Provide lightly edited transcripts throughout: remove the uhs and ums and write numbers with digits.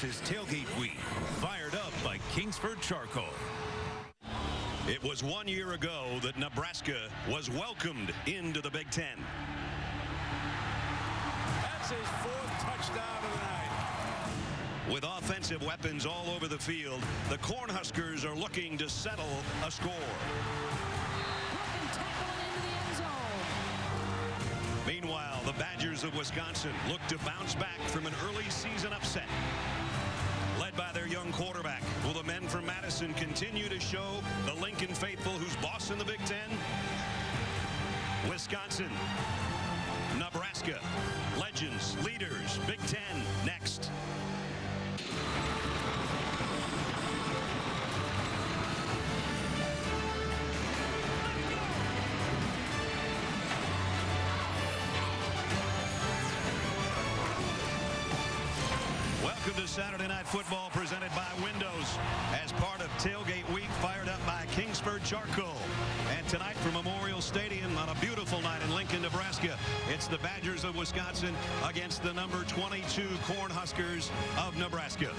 This is Tailgate Week, fired up by Kingsford Charcoal. It was 1 year ago that Nebraska was welcomed into the Big Ten. That's his 4th touchdown of the night. With offensive weapons all over the field, the Cornhuskers are looking to settle a score. Meanwhile, the Badgers of Wisconsin look to bounce back from an early season upset. Led by their young quarterback, will the men from Madison continue to show the Lincoln faithful who's boss in the Big Ten? Wisconsin, Nebraska, legends, leaders, Big Ten, next. Welcome to Saturday Night Football presented by Windows as part of Tailgate Week, fired up by Kingsford Charcoal. And tonight from Memorial Stadium on a beautiful night in Lincoln, Nebraska, it's the Badgers of Wisconsin against the number 22 Cornhuskers of Nebraska.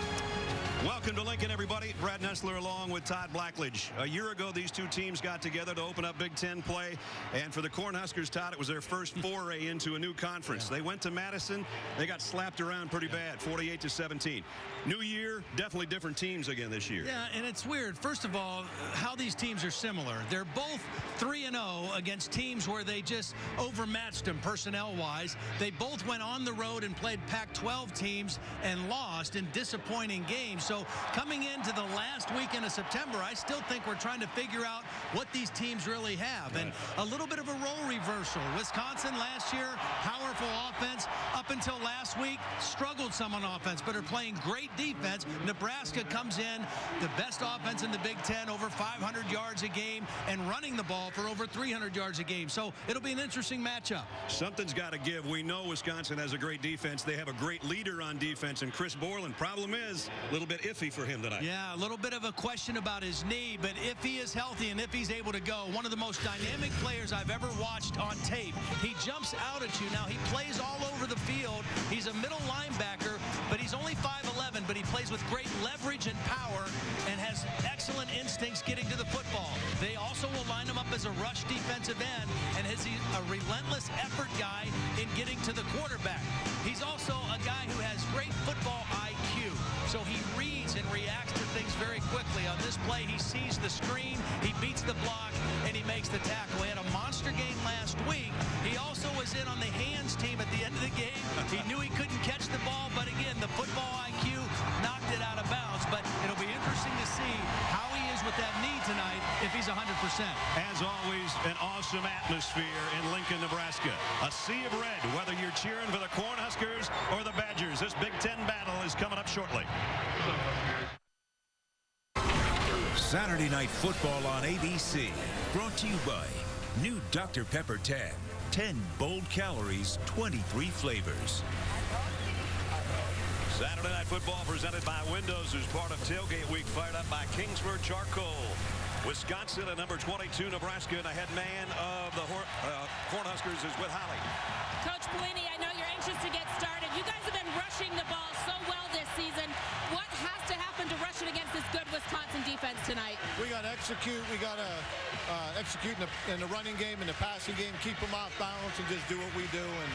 Welcome to Lincoln, everybody. Brad Nessler along with Todd Blackledge. A year ago, these two teams got together to open up Big Ten play. And for the Cornhuskers, Todd, it was their first foray into a new conference. They went to Madison. They got slapped around pretty bad, 48-17. New year, definitely different teams again this year. Yeah, and it's weird. First of all, how these teams are similar. They're both 3-0 against teams where they just overmatched them personnel-wise. They both went on the road and played Pac-12 teams and lost in disappointing games. So coming into the last weekend of September, I still think we're trying to figure out what these teams really have. And a little bit of a role reversal. Wisconsin last year, powerful offense. Up until last week, struggled some on offense, but are playing great defense. Nebraska comes in, the best offense in the Big Ten, over 500 yards a game, and running the ball for over 300 yards a game. So it'll be an interesting matchup. Something's got to give. We know Wisconsin has a great defense. They have a great leader on defense, and Chris Borland. Problem is, a little bit iffy for him tonight. Yeah, a little bit of a question about his knee, but if he is healthy and if he's able to go, one of the most dynamic players I've ever watched on tape. He jumps out at you. Now, he plays all over the field. He's a middle linebacker, but he's only 5'11", but he plays with great leverage and power and has excellent instincts getting to the football. They also will line him up as a rush defensive end and is a relentless effort guy in getting to the quarterback. He's also a guy who has great football IQ, so he reads and reacts to things very quickly. On this play, he sees the screen, he beats the block, and he makes the tackle. He had a monster game last week. He also was in on the hands team at the end of the game. He knew he couldn't catch the ball, but again, the football IQ knocked it out of bounds. But it'll be interesting to see how he is with that knee tonight if he's 100%. As always, an awesome atmosphere in Lincoln, Nebraska. A sea of red, whether you're cheering for the Cornhuskers or the Badgers. This Big Ten battle is coming up shortly. Saturday Night Football on ABC, brought to you by new Dr. Pepper 10. 10 bold calories, 23 flavors. Saturday Night Football presented by Windows is part of Tailgate Week, fired up by Kingsford Charcoal. Wisconsin at number 22, Nebraska, and the head man of the Cornhuskers is with Holly. Coach Pelini, I know you're anxious to get started. You guys have been rushing the ball so well this season. What has to happen to rush it against this good Wisconsin defense tonight? We got to execute. We got to execute in the running game and the passing game, keep them off balance, and just do what we do. And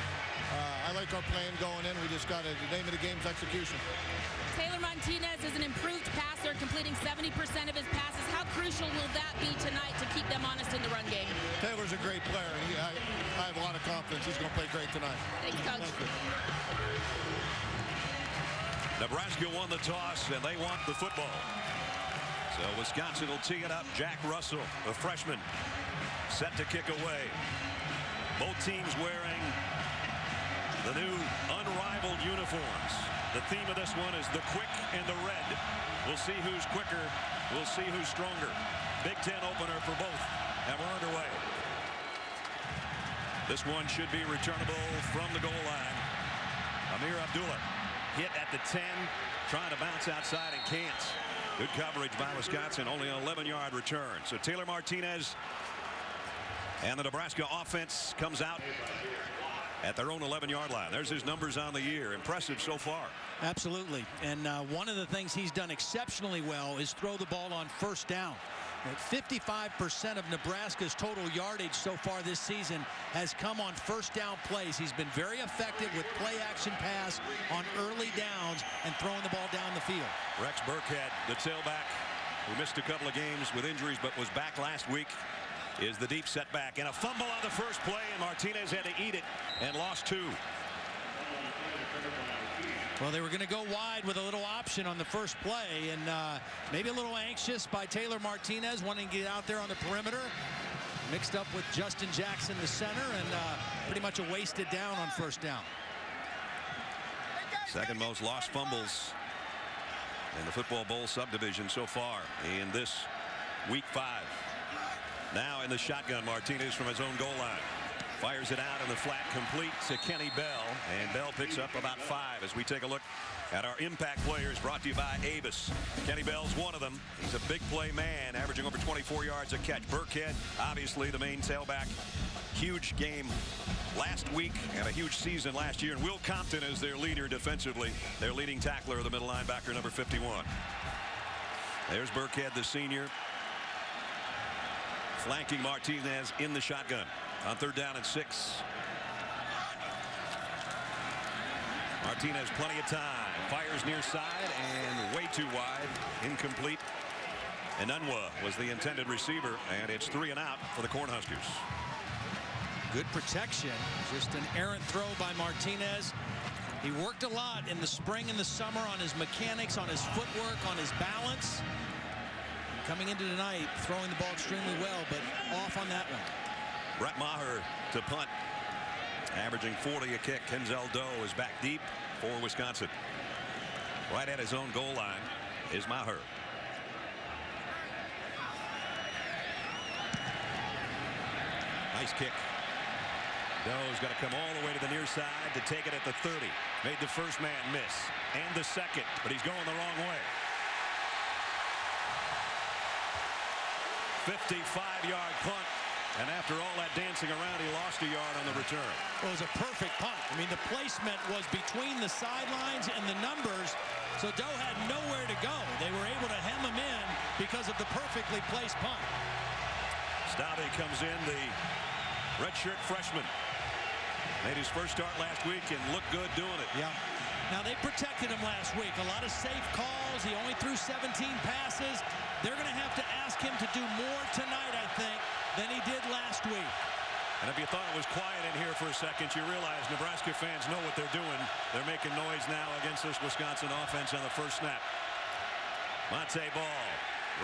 I like our plan going in. We just got to, the name of the game is execution. Taylor Martinez is an improved passer, completing 70% of his passes. How crucial will that be tonight to keep them honest in the run game? Taylor's a great player. I have a lot of confidence. He's going to play great tonight. Thank you, Coach. Thank you. Nebraska won the toss, and they want the football. So Wisconsin will tee it up. Jack Russell, a freshman, set to kick away. Both teams wearing the new unrivaled uniforms. The theme of this one is the quick and the red. We'll see who's quicker. We'll see who's stronger. Big Ten opener for both, and we're underway. This one should be returnable from the goal line. Amir Abdullah hit at the 10, trying to bounce outside and can't. Good coverage by Wisconsin, only an 11-yard return. So Taylor Martinez and the Nebraska offense comes out at their own 11-yard line. There's his numbers on the year. Impressive so far. Absolutely. And one of the things he's done exceptionally well is throw the ball on first down. 55% of Nebraska's total yardage so far this season has come on first down plays. He's been very effective with play action pass on early downs and throwing the ball down the field. Rex Burkhead, the tailback, who missed a couple of games with injuries but was back last week, is the deep setback. And a fumble on the first play, and Martinez had to eat it and lost 2. Well, they were going to go wide with a little option on the first play, and maybe a little anxious by Taylor Martinez, wanting to get out there on the perimeter. Mixed up with Justin Jackson, the center, and pretty much a wasted down on first down. Second most lost fumbles in the Football Bowl subdivision so far in this week 5. Now in the shotgun, Martinez from his own goal line. Fires it out in the flat, complete to Kenny Bell, and Bell picks up about 5 as we take a look at our impact players, brought to you by Avis. Kenny Bell's one of them. He's a big play man, averaging over 24 yards a catch. Burkhead, obviously the main tailback. Huge game last week and a huge season last year. And Will Compton is their leader defensively, their leading tackler, the middle linebacker, number 51. There's Burkhead, the senior, flanking Martinez in the shotgun on 3rd down and 6. Martinez, plenty of time, fires near side and way too wide, incomplete. And Unwa was the intended receiver, and it's 3 and out for the Cornhuskers. Good protection, just an errant throw by Martinez. He worked a lot in the spring and the summer on his mechanics, on his footwork, on his balance. Coming into tonight, throwing the ball extremely well, but off on that one. Brett Maher to punt, averaging 40 a kick. Kenzel Doe is back deep for Wisconsin. Right at his own goal line is Maher. Nice kick. Doe's got to come all the way to the near side to take it at the 30. Made the first man miss and the second, but he's going the wrong way. 55-yard punt. And after all that dancing around, he lost a yard on the return. Well, it was a perfect punt. I mean, the placement was between the sidelines and the numbers, so Doe had nowhere to go. They were able to hem him in because of the perfectly placed punt. Stave comes in, the redshirt freshman. Made his first start last week and looked good doing it. Yeah. Now, they protected him last week. A lot of safe calls. He only threw 17 passes. They're going to have to ask him to do more tonight, I think, than he did last week. And if you thought it was quiet in here for a second, you realize Nebraska fans know what they're doing. They're making noise now against this Wisconsin offense on the first snap. Monte Ball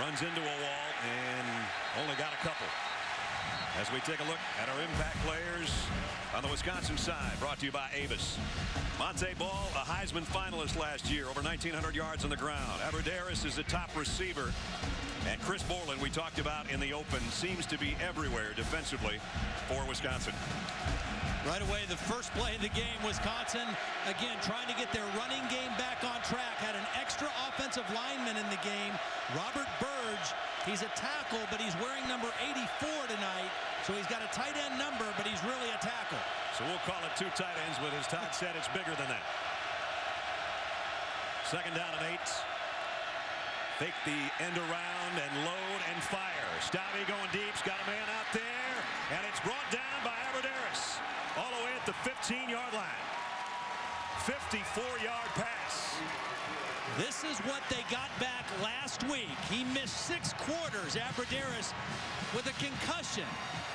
runs into a wall and only got a couple. As we take a look at our impact players on the Wisconsin side, brought to you by Avis. Monte Ball, a Heisman finalist last year, over 1,900 yards on the ground. Aberderis is the top receiver. And Chris Borland, we talked about in the open, seems to be everywhere defensively for Wisconsin. Right away, the first play of the game, Wisconsin, again, trying to get their running game back on track. Had an extra offensive lineman in the game, Robert Burge. He's a tackle, but he's wearing number 84 tonight. So he's got a tight end number, but he's really a tackle. So we'll call it 2 tight ends, but as Todd said, it's bigger than that. 2nd down and 8. Fake the end around and load and fire. Stave going deep. He's got a man out there. And it's brought down by Aberderis. All the way at the 15-yard line. 54-yard pass. This is what they got back last week. He missed 6 quarters, Aberderis, with a concussion.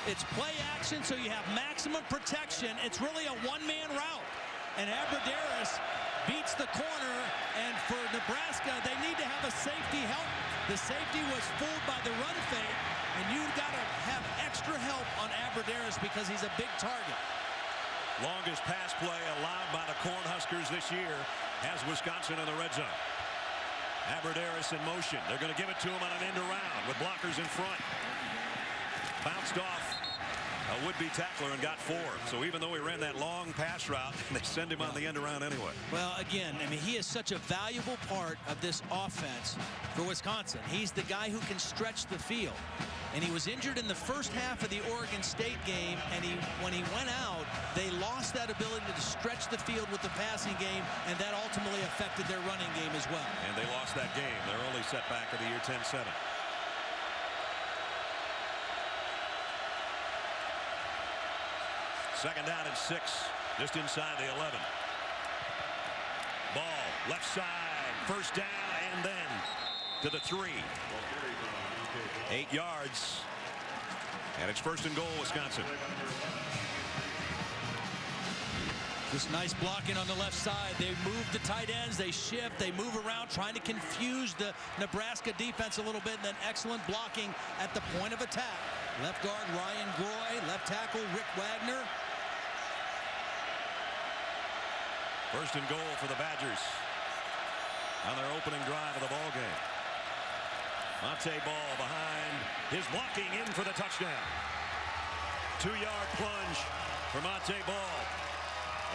It's play action, so you have maximum protection. It's really a one-man route. And Aberderis beats the corner, and for Nebraska, they need to have a safety help. The safety was fooled by the run fake, and you've got to have extra help on Aberderis because he's a big target. Longest pass play allowed by the Cornhuskers this year has Wisconsin in the red zone. Aberderis in motion. They're going to give it to him on an end around with blockers in front. Bounced off a would-be tackler and got 4. So even though he ran that long pass route, they send him on the end around anyway. Well, again, I mean, he is such a valuable part of this offense for Wisconsin. He's the guy who can stretch the field. And he was injured in the first half of the Oregon State game, and when he went out, they lost that ability to stretch the field with the passing game, and that ultimately affected their running game as well. And they lost that game. Their only setback of the year, 10-7. Second down and 6, just inside the 11. Ball left side, first down, and then to the 3. 8 yards, and it's first and goal, Wisconsin. Just nice blocking on the left side. They move the tight ends, they shift, they move around, trying to confuse the Nebraska defense a little bit, and then excellent blocking at the point of attack. Left guard Ryan Groy, left tackle Rick Wagner. First and goal for the Badgers on their opening drive of the ball game. Monte Ball behind, his blocking in for the touchdown. 2-yard plunge for Monte Ball,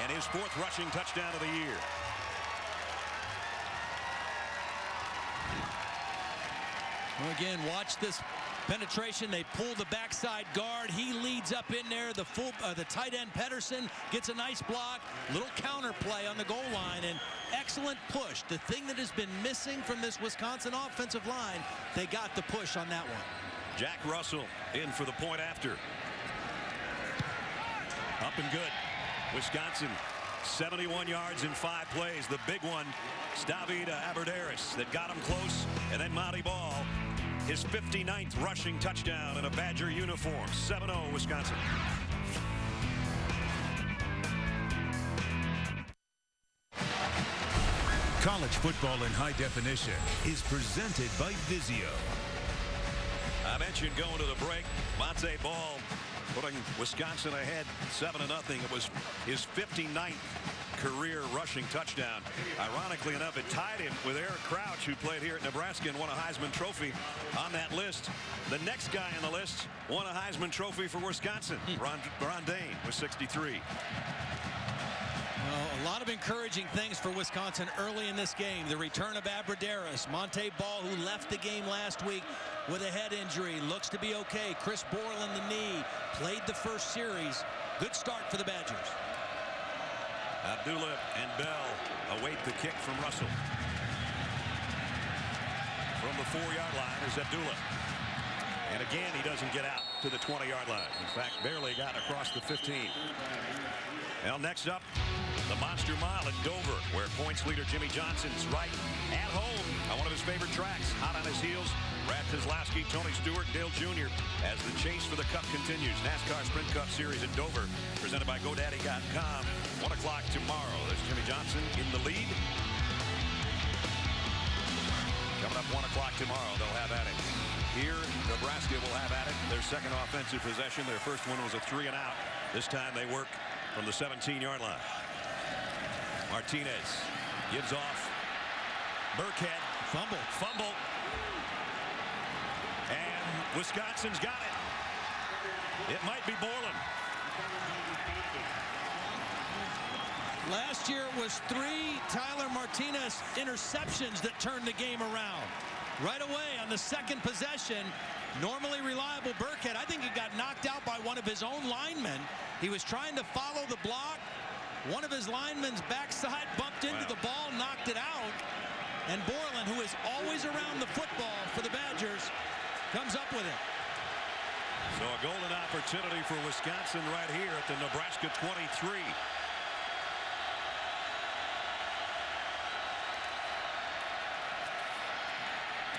and his 4th rushing touchdown of the year. Well, again, watch this penetration. They pull the backside guard. He leads up in there. The tight end Pedersen gets a nice block. Little counter play on the goal line, and excellent push. The thing that has been missing from this Wisconsin offensive line, they got the push on that one. Jack Russell in for the point after. Up and good. Wisconsin 71 yards in 5 plays. The big one, Stavida Aberderis, that got him close, and then Monte Ball, his 59th rushing touchdown in a Badger uniform. 7-0 Wisconsin. College football in high definition is presented by Vizio. I mentioned going to the break. Monte Ball putting Wisconsin ahead 7-0. It was his 59th career rushing touchdown. Ironically enough, it tied him with Eric Crouch, who played here at Nebraska and won a Heisman Trophy on that list. The next guy on the list won a Heisman Trophy for Wisconsin. Ron Dane was 63. Well, a lot of encouraging things for Wisconsin early in this game. The return of Aberderis. Monte Ball, who left the game last week with a head injury, looks to be okay. Chris Borland, the knee, played the first series. Good start for the Badgers. Abdullah and Bell await the kick from Russell. From the 4-yard line is Abdullah. And again, he doesn't get out to the 20-yard line. In fact, barely got across the 15. Well, next up, the Monster Mile at Dover, where points leader Jimmy Johnson's right at home on one of his favorite tracks. Hot on his heels, Brad Keselowski, Tony Stewart, Dale Jr. as the chase for the Cup continues. NASCAR Sprint Cup Series at Dover, presented by GoDaddy.com. 1 o'clock tomorrow. There's Jimmy Johnson in the lead. Coming up 1 o'clock tomorrow, they'll have at it. Here, Nebraska will have at it. Their second offensive possession. Their first one was a 3-and-out. This time they work from the 17-yard line. Martinez gives off. Burkhead. Fumble. And Wisconsin's got it. It might be Borland. Last year it was 3 Tyler Martinez interceptions that turned the game around. Right away on the second possession, normally reliable Burkhead, I think he got knocked out by one of his own linemen. He was trying to follow the block. One of his linemen's backside bumped into the ball, knocked it out. And Borland, who is always around the football for the Badgers, comes up with it. So a golden opportunity for Wisconsin right here at the Nebraska 23.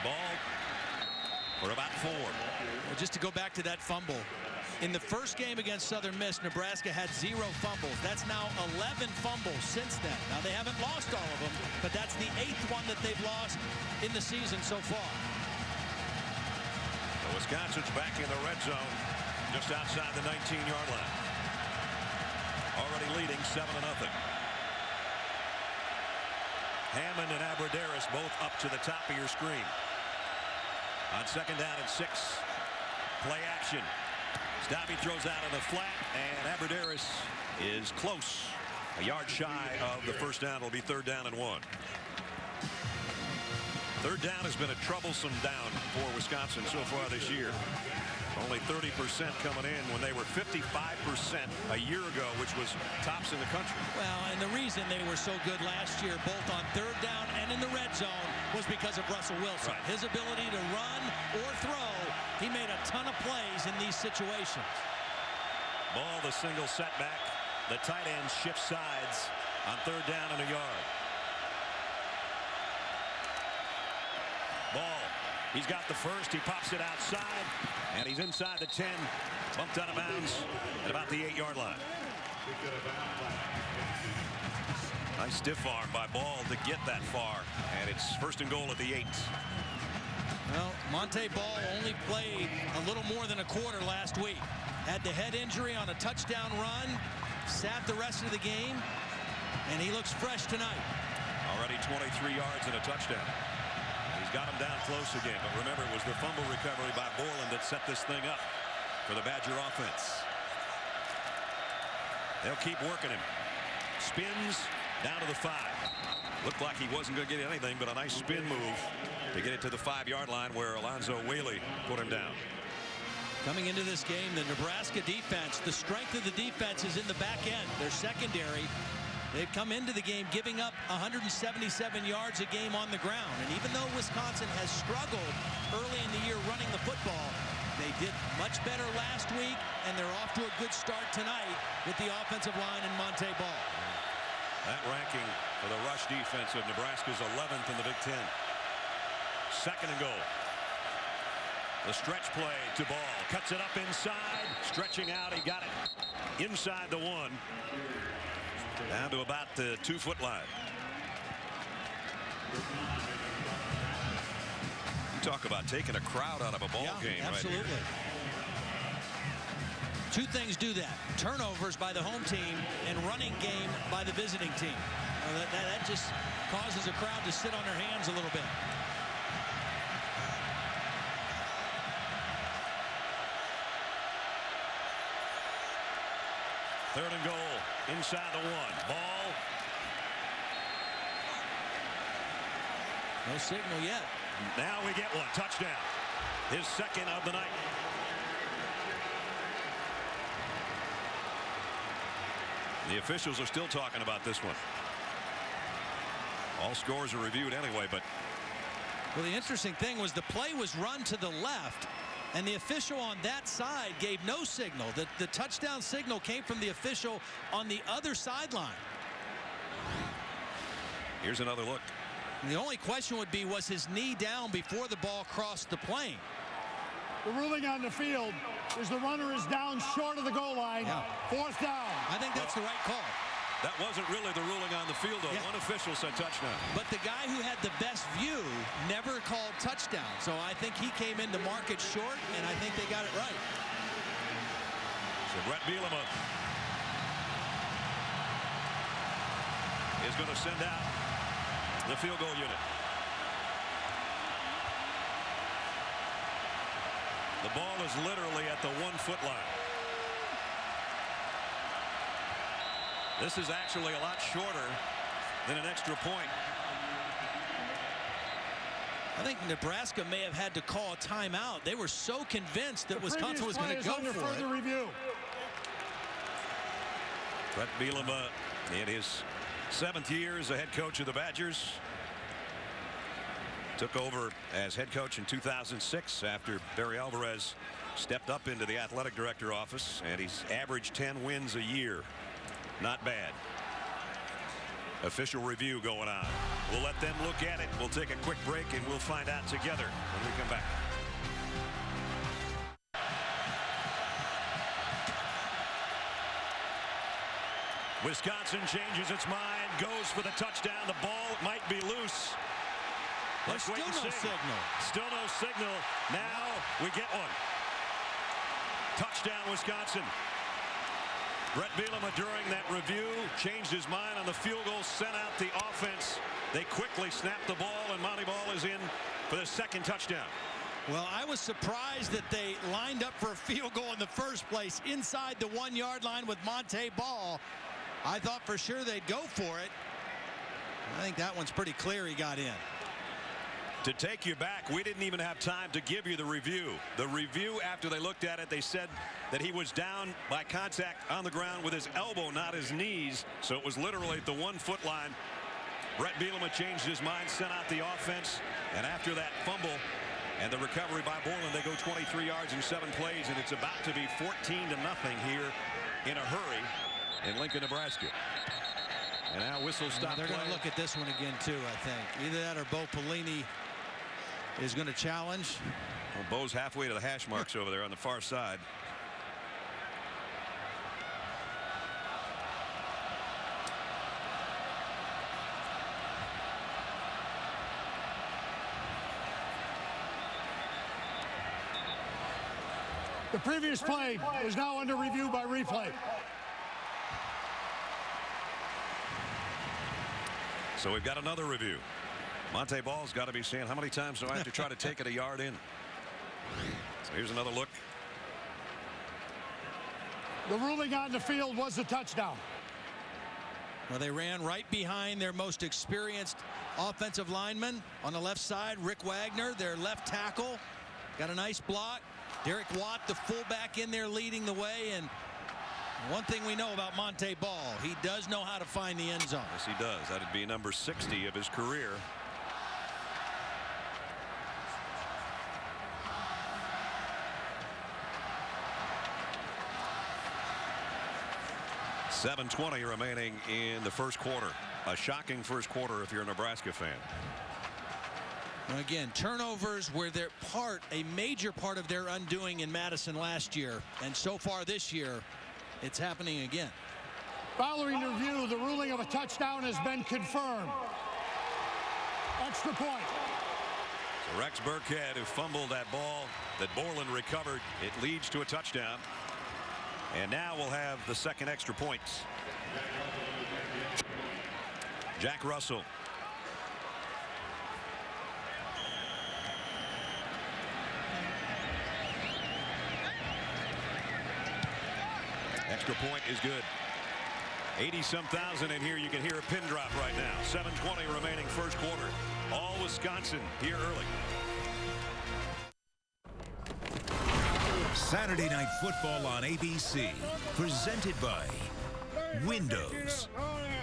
Ball for about 4. Well, just to go back to that fumble. In the first game against Southern Miss, Nebraska had 0 fumbles. That's now 11 fumbles since then. Now, they haven't lost all of them, but that's the 8th one that they've lost in the season so far. So Wisconsin's back in the red zone just outside the 19-yard line. Already leading 7-0. Hammond and Aberderis both up to the top of your screen. On second down and 6, play action. Stabby throws out on the flat, and Aberderis is close. A yard shy of the first down. It'll be 3rd down and 1. 3rd down has been a troublesome down for Wisconsin so far this year. Only 30% coming in when they were 55% a year ago, which was tops in the country. Well, and the reason they were so good last year, both on 3rd down and in the red zone, was because of Russell Wilson. Right. His ability to run or throw, he made a ton of plays in these situations. Ball, the single setback. The tight end shifts sides on 3rd down and a yard. Ball. He's got the first. He pops it outside, and he's inside the 10. Bumped out of bounds at about the 8-yard line. Nice stiff arm by Ball to get that far, and it's 1st and goal at the 8. Well, Monte Ball only played a little more than a quarter last week. Had the head injury on a touchdown run, sat the rest of the game, and he looks fresh tonight. Already 23 yards and a touchdown. He's got him down close again, but remember, it was the fumble recovery by Borland that set this thing up for the Badger offense. They'll keep working him. Spins down to the 5. Looked like he wasn't going to get anything, but a nice spin move to get it to the 5-yard line where Alonzo Whaley put him down. Coming into this game, the Nebraska defense, the strength of the defense is in the back end. Their secondary, they've come into the game giving up 177 yards a game on the ground. And even though Wisconsin has struggled early in the year running the football, they did much better last week, and they're off to a good start tonight with the offensive line and Monte Ball. That ranking for the rush defense of Nebraska is 11th in the Big Ten. 2nd and goal. The stretch play to Ball. Cuts it up inside. Stretching out. He got it inside the 1. Down to about the 2-foot line. You talk about taking a crowd out of a ball game. Absolutely. Right here. 2 things do that. Turnovers by the home team and running game by the visiting team. That just causes a crowd to sit on their hands a little bit. Third and goal inside the 1. Ball. No signal yet. Now we get one. Touchdown. His 2nd of the night. The officials are still talking about this one. All scores are reviewed anyway, but well, the interesting thing was the play was run to the left, and the official on that side gave no signal. The touchdown signal came from the official on the other sideline. Here's another look. And the only question would be, was his knee down before the ball crossed the plane? The ruling on the field is the runner is down short of the goal line. Yeah. 4th down. I think that's the right call. That wasn't really the ruling on the field, though. Yeah. One official said touchdown. But the guy who had the best view never called touchdown. So I think he came in to mark it short, and I think they got it right. So Brett Bielema is going to send out the field goal unit. The ball is literally at the 1-foot line. This is actually a lot shorter than an extra point. I think Nebraska may have had to call a timeout. They were so convinced that Wisconsin was going to go for it. Review. Brett Bielema in his 7th year as the head coach of the Badgers. Took over as head coach in 2006 after Barry Alvarez stepped up into the athletic director office, and he's averaged 10 wins a year. Not bad. Official review going on. We'll let them look at it. We'll take a quick break, and we'll find out together when we come back. Wisconsin changes its mind, goes for the touchdown. The ball might be loose. There's still no signal. Still no signal. Now we get one. Touchdown, Wisconsin. Brett Bielema during that review changed his mind on the field goal, sent out the offense. They quickly snapped the ball, and Monty Ball is in for the 2nd touchdown. Well, I was surprised that they lined up for a field goal in the first place inside the 1-yard line with Montee Ball. I thought for sure they'd go for it. I think that one's pretty clear he got in. To take you back, we didn't even have time to give you the review. The review, after they looked at it, they said that he was down by contact on the ground with his elbow, not his knees. So it was literally at the 1-foot line. Brett Bielema changed his mind, sent out the offense, and after that fumble and the recovery by Borland, they go 23 yards in 7 plays, and it's about to be 14-0 here in a hurry in Lincoln, Nebraska. And now whistle stop. They're going to look at this one again too, I think. Either that or Bo Pelini is going to challenge. Well, Bo's halfway to the hash marks over there on the far side. The previous play is now under review by replay. So we've got another review. Montee Ball's got to be saying, how many times do I have to try to take it a yard in? So here's another look. The ruling on the field was a touchdown. Well, they ran right behind their most experienced offensive lineman on the left side, Rick Wagner, their left tackle. Got a nice block. Derek Watt, the fullback, in there leading the way. And one thing we know about Montee Ball, he does know how to find the end zone. Yes, he does. That'd be number 60 of his career. .720 remaining in the first quarter. A shocking first quarter if you're a Nebraska fan. Well, again, turnovers were a major part of their undoing in Madison last year, and so far this year it's happening again. Following review, the ruling of a touchdown has been confirmed. Extra point. So Rex Burkhead, who fumbled that ball that Borland recovered, it leads to a touchdown. And now we'll have the second extra points. Jack Russell. Extra point is good. 80-some thousand in here. You can hear a pin drop right now. 7:20 remaining first quarter. All Wisconsin here early. Saturday Night Football on ABC, presented by Windows.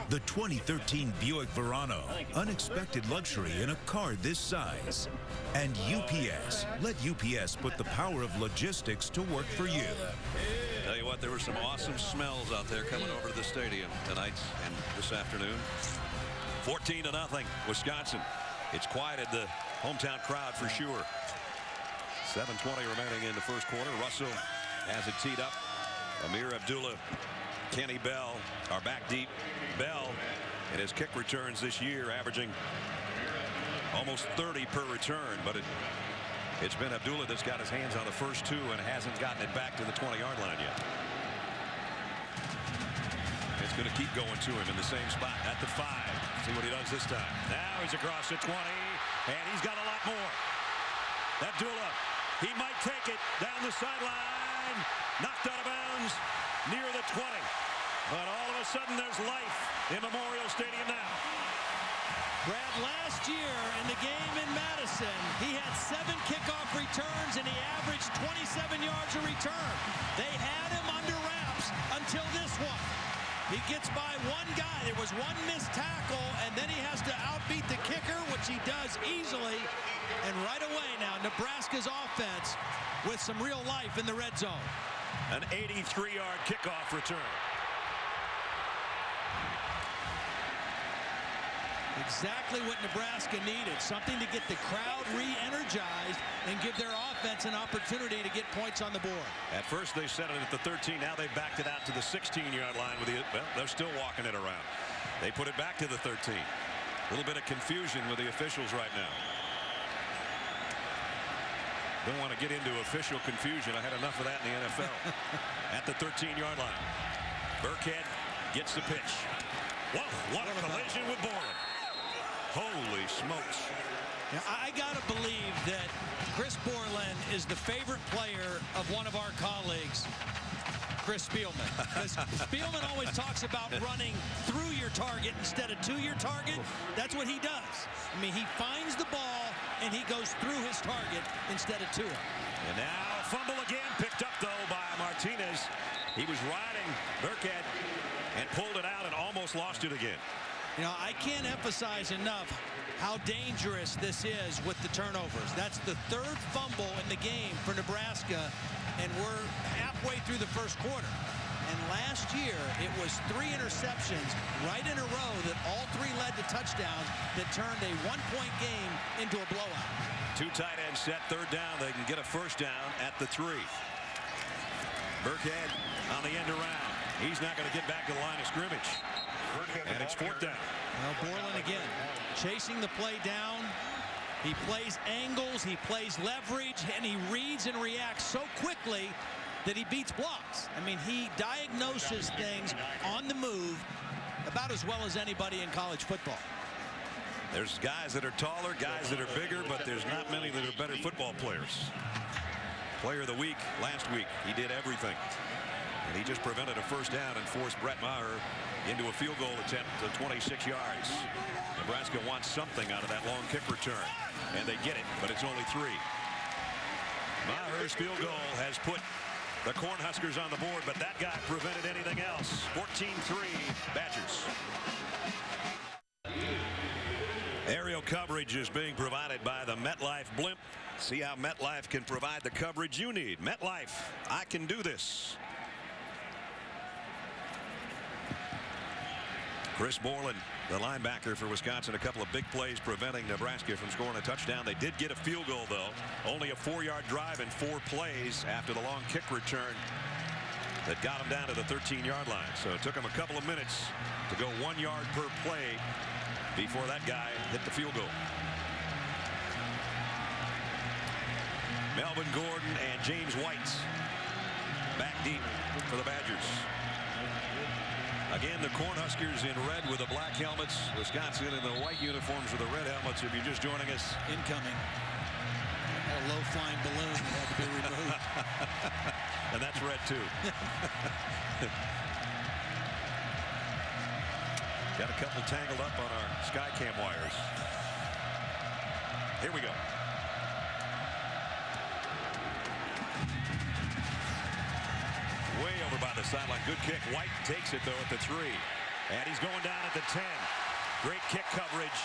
The 2013 Buick Verano, unexpected luxury in a car this size. And UPS. Let UPS put the power of logistics to work for you. Tell you what, there were some awesome smells out there coming over to the stadium tonight and this afternoon. 14-0, Wisconsin. It's quieted the hometown crowd for sure. 7:20 remaining in the first quarter. Russell has it teed up. Amir Abdullah, Kenny Bell are back deep. Bell in his kick returns this year averaging almost 30 per return, but it's been Abdullah that's got his hands on the first two and hasn't gotten it back to the 20-yard line yet. It's going to keep going to him in the same spot at the 5. See what he does this time. Now he's across the 20, and he's got a lot more. Abdullah, he might take it down the sideline, knocked out of bounds near the 20. But all of a sudden there's life in Memorial Stadium now. Brad, last year in the game in Madison, he had 7 kickoff returns and he averaged 27 yards a return. They had him under wraps until this one. He gets by one guy. There was one missed tackle, and then he has to outbeat the kicker, which he does easily. And right away now, Nebraska's offense with some real life in the red zone. An 83-yard kickoff return. Exactly what Nebraska needed. Something to get the crowd re-energized and give their offense an opportunity to get points on the board. At first they set it at the 13. Now they've backed it out to the 16-yard line. Well, they're still walking it around. They put it back to the 13. A little bit of confusion with the officials right now. Don't want to get into official confusion. I had enough of that in the NFL. At the 13-yard line. Burkhead gets the pitch. Whoa, what a collision with Borland. Holy smokes. Now, I got to believe that Chris Borland is the favorite player of one of our colleagues, Chris Spielman. Because Spielman always talks about running through your target instead of to your target. That's what he does. I mean, he finds the ball and he goes through his target instead of to it. And now fumble again, picked up though by Martinez. He was riding Burkhead and pulled it out and almost lost it again. You know, I can't emphasize enough how dangerous this is with the turnovers. That's the third fumble in the game for Nebraska, and we're halfway through the first quarter. And last year, it was 3 interceptions right in a row that all 3 led to touchdowns that turned a one-point game into a blowout. 2 tight ends set, third down. They can get a first down at the 3. Burkhead on the end around. He's not going to get back to the line of scrimmage. And it's 4th down. Well, Borland again, chasing the play down. He plays angles, he plays leverage, and he reads and reacts so quickly that he beats blocks. I mean, he diagnoses things on the move about as well as anybody in college football. There's guys that are taller, guys that are bigger, but there's not many that are better football players. Player of the week last week, he did everything. And he just prevented a first down and forced Brett Maher into a field goal attempt of 26 yards. Nebraska wants something out of that long kick return, and they get it, but it's only 3. Maher's field goal has put the Cornhuskers on the board, but that guy prevented anything else. 14-3 Badgers. Aerial coverage is being provided by the MetLife blimp. See how MetLife can provide the coverage you need. MetLife, I can do this. Chris Borland, the linebacker for Wisconsin, a couple of big plays preventing Nebraska from scoring a touchdown. They did get a field goal, though. Only a 4-yard drive in 4 plays after the long kick return that got them down to the 13-yard line. So it took them a couple of minutes to go 1 yard per play before that guy hit the field goal. Melvin Gordon and James White back deep for the Badgers. Again, the Cornhuskers in red with the black helmets. Wisconsin in the white uniforms with the red helmets. If you're just joining us. Incoming. A low-flying balloon that had to be removed. And that's red, too. Got a couple tangled up on our Skycam wires. Here we go. Way over by the sideline. Good kick. White takes it, though, at the 3. And he's going down at the 10. Great kick coverage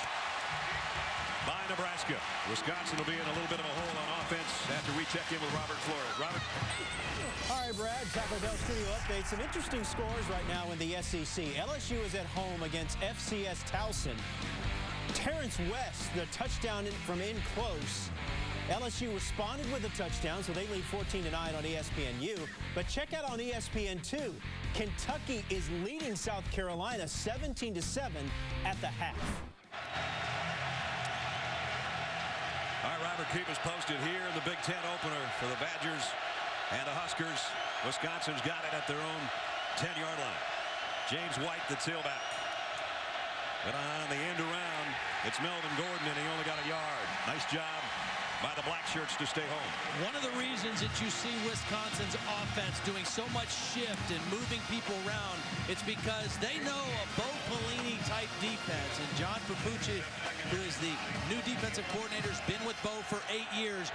by Nebraska. Wisconsin will be in a little bit of a hole on offense after we check in with Robert Flores. Robert. All right, Brad. Taco Bell Studio Update. Some interesting scores right now in the SEC. LSU is at home against FCS Towson. Terrence West, the touchdown from in close. LSU responded with a touchdown, so they lead 14-9 on ESPNU. But check out on ESPN2, Kentucky is leading South Carolina 17-7 at the half. All right, Robert, keep us posted here in the Big Ten opener for the Badgers and the Huskers. Wisconsin's got it at their own 10-yard line. James White, the tailback. And on the end around, it's Melvin Gordon, and he only got a yard. Nice job by the black shirts to stay home. One of the reasons that you see Wisconsin's offense doing so much shift and moving people around, it's because they know a Bo Pelini type defense. And John Papucci, who is the new defensive coordinator, has been with Bo for 8 years.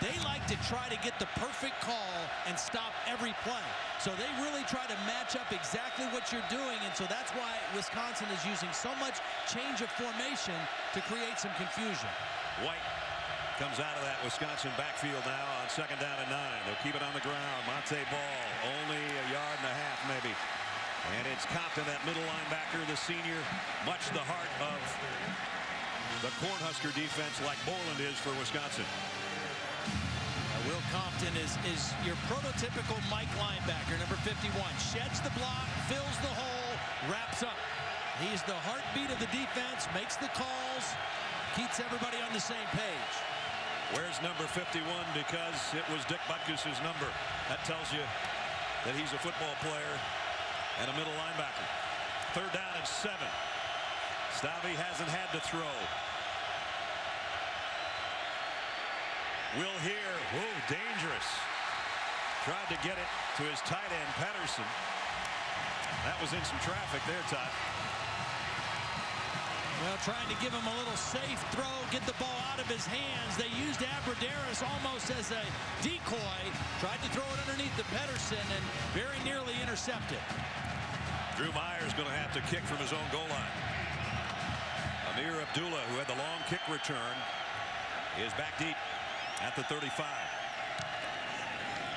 They like to try to get the perfect call and stop every play. So they really try to match up exactly what you're doing. And so that's why Wisconsin is using so much change of formation to create some confusion. White comes out of that Wisconsin backfield now on 2nd down and 9. They'll keep it on the ground. Monte Ball, only a yard and a half maybe. And it's Compton, that middle linebacker, the senior, much the heart of the Cornhusker defense like Borland is for Wisconsin. Will Compton is your prototypical Mike linebacker, number 51. Sheds the block, fills the hole, wraps up. He's the heartbeat of the defense, makes the calls, keeps everybody on the same page. Where's number 51? Because it was Dick Butkus's number. That tells you that he's a football player and a middle linebacker. 3rd down and 7. Stavi hasn't had to throw. Will here. Whoa, dangerous. Tried to get it to his tight end, Patterson. That was in some traffic there, Todd. Well, trying to give him a little safe throw, get the ball out of his hands. They used Abradaris almost as a decoy. Tried to throw it underneath the Pedersen and very nearly intercepted. Drew Myers going to have to kick from his own goal line. Amir Abdullah, who had the long kick return, is back deep at the 35.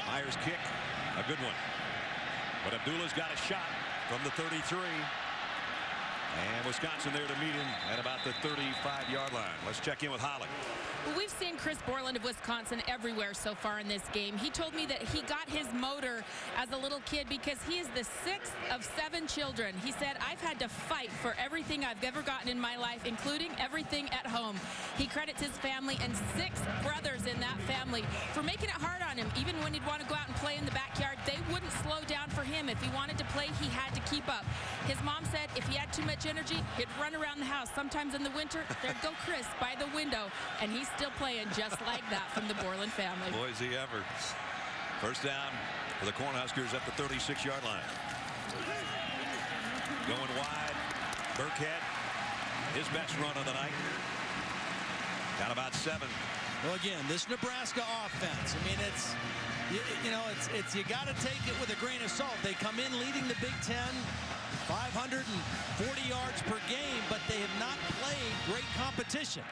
Myers' kick, a good one. But Abdullah's got a shot from the 33. And Wisconsin there to meet him at about the 35-yard line. Let's check in with Holly. Well, we've seen Chris Borland of Wisconsin everywhere so far in this game. He told me that he got his motor as a little kid because he is the 6th of 7 children. He said, I've had to fight for everything I've ever gotten in my life, including everything at home. He credits his family and 6 brothers in that family for making it hard on him. Even when he'd want to go out and play in the backyard, they wouldn't slow down for him. If he wanted to play, he had to keep up. His mom said if he had too much energy, he'd run around the house. Sometimes in the winter, there'd go Chris by the window, and he's still playing just like that from the Borland family. Boy, is he ever. First down for the Cornhuskers at the 36-yard line. Going wide. Burkhead, his best run of the night. Got about 7. Well, again, this Nebraska offense, I mean, it's you got to take it with a grain of salt. They come in leading the Big Ten, 540 yards per game, but they have not played great competition.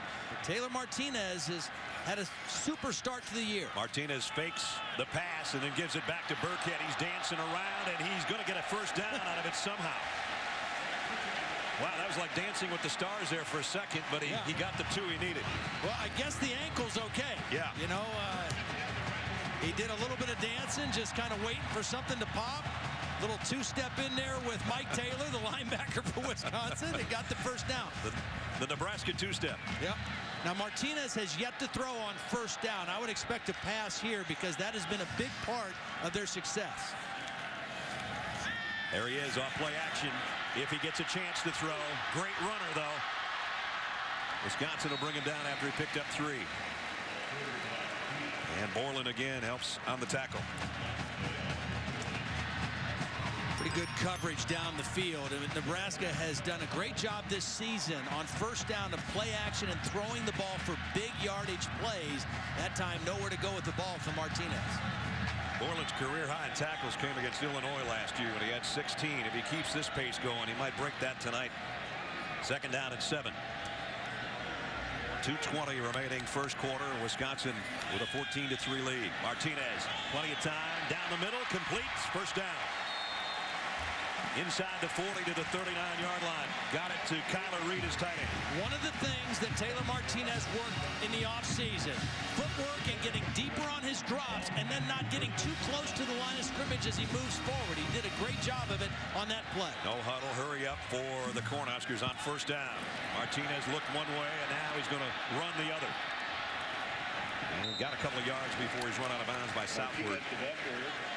Taylor Martinez has had a super start to the year. Martinez fakes the pass and then gives it back to Burkhead. He's dancing around, and he's going to get a first down out of it somehow. Wow, that was like dancing with the stars there for a second, but he got the 2 he needed. Well, I guess the ankle's okay. Yeah. You know, he did a little bit of dancing, just kind of waiting for something to pop. Little 2-step in there with Mike Taylor, the linebacker for Wisconsin, and got the first down. The Nebraska 2-step. Yep. Now, Martinez has yet to throw on first down. I would expect a pass here because that has been a big part of their success. There he is off play action. If he gets a chance to throw. Great runner, though. Wisconsin will bring him down after he picked up 3. And Borland again helps on the tackle. Pretty good coverage down the field. And Nebraska has done a great job this season on first down to play action and throwing the ball for big yardage plays. That time, nowhere to go with the ball for Martinez. Borland's career high in tackles came against Illinois last year when he had 16. If he keeps this pace going, he might break that tonight. Second down and 7. 2:20 remaining first quarter. Wisconsin with a 14-3 lead. Martinez, plenty of time. Down the middle, completes. First down. Inside the 40 to the 39-yard line. Got it to Kyler Reed, his tight end. One of the things that Taylor Martinez worked in the offseason, footwork and getting deeper on his drops and then not getting too close to the line of scrimmage as he moves forward. He did a great job of it on that play. No huddle, hurry up for the Cornhuskers on first down. Martinez looked one way, and now he's going to run the other. And got a couple of yards before he's run out of bounds by Southward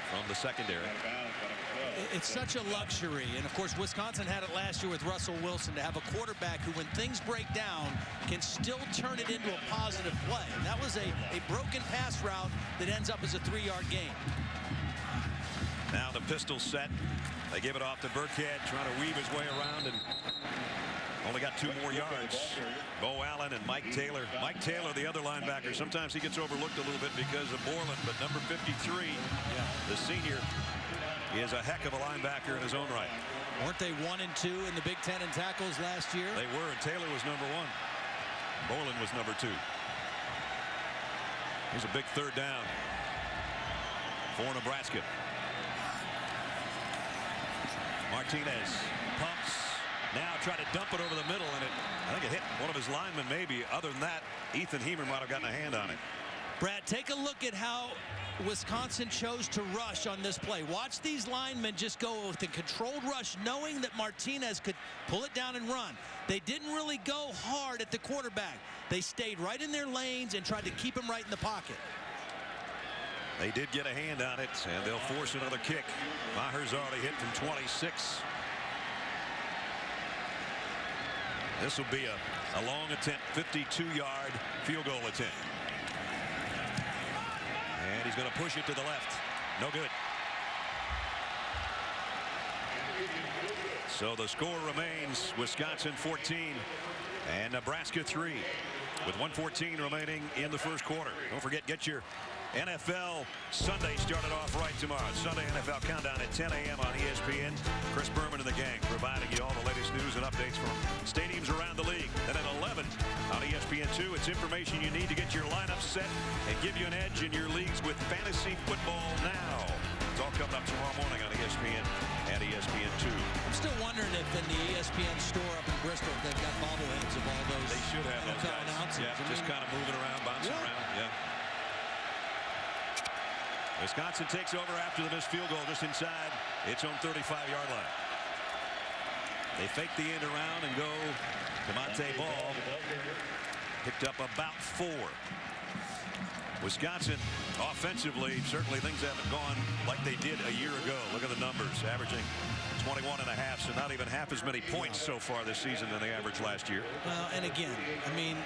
from the secondary. It's such a luxury, and of course Wisconsin had it last year with Russell Wilson, to have a quarterback who, when things break down, can still turn it into a positive play. And that was a broken pass route that ends up as a 3-yard gain. Now the pistol set. They give it off to Burkhead, trying to weave his way around, and only got 2 more yards. Bo Allen and Mike Taylor. Mike Taylor, the other linebacker, sometimes he gets overlooked a little bit because of Borland, but number 53, the senior, is a heck of a linebacker in his own right. Weren't they 1 and 2 in the Big Ten in tackles last year? They were, and Taylor was number 1. Borland was number 2. Here's a big third down for Nebraska. Martinez pumps. Now try to dump it over the middle, and I think it hit one of his linemen maybe. Other than that, Ethan Heemer might have gotten a hand on it. Brad, take a look at how Wisconsin chose to rush on this play. Watch these linemen just go with a controlled rush, knowing that Martinez could pull it down and run. They didn't really go hard at the quarterback. They stayed right in their lanes and tried to keep him right in the pocket. They did get a hand on it, and they'll force another kick. Maher's already hit from 26. This will be a long attempt, 52-yard field goal attempt. And he's going to push it to the left. No good. So the score remains Wisconsin 14 and Nebraska 3 with 1:14 remaining in the first quarter. Don't forget, get your NFL Sunday started off right tomorrow. Sunday NFL Countdown at 10 a.m. on ESPN. Chris Berman and the gang providing you all the latest news and updates from stadiums around the league. Then at 11 on ESPN2, it's information you need to get your lineup set and give you an edge in your leagues with Fantasy Football Now. It's all coming up tomorrow morning on ESPN and ESPN2. I'm still wondering if in the ESPN store up in Bristol they've got bobbleheads of all those. They should have those guys. Announcers. Yeah, just kind of moving around, bouncing around. Yeah. Wisconsin takes over after the missed field goal just inside its own 35-yard line. They fake the end around and go to Monte Ball. Picked up about 4. Wisconsin offensively, certainly things haven't gone like they did a year ago. Look at the numbers, averaging 21.5, so not even half as many points so far this season than they averaged last year. Well, and again, I mean,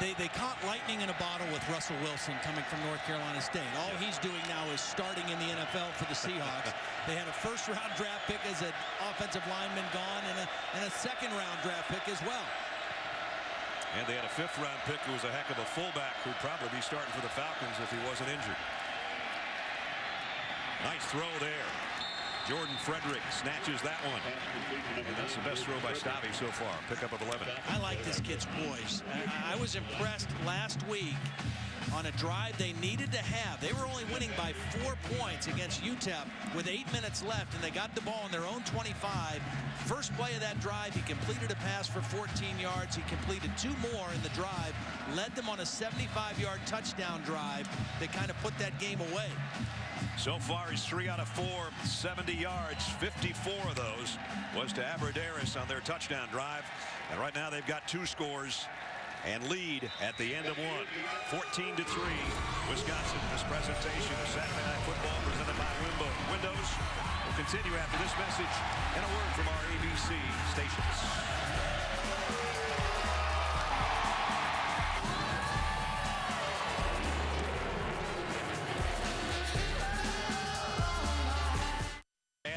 they caught lightning in a bottle with Russell Wilson coming from North Carolina State. All he's doing now is starting in the NFL for the Seahawks. They had a first-round draft pick as an offensive lineman gone and a second-round draft pick as well. And they had a 5th-round pick who was a heck of a fullback who'd probably be starting for the Falcons if he wasn't injured. Nice throw there. Jordan Frederick snatches that one. And that's the best throw by Stabby so far. Pickup of 11. I like this kid's poise. I was impressed last week on a drive they needed to have. They were only winning by 4 points against UTEP with 8 minutes left, and they got the ball on their own 25. First play of that drive, he completed a pass for 14 yards. He completed 2 more in the drive, led them on a 75-yard touchdown drive that kind of put that game away. So far, he's 3 out of 4, 70 yards. 54 of those was to Abradaris on their touchdown drive. And right now they've got 2 scores and lead at the end of 1. 14-3, Wisconsin. This presentation of Saturday Night Football presented by Windows will continue after this message and a word from our ABC stations.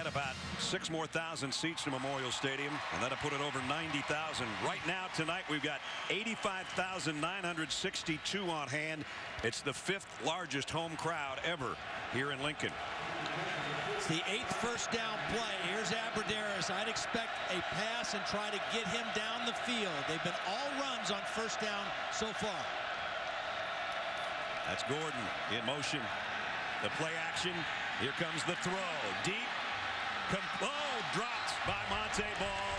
About 6,000 more seats to Memorial Stadium, and that'll put it over 90,000. Right now, tonight, we've got 85,962 on hand. It's the 5th largest home crowd ever here in Lincoln. It's the 8th first down play. Here's Abradaris. I'd expect a pass and try to get him down the field. They've been all runs on first down so far. That's Gordon in motion. The play action. Here comes the throw. Deep. Dropped by Monte Ball.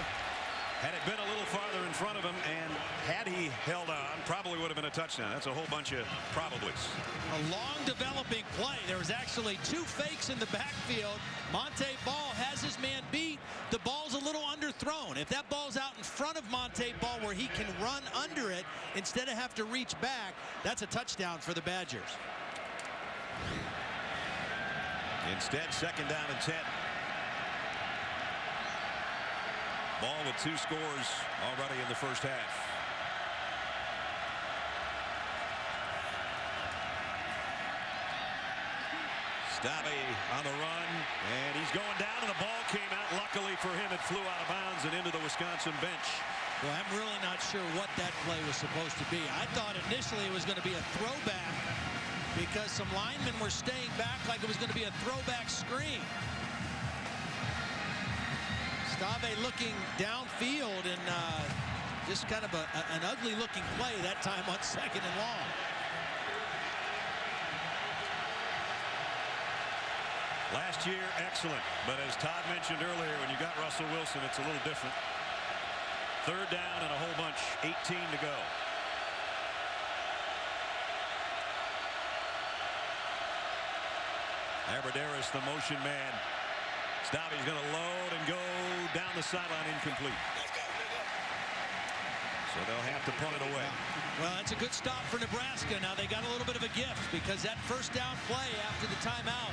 Had it been a little farther in front of him, and had he held on, probably would have been a touchdown. That's a whole bunch of probablys. A long developing play. There was actually 2 fakes in the backfield. Monte Ball has his man beat. The ball's a little underthrown. If that ball's out in front of Monte Ball where he can run under it instead of have to reach back, that's a touchdown for the Badgers. Instead, 2nd down and 10. Ball with 2 scores already in the first half. Stabby on the run, and he's going down, and the ball came out. Luckily for him, it flew out of bounds and into the Wisconsin bench. Well, I'm really not sure what that play was supposed to be. I thought initially it was going to be a throwback because some linemen were staying back like it was going to be a throwback screen. Stave looking downfield and just kind of an ugly-looking play that time on 2nd and long. Last year, excellent. But as Todd mentioned earlier, when you got Russell Wilson, it's a little different. 3rd down and a whole bunch, 18 to go. Abradaris, the motion man. Stavi's going to load and go down the sideline, incomplete. So they'll have to punt it away. Well, that's a good stop for Nebraska. Now they got a little bit of a gift because that first down play after the timeout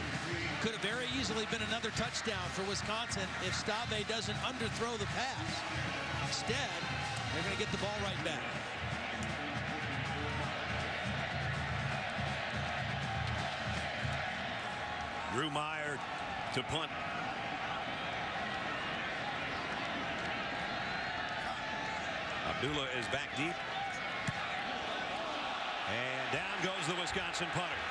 could have very easily been another touchdown for Wisconsin if Stave doesn't underthrow the pass. Instead, They're going to get the ball right back. Drew Meyer to punt. Abdullah is back deep. And down goes the Wisconsin punter.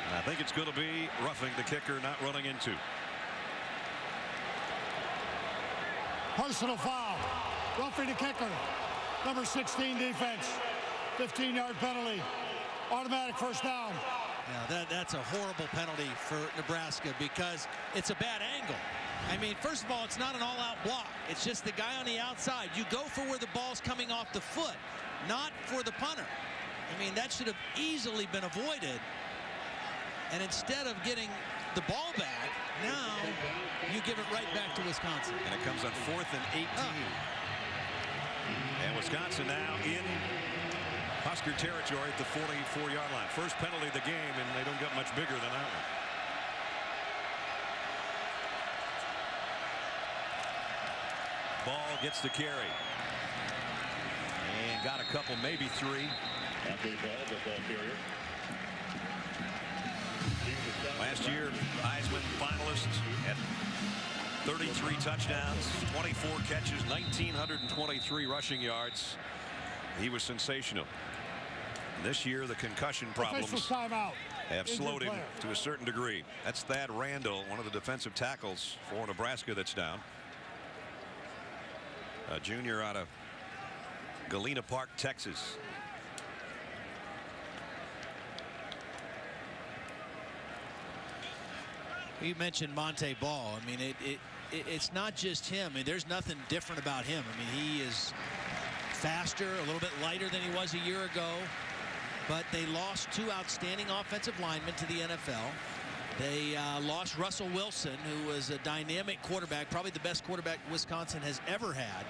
And I think it's going to be roughing the kicker, not running into. Personal foul. Roughing the kicker. Number 16 defense. 15-yard penalty. Automatic first down. Yeah, that's a horrible penalty for Nebraska because it's a bad angle. I mean, first of all, it's not an all-out block. It's just the guy on the outside. You go for where the ball's coming off the foot, not for the punter. I mean, that should have easily been avoided. And instead of getting the ball back, now you give it right back to Wisconsin. And it comes on 4th and 18. And Wisconsin now in Husker territory at the 44-yard line. First penalty of the game, and they don't get much bigger than that one. Ball gets the carry. And got a couple, maybe 3. Last year, Heisman finalist at 33 touchdowns, 24 catches, 1,923 rushing yards. He was sensational. This year, the concussion problems have slowed him to a certain degree. That's Thad Randall, one of the defensive tackles for Nebraska, that's down. A junior out of Galena Park, Texas. You mentioned Monte Ball. I mean, it's not just him. I mean, there's nothing different about him. I mean, he is faster, a little bit lighter than he was a year ago. But they lost 2 outstanding offensive linemen to the NFL. They lost Russell Wilson, who was a dynamic quarterback, probably the best quarterback Wisconsin has ever had.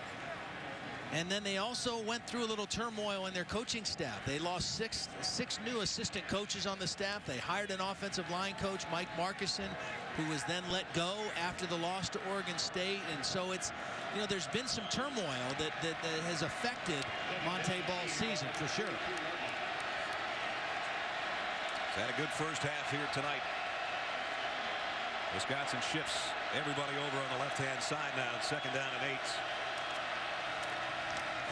And then they also went through a little turmoil in their coaching staff. They lost six new assistant coaches on the staff. They hired an offensive line coach, Mike Markuson, who was then let go after the loss to Oregon State. And so it's, you know, there's been some turmoil that has affected Monte Ball's season for sure. He's had a good first half here tonight. Wisconsin shifts everybody over on the left-hand side now. It's 2nd down and 8.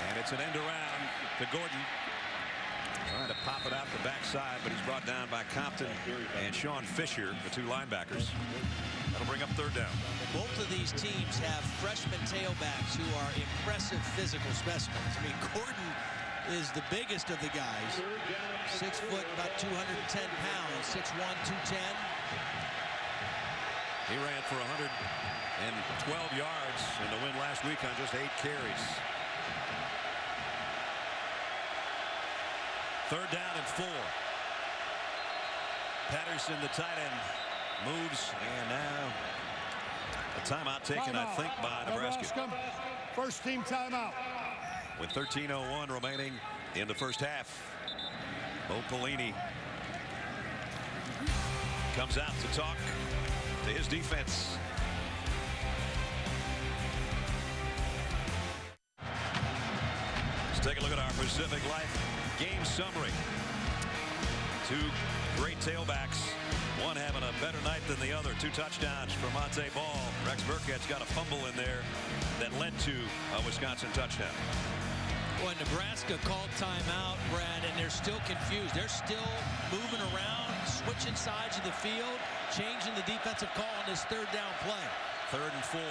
And it's an end around to Gordon. Trying to pop it out the backside, but he's brought down by Compton and Sean Fisher, the 2 linebackers. That'll bring up 3rd down. Both of these teams have freshman tailbacks who are impressive physical specimens. I mean, Gordon is the biggest of the guys. 6 foot, about 210 pounds, 6'1", 210. He ran for 112 yards in the win last week on just 8 carries. 3rd down and 4. Patterson, the tight end, moves, and now a timeout taken, I think, by Nebraska. First team timeout. With 13:01 remaining in the first half. Bo Pelini comes out to talk to his defense. Let's take a look at our Pacific Life game summary. 2 great tailbacks. One having a better night than the other. 2 touchdowns for Monte Ball. Rex Burkhead's got a fumble in there that led to a Wisconsin touchdown. Well, Nebraska called timeout, Brad, and they're still confused. They're still moving around, switching sides of the field, changing the defensive call on this 3rd down play. 3rd and 4.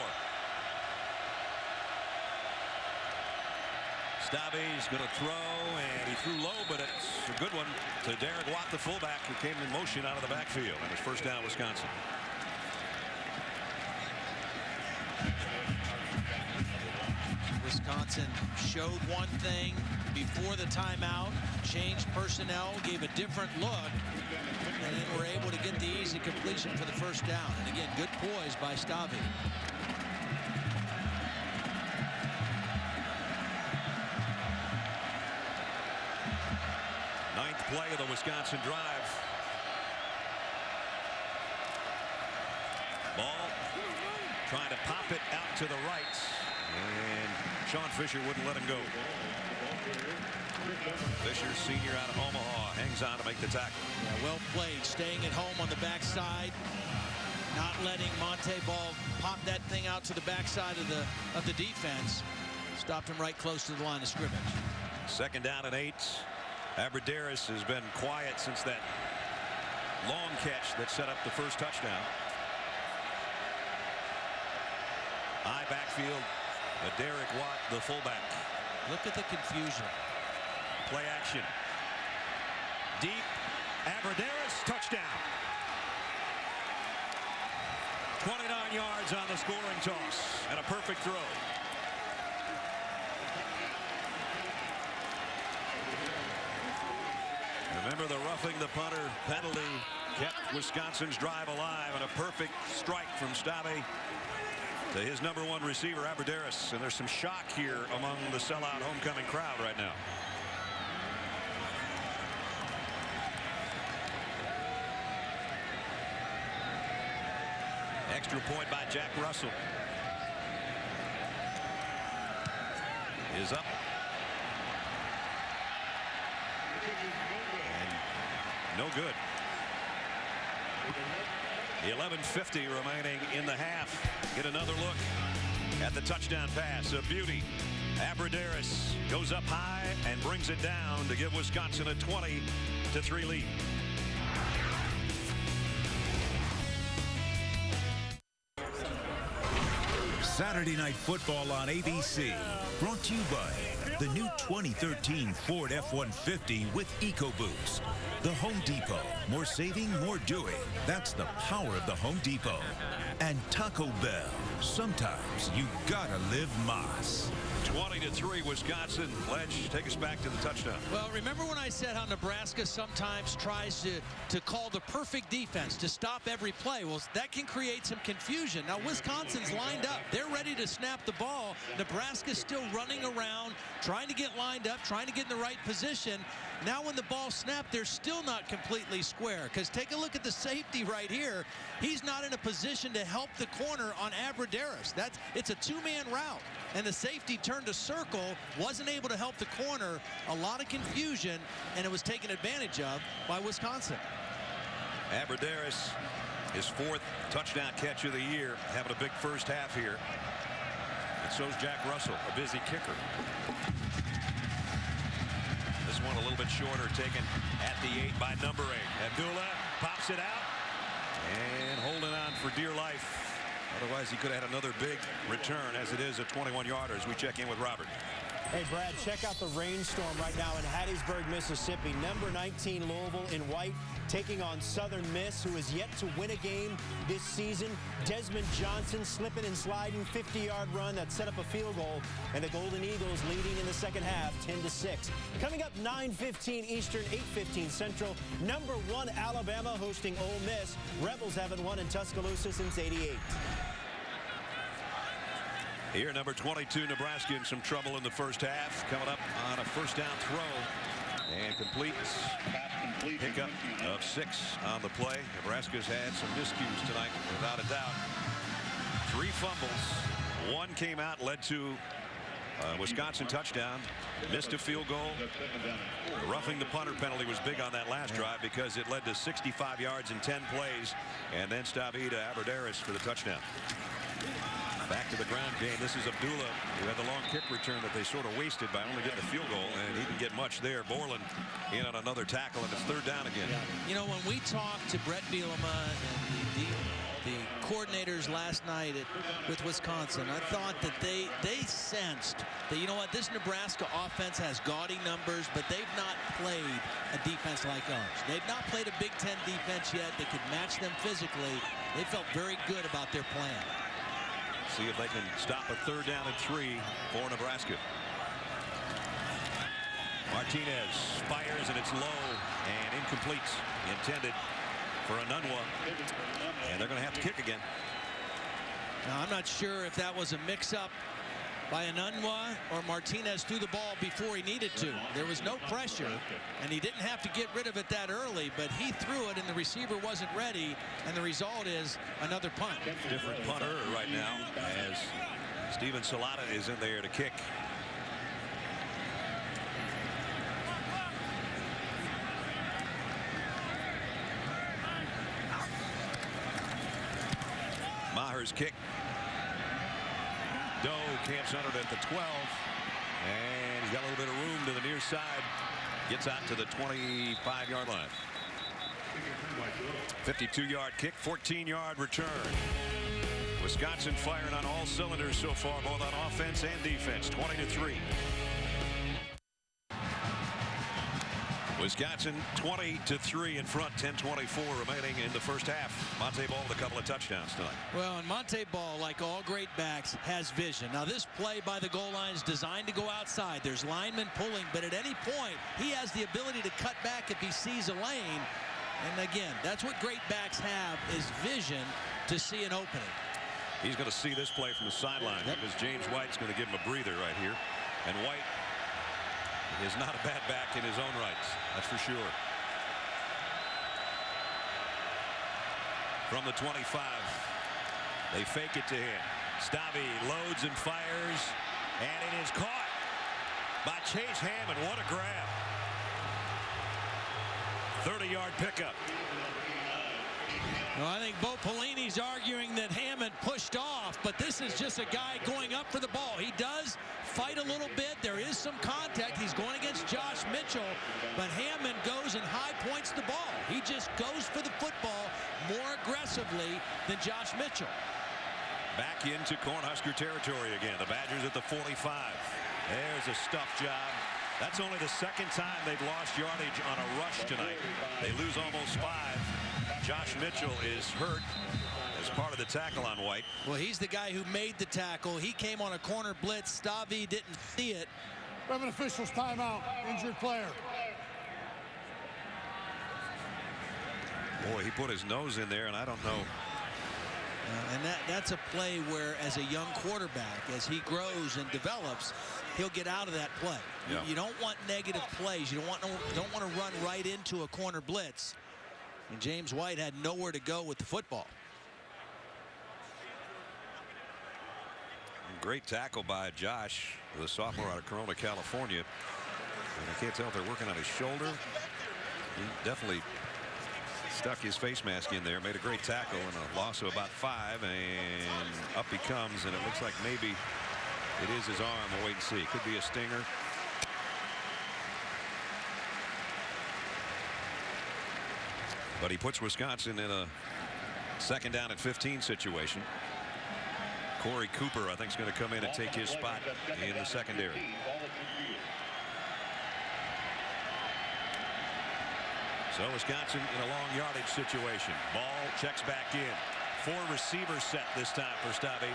Stabe's going to throw, and he threw low, but it's a good one to Derek Watt, the fullback, who came in motion out of the backfield. And it's 1st down, Wisconsin. Wisconsin showed one thing before the timeout, changed personnel, gave a different look, and then were able to get the easy completion for the 1st down. And again, good poise by Stabe. Play of the Wisconsin drive. Ball it out to the right. And Sean Fisher wouldn't let him go. Fisher, senior out of Omaha, hangs on to make the tackle. Yeah, well played, staying at home on the backside, not letting Monte Ball pop that thing out to the backside of the defense. Stopped him right close to the line of scrimmage. 2nd down and 8. Abradaris has been quiet since that long catch that set up the first touchdown. High backfield, Derek Watt, the fullback. Look at the confusion. Play action. Deep. Abradaris, touchdown. 29 yards on the scoring toss and a perfect throw. Remember, the roughing the punter penalty kept Wisconsin's drive alive, and a perfect strike from Stabbe to his #1 receiver, Abradaris. And there's some shock here among the sellout homecoming crowd right now. Extra point by Jack Russell. Is up. And no good. 11:50 remaining in the half. Get another look at the touchdown pass. A beauty. Abradaris goes up high and brings it down to give Wisconsin a 20-3 lead. Saturday Night Football on ABC. Brought to you by the new 2013 Ford F-150 with EcoBoost. The Home Depot. More saving, more doing. That's the power of the Home Depot. And Taco Bell. Sometimes you gotta live Mas. 20-3 Wisconsin. Ledge, take us back to the touchdown. Well, remember when I said how Nebraska sometimes tries to call the perfect defense to stop every play? Well, that can create some confusion. Now, Wisconsin's lined up. They're ready to snap the ball. Nebraska's still running around, trying to get lined up, trying to get in the right position. Now when the ball snapped, they're still not completely square. Because take a look at the safety right here. He's not in a position to help the corner on Abradaris. It's a two-man route. And the safety turned a circle, wasn't able to help the corner. A lot of confusion, and it was taken advantage of by Wisconsin. Abradaris, his 4th touchdown catch of the year, having a big first half here. And so's Jack Russell, a busy kicker. This one a little bit shorter, taken at the 8 by #8. Abdullah pops it out and holding on for dear life. Otherwise, he could have had another big return, as it is a 21-yarder as we check in with Robert. Hey, Brad, check out the rainstorm right now in Hattiesburg, Mississippi. #19 Louisville in white taking on Southern Miss, who has yet to win a game this season. Desmond Johnson slipping and sliding, 50-yard run that set up a field goal, and the Golden Eagles leading in the second half 10-6. Coming up 9:15 Eastern, 8:15 Central. #1 Alabama hosting Ole Miss. Rebels haven't won in Tuscaloosa since '88. Here, number 22, Nebraska in some trouble in the first half. Coming up on a first down throw. And completes. Pickup of 6 on the play. Nebraska's had some miscues tonight, without a doubt. 3 fumbles. 1 came out, led to Wisconsin touchdown. Missed a field goal. Roughing the punter penalty was big on that last drive because it led to 65 yards in 10 plays. And then Stabbe to Abradaris for the touchdown. Back to the ground game. This is Abdullah, who had the long kick return that they sort of wasted by only getting the field goal, and he didn't get much there. Borland in on another tackle, and it's 3rd down again. Yeah. You know, when we talked to Brett Bielema and the coordinators last night with Wisconsin, I thought that they sensed that, you know what, this Nebraska offense has gaudy numbers, but they've not played a defense like ours. They've not played a Big Ten defense yet. They could match them physically. They felt very good about their plan. See if they can stop a 3rd down and 3 for Nebraska. Martinez fires, and it's low and incomplete. Intended for Anunwa. And they're going to have to kick again. Now, I'm not sure if that was a mix-up by Anunwa or Martinez threw the ball before he needed to. There was no pressure, and he didn't have to get rid of it that early, but he threw it, and the receiver wasn't ready, and the result is another punt. Different punter right now as Steven Salata is in there to kick. Maher's kick. Doe camps under it at the 12, and he's got a little bit of room to the near side. Gets out to the 25-yard line. 52-yard kick, 14-yard return. Wisconsin firing on all cylinders so far, both on offense and defense. 20-3. Wisconsin 20-3 in front. 10:24 remaining in the first half. Monte Ball with a couple of touchdowns tonight. Well, and Monte Ball, like all great backs, has vision. Now this play by the goal line is designed to go outside. There's linemen pulling, but at any point he has the ability to cut back if he sees a lane. And again, that's what great backs have, is vision to see an opening. He's going to see this play from the sideline because James White's going to give him a breather right here. And White is not a bad back in his own rights, that's for sure. From the 25, they fake it to him. Stavi loads and fires, and it is caught by Chase Hammond. What a grab. 30-yard pickup. Well, I think Bo Pelini's arguing that Hammond pushed off, but this is just a guy going up for the ball. He does fight a little bit. There is some contact. He's going against Josh Mitchell, but Hammond goes and high points the ball. He just goes for the football more aggressively than Josh Mitchell. Back into Cornhusker territory again. The Badgers at the 45. There's a stuff job. That's only the second time they've lost yardage on a rush tonight. They lose almost 5. Josh Mitchell is hurt as part of the tackle on White. Well, he's the guy who made the tackle. He came on a corner blitz. Stavi didn't see it. We have an official's timeout. Injured player. Boy, he put his nose in there, and I don't know. And that's a play where, as a young quarterback, as he grows and develops, he'll get out of that play. Yeah. You don't want negative plays. You don't want to run right into a corner blitz. And James White had nowhere to go with the football. Great tackle by Josh, the sophomore out of Corona, California. And I can't tell if they're working on his shoulder. He definitely stuck his face mask in there, made a great tackle, and a loss of about 5, and up he comes, and it looks like maybe it is his arm. We'll wait and see. It could be a stinger. But he puts Wisconsin in a second down at 15 situation. Corey Cooper, I think, is going to come in and take his spot in the secondary. So Wisconsin in a long yardage situation. Ball checks back in. 4 receiver set this time for Stavi.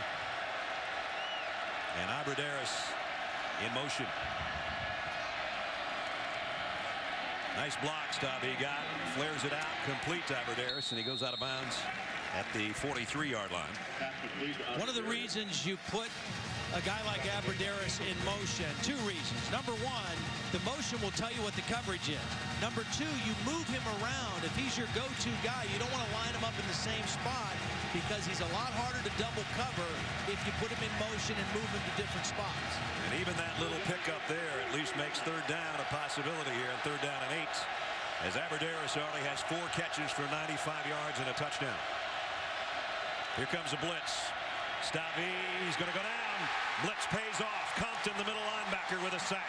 And Abrederis in motion. Nice block Stavi got. Flares it out. Complete to Abrederis, and he goes out of bounds at the 43-yard line. One of the reasons you put a guy like Abrederis in motion, 2 reasons. Number 1, the motion will tell you what the coverage is. Number 2, you move him around. If he's your go-to guy, you don't want to line him up in the same spot because he's a lot harder to double cover if you put him in motion and move him to different spots. And even that little pickup there at least makes third down a possibility here, and third down and 8. As Abrederis already has 4 catches for 95 yards and a touchdown. Here comes a blitz. Stavi, he's going to go down. Blitz pays off. Compton, the middle linebacker, with a sack.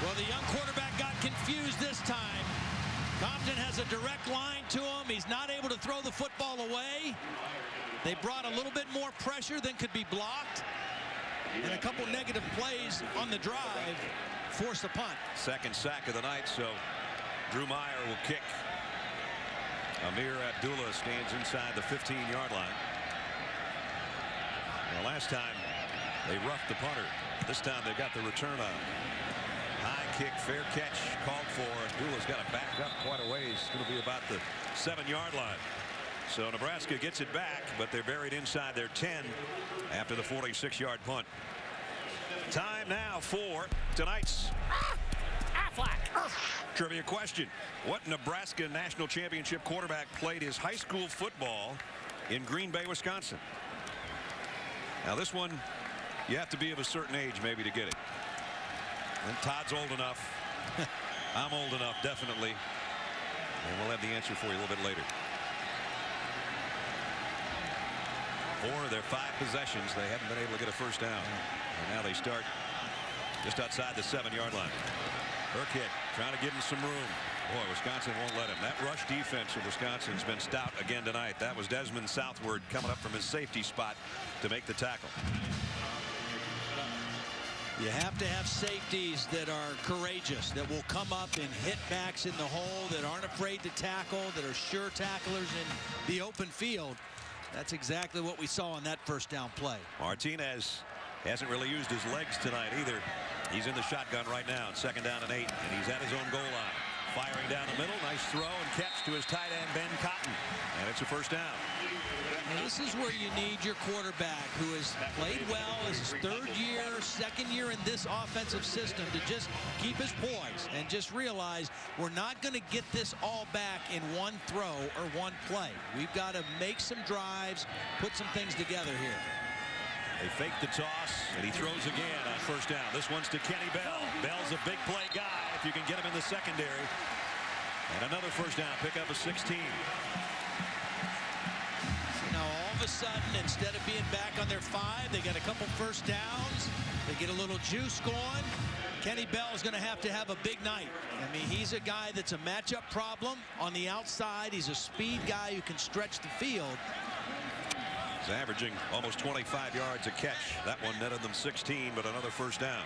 Well, the young quarterback got confused this time. Compton has a direct line to him. He's not able to throw the football away. They brought a little bit more pressure than could be blocked. And a couple negative plays on the drive forced a punt. Second sack of the night, so Drew Meyer will kick. Amir Abdullah stands inside the 15-yard line. Now, last time they roughed the punter. This time they got the return on. High kick, fair catch called for. Abdullah's got to back up quite a ways. It's going to be about the 7-yard line. So Nebraska gets it back, but they're buried inside their 10 after the 46-yard punt. Time now for tonight's trivia question. What Nebraska national championship quarterback played his high school football in Green Bay, Wisconsin? Now this one, you have to be of a certain age maybe to get it. And Todd's old enough. I'm old enough, definitely. And we'll have the answer for you a little bit later. 4 of their 5 possessions, they haven't been able to get a first down. And now they start just outside the 7-yard line. Burkhead trying to give him some room. Boy, Wisconsin won't let him. That rush defense of Wisconsin's been stout again tonight. That was Desmond Southward coming up from his safety spot to make the tackle. You have to have safeties that are courageous, that will come up and hit backs in the hole, that aren't afraid to tackle, that are sure tacklers in the open field. That's exactly what we saw on that first down play. Martinez hasn't really used his legs tonight either. He's in the shotgun right now. 2nd down and 8, and he's at his own goal line. Firing down the middle. Nice throw and catch to his tight end, Ben Cotton. And it's a first down. And this is where you need your quarterback, who has played well, is his 3rd year, 2nd year in this offensive system, to just keep his poise and just realize we're not going to get this all back in one throw or one play. We've got to make some drives, put some things together here. They fake the toss, and he throws again on first down. This one's to Kenny Bell. Bell's a big play guy if you can get him in the secondary. And another first down, pick up a 16. Now all of a sudden, instead of being back on their 5, they got a couple first downs. They get a little juice going. Kenny Bell is going to have a big night. I mean, he's a guy that's a matchup problem on the outside. He's a speed guy who can stretch the field. He's averaging almost 25 yards a catch. That one netted them 16, but another first down.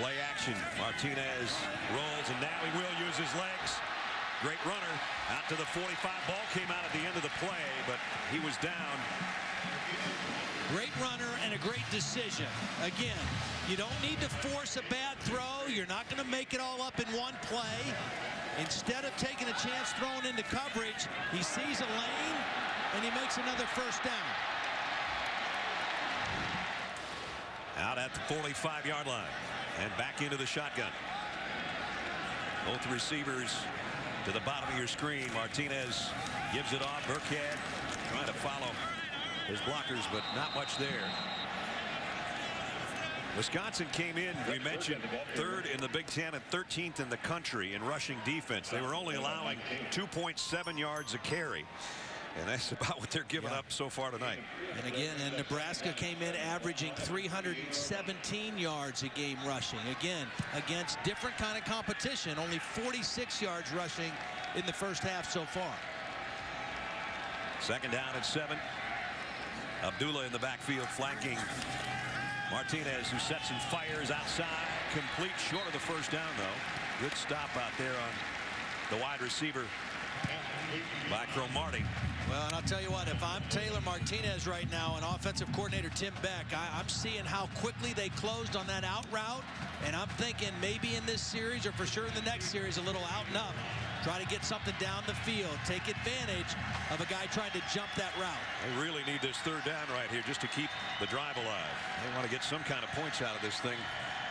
Play action. Martinez rolls, and now he will use his legs. Great runner out to the 45. Ball came out at the end of the play, but he was down. Great runner and a great decision. Again, you don't need to force a bad throw. You're not going to make it all up in one play. Instead of taking a chance throwing into coverage, he sees a lane and he makes another first down. Out at the 45-yard line and back into the shotgun. Both receivers to the bottom of your screen. Martinez gives it off. Burkhead trying to follow his blockers, but not much there. Wisconsin came in, we mentioned, 3rd in the Big Ten and 13th in the country in rushing defense. They were only allowing 2.7 yards a carry. And that's about what they're giving up so far tonight. And again, Nebraska came in averaging 317 yards a game rushing. Again, against different kind of competition, only 46 yards rushing in the first half so far. 2nd down and 7. Abdullah in the backfield flanking Martinez, who sets and fires outside. Complete, short of the first down, though. Good stop out there on the wide receiver by Cromartie. Well, and I'll tell you what, if I'm Taylor Martinez right now and offensive coordinator Tim Beck, I'm seeing how quickly they closed on that out route, and I'm thinking maybe in this series or for sure in the next series, a little out and up. Try to get something down the field, take advantage of a guy trying to jump that route. They really need this 3rd down right here just to keep the drive alive. They want to get some kind of points out of this thing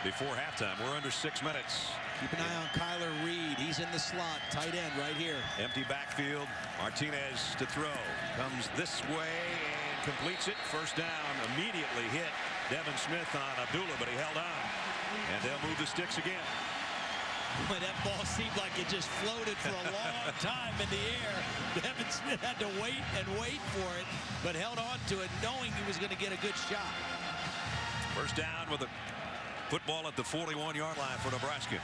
before halftime. We're under 6 minutes. Keep an eye on Kyler Reed. He's in the slot, tight end right here. Empty backfield. Martinez to throw. Comes this way and completes it. First down. Immediately hit Devin Smith on Abdullah, but he held on. And they'll move the sticks again. Boy, that ball seemed like it just floated for a long time in the air. Devin Smith had to wait and wait for it, but held on to it knowing he was going to get a good shot. First down with a football at the 41-yard line for Nebraska.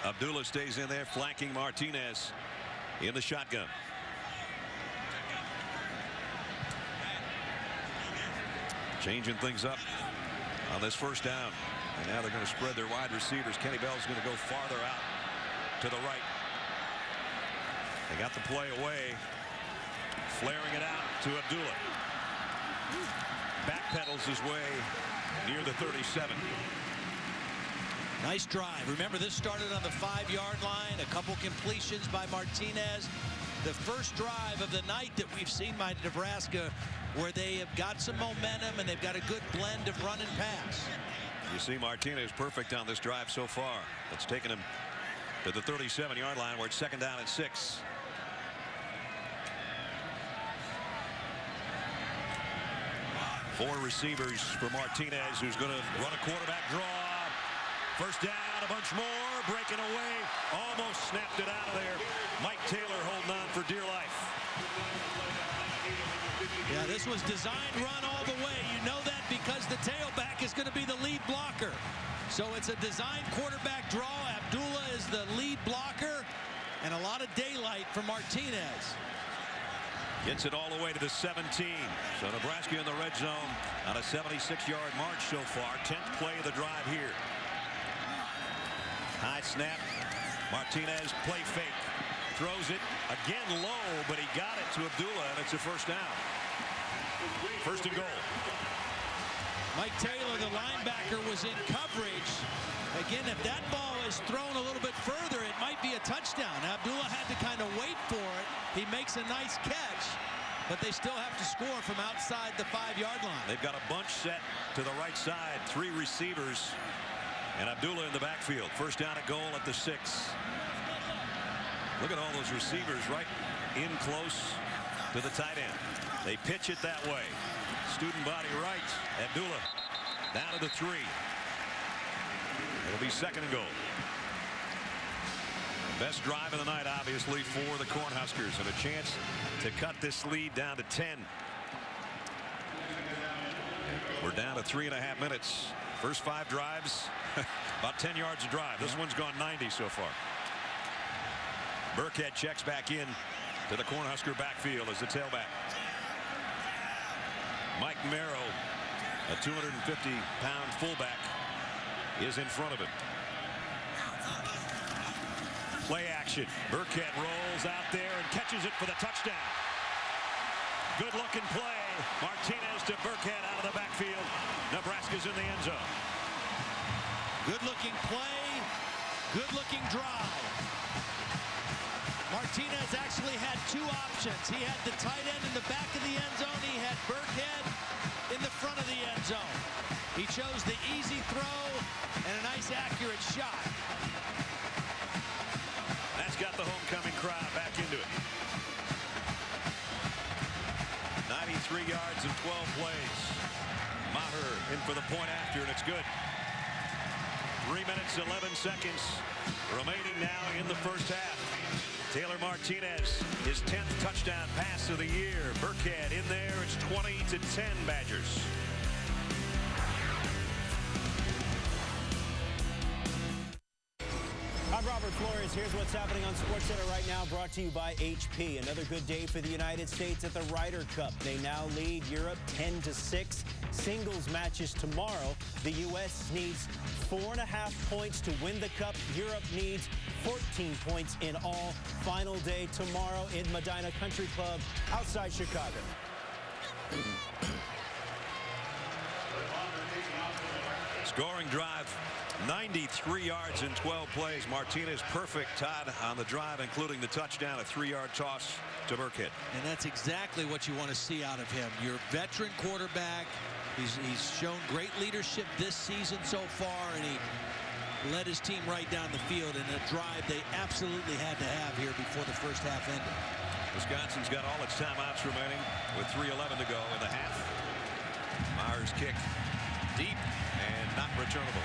Abdullah stays in there flanking Martinez in the shotgun. Changing things up on this first down. And now they're going to spread their wide receivers. Kenny Bell's going to go farther out to the right. They got the play away. Flaring it out to Abdullah. Backpedals his way near the 37. Nice drive. Remember, this started on the 5-yard line. A couple completions by Martinez. The first drive of the night that we've seen by Nebraska, where they have got some momentum and they've got a good blend of run and pass. You see Martinez perfect on this drive so far. It's taken him to the 37-yard line where it's 2nd down and 6. Four receivers for Martinez, who's going to run a quarterback draw. First down, a bunch more, breaking away, almost snapped it out of there. Mike Taylor holding on for dear life. Yeah, this was designed run all the way. You know that because the tailback is going to be the lead blocker. So it's a designed quarterback draw. Abdullah is the lead blocker, and a lot of daylight for Martinez. Gets it all the way to the 17. So Nebraska in the red zone on a 76-yard march so far. 10th play of the drive here. High snap. Martinez play fake. Throws it again low, but he got it to Abdullah, and it's a first down. 1st and goal. Mike Taylor, the linebacker, was in coverage. Again, if that ball is thrown a little bit further, it might be a touchdown. Abdullah had to kind of wait for it. He makes a nice catch, but they still have to score from outside the 5-yard line. They've got a bunch set to the right side. 3 receivers, and Abdullah in the backfield. First down and goal at the 6. Look at all those receivers right in close to the tight end. They pitch it that way. Student body right. Abdullah down to the 3. It'll be 2nd and goal. Best drive of the night, obviously, for the Cornhuskers, and a chance to cut this lead down to 10. We're down to 3.5 minutes. First 5 drives, about 10 yards a drive. This one's gone 90 so far. Burkhead checks back in to the Cornhusker backfield as the tailback. Mike Merrow, a 250-pound fullback, is in front of him. Play action. Burkhead rolls out there and catches it for the touchdown. Good looking play. Martinez to Burkhead out of the backfield. Nebraska's in the end zone. Good looking play. Good looking drive. Martinez actually had 2 options. He had the tight end in the back of the end zone. He had Burkhead in the front of the end zone. He chose the easy throw and a nice accurate shot. That's got the homecoming crowd back into it. 93 yards and 12 plays. Maher in for the point after, and it's good. 3 minutes, 11 seconds remaining now in the first half. Taylor Martinez, his 10th touchdown pass of the year. Burkhead in there. It's 20-10 Badgers. I'm Robert Flores. Here's what's happening on SportsCenter right now, brought to you by HP. Another good day for the United States at the Ryder Cup. They now lead Europe 10-6. Singles matches tomorrow. The U.S. needs 4.5 points to win the Cup. Europe needs 14 points in all. Final day tomorrow in Medina Country Club outside Chicago. Scoring drive, 93 yards in 12 plays. Martinez perfect, tied on the drive, including the touchdown, a 3-yard toss to Burkhead. And that's exactly what you want to see out of him. Your veteran quarterback. He's shown great leadership this season so far, and he led his team right down the field in a drive they absolutely had to have here before the first half ended. Wisconsin's got all its timeouts remaining with 3:11 to go in the half. Myers kick deep and not returnable.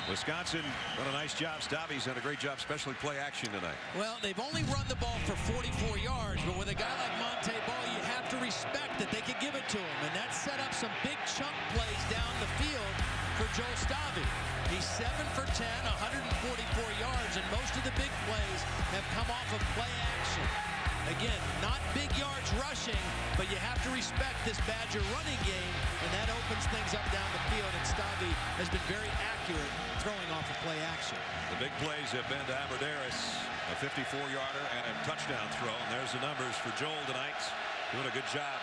Wisconsin done a nice job. Stabby's done a great job, especially play action tonight. Well, they've only run the ball for 44 yards, but with a guy like Monte Ball, you have to respect that they could give it to him, and that set up some big chunk plays down the field for Joe Stabby. He's 7 for 10, 144 yards, and most of the big plays have come off of play action. Again, not big yards rushing, but you have to respect this Badger running game, and that opens things up down the field, and Stabby has been very accurate throwing off of play action. The big plays have been to Aberderis, a 54-yarder and a touchdown throw, and there's the numbers for Joel tonight. Doing a good job.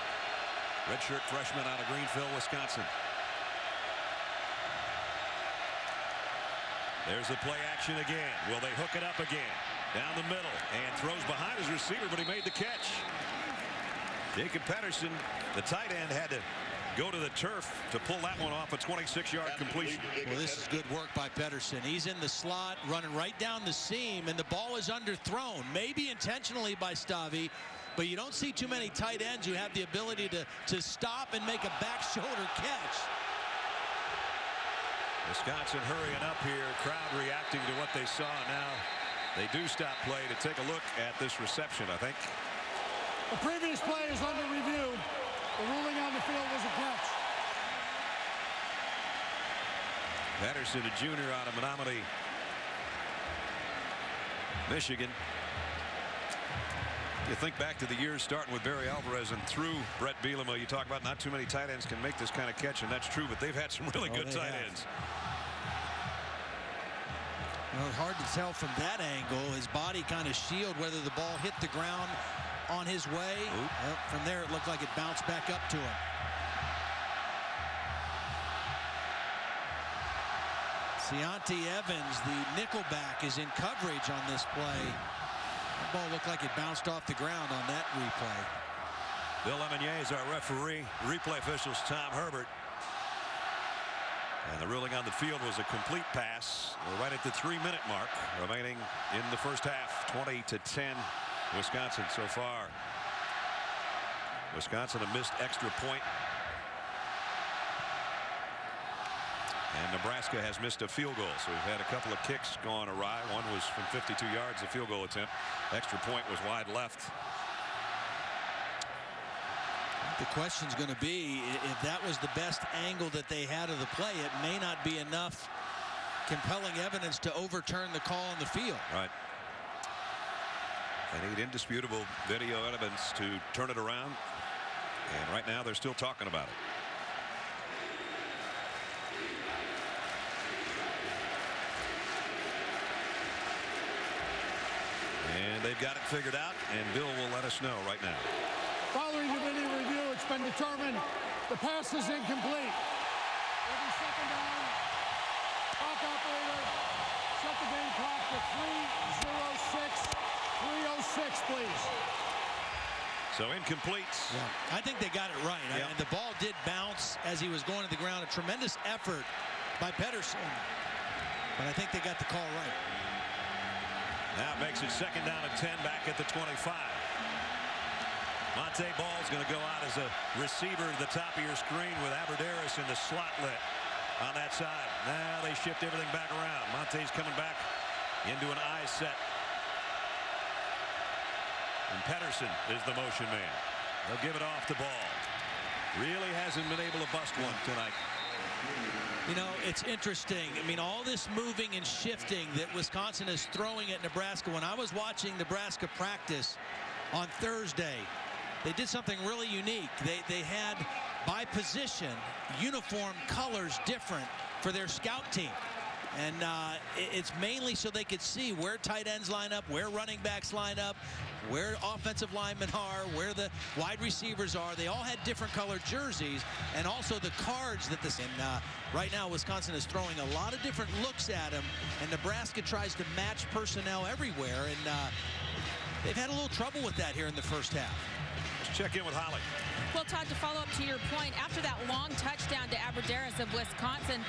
Redshirt freshman out of Greenville, Wisconsin. There's the play action again. Will they hook it up again? Down the middle and throws behind his receiver, but he made the catch. Jacob Pedersen, the tight end, had to go to the turf to pull that one off, a 26-yard completion. Well, this is good work by Pedersen. He's in the slot, running right down the seam, and the ball is underthrown, maybe intentionally by Stavi, but you don't see too many tight ends who have the ability to stop and make a back shoulder catch. Wisconsin hurrying up here, crowd reacting to what they saw. Now they do stop play to take a look at this reception, I think. The previous play is under review. The ruling on the field was a catch. Patterson, a junior out of Menominee, Michigan. You think back to the years starting with Barry Alvarez and through Brett Bielema. You talk about not too many tight ends can make this kind of catch, and that's true, but they've had some really good tight ends. Well, hard to tell from that angle. His body kind of shielded whether the ball hit the ground on his way. Well, from there, it looked like it bounced back up to him. Seontae Evans, the nickelback, is in coverage on this play. That ball looked like it bounced off the ground on that replay. Bill Lemonnier is our referee. Replay officials Tom Herbert. And the ruling on the field was a complete pass. We're right at the 3-minute mark remaining in the first half. 20-10 Wisconsin so far. Wisconsin a missed extra point. And Nebraska has missed a field goal. So we've had a couple of kicks gone awry. One was from 52 yards, a field goal attempt. Extra point was wide left. The question's going to be, if that was the best angle that they had of the play, it may not be enough compelling evidence to overturn the call on the field. Right. They need indisputable video evidence to turn it around. And right now they're still talking about it. And they've got it figured out, and Bill will let us know right now. Following the video review, it's been determined the pass is incomplete. Every second down, clock operator, set the game clock to 3:06, please. So incomplete. Yeah, I think they got it right. Yeah. And the ball did bounce as he was going to the ground. A tremendous effort by Pedersen. But I think they got the call right. Now it makes it second down and 10 back at the 25. Monte Ball's going to go out as a receiver to the top of your screen with Aberderis in the slot lit on that side. Now they shift everything back around. Monte's coming back into an I set. And Pedersen is the motion man. They'll give it off the ball. Really hasn't been able to bust one tonight. You know, it's interesting. I mean, all this moving and shifting that Wisconsin is throwing at Nebraska. When I was watching Nebraska practice on Thursday, they did something really unique. They had, by position, uniform colors different for their scout team. And it's mainly so they could see where tight ends line up, where running backs line up, where offensive linemen are, where the wide receivers are. They all had different colored jerseys, and also the cards that this. And right now, Wisconsin is throwing a lot of different looks at them, and Nebraska tries to match personnel everywhere, and they've had a little trouble with that here in the first half. Let's check in with Holly. Well, Todd, to follow up to your point, after that long touchdown to Aberderis of Wisconsin,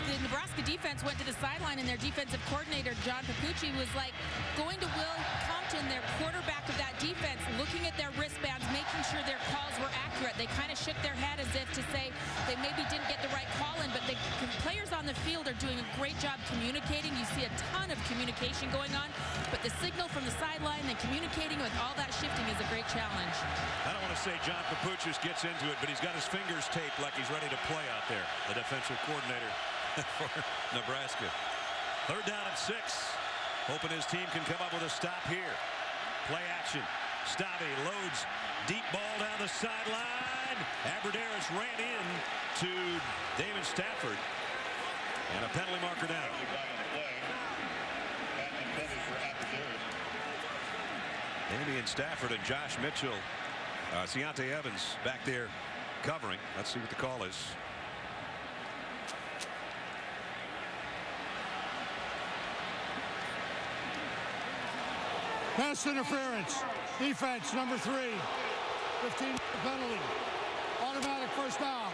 the Nebraska defense went to the sideline, and their defensive coordinator, John Papucci, was like going to Will Compton, their quarterback of that defense, looking at their wristbands, making sure their calls were accurate. They kind of shook their head as if to say they maybe didn't get the right call in, but the players on the field are doing a great job communicating. You see a ton of communication going on, but the signal from the sideline and communicating with all that shifting is a great challenge. I don't want to say John Papuchis gets into it, but he's got his fingers taped like he's ready to play out there, the defensive coordinator for Nebraska. Third down and 6. Hoping his team can come up with a stop here. Play action. Stavi loads deep ball down the sideline. Aberderis ran in to David Stafford. And a penalty marker down. Damian Stafford and Josh Mitchell. Seontae Evans back there covering. Let's see what the call is. Pass interference. Defense, number 3. 15 penalty. Automatic first down.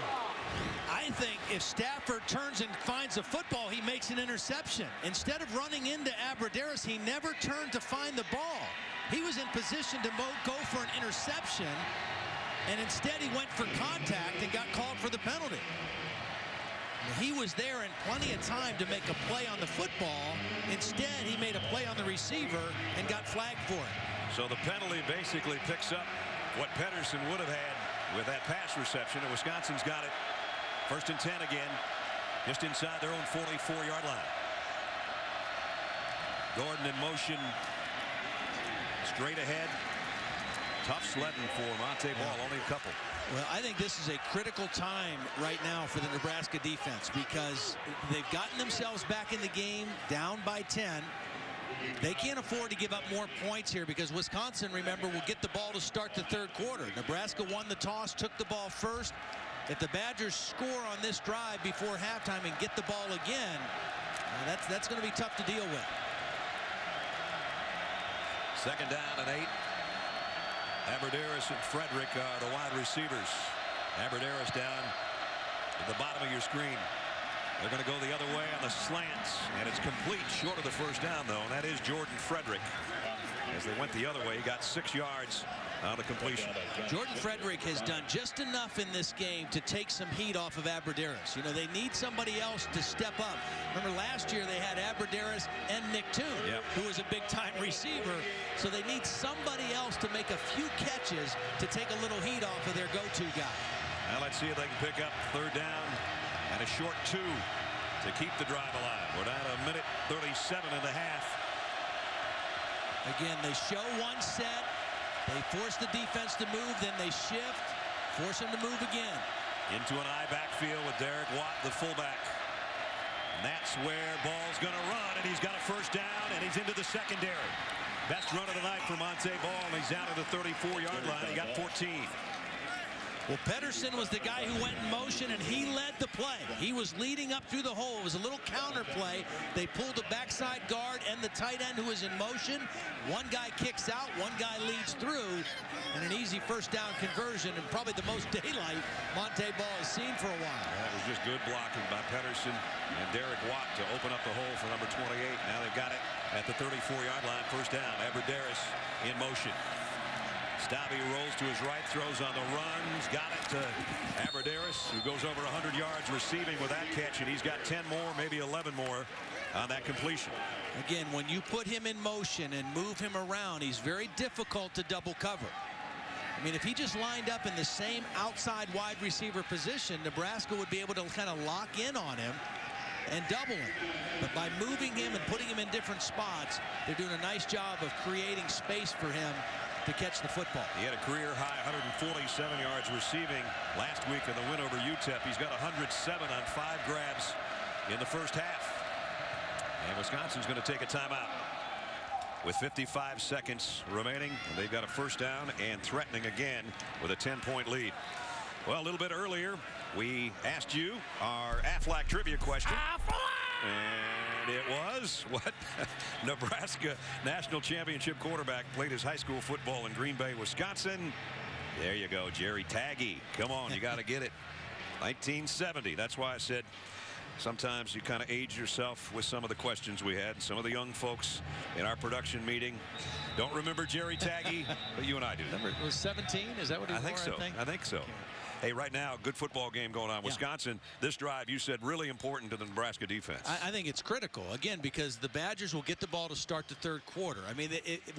I think if Stafford turns and finds a football, he makes an interception. Instead of running into Abradaris, he never turned to find the ball. He was in position to go for an interception, and instead he went for contact and got called for the penalty. He was there in plenty of time to make a play on the football. Instead, he made a play on the receiver and got flagged for it. So the penalty basically picks up what Pedersen would have had with that pass reception, and Wisconsin's got it. 1st and 10 again, just inside their own 44-yard line. Gordon in motion, straight ahead. Tough sledding for Monte Ball, only a couple. Well, I think this is a critical time right now for the Nebraska defense because they've gotten themselves back in the game, down by 10. They can't afford to give up more points here because Wisconsin, remember, will get the ball to start the 3rd quarter. Nebraska won the toss, took the ball first. If the Badgers score on this drive before halftime and get the ball again, that's going to be tough to deal with. 2nd down and 8. Abradaris and Frederick are the wide receivers. Abradaris down at the bottom of your screen. They're going to go the other way on the slants, and it's complete short of the first down, though, and that is Jordan Frederick. As they went the other way, he got 6 yards on the completion. Jordan Frederick has done just enough in this game to take some heat off of Abradaris. You know, they need somebody else to step up. Remember last year they had Abradaris and Nick Toon, who was a big-time receiver. So they need somebody else to make a few catches to take a little heat off of their go-to guy. Now let's see if they can pick up 3rd down and a short 2 to keep the drive alive. We're down to 1:37 and a half. Again, they show one set. They force the defense to move, then they shift, force them to move again. Into an I backfield with Derek Watt, the fullback. And that's where Ball's going to run, and he's got a 1st down, and he's into the secondary. Best run of the night for Monte Ball, and he's down to the 34-yard line. He got 14. Well, Pedersen was the guy who went in motion, and he led the play. He was leading up through the hole. It was a little counter play. They pulled the backside guard and the tight end who was in motion. One guy kicks out, one guy leads through, and an easy 1st down conversion, and probably the most daylight Monte Ball has seen for a while. That was just good blocking by Pedersen and Derek Watt to open up the hole for number 28. Now they've got it at the 34-yard line, 1st down. Abradaris in motion. Stabby rolls to his right, throws on the run. He's got it to Abradaris, who goes over 100 yards receiving with that catch, and he's got 10 more, maybe 11 more on that completion. Again, when you put him in motion and move him around, he's very difficult to double cover. I mean, if he just lined up in the same outside wide receiver position, Nebraska would be able to kind of lock in on him and double him. But by moving him and putting him in different spots, they're doing a nice job of creating space for him to catch the football. He had a career-high 147 yards receiving last week in the win over UTEP. He's got 107 on 5 grabs in the 1st half. And Wisconsin's going to take a timeout with 55 seconds remaining. And they've got a 1st down and threatening again with a 10-point lead. Well, a little bit earlier, we asked you our Aflac trivia question. And it was what Nebraska national championship quarterback played his high school football in Green Bay, Wisconsin. There you go, Jerry Taggy. Come on, you got to get it. 1970. That's why I said sometimes you kind of age yourself with some of the questions we had. Some of the young folks in our production meeting don't remember Jerry Taggy, but you and I do. It was 17? Is that what it was? I think so. I think so. Hey, right now, good football game going on. Wisconsin, this drive, you said, really important to the Nebraska defense. I think it's critical, again, because the Badgers will get the ball to start the 3rd quarter. I mean,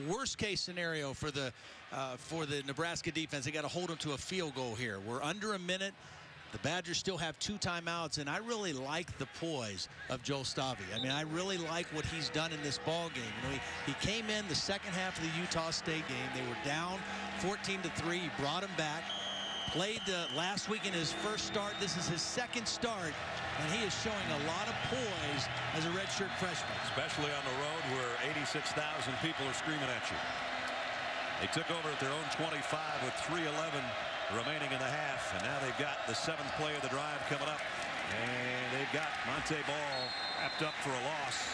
worst case scenario for the Nebraska defense, they got to hold them to a field goal here. We're under a minute. The Badgers still have 2 timeouts, and I really like the poise of Joel Stavy. I mean, I really like what he's done in this ball game. You know, he came in the 2nd half of the Utah State game. They were down 14-3. He brought them back. Played last week in his 1st start. This is his 2nd start, and he is showing a lot of poise as a redshirt freshman. Especially on the road where 86,000 people are screaming at you. They took over at their own 25 with 3:11 remaining in the half, and now they've got the 7th play of the drive coming up, and they've got Monte Ball wrapped up for a loss.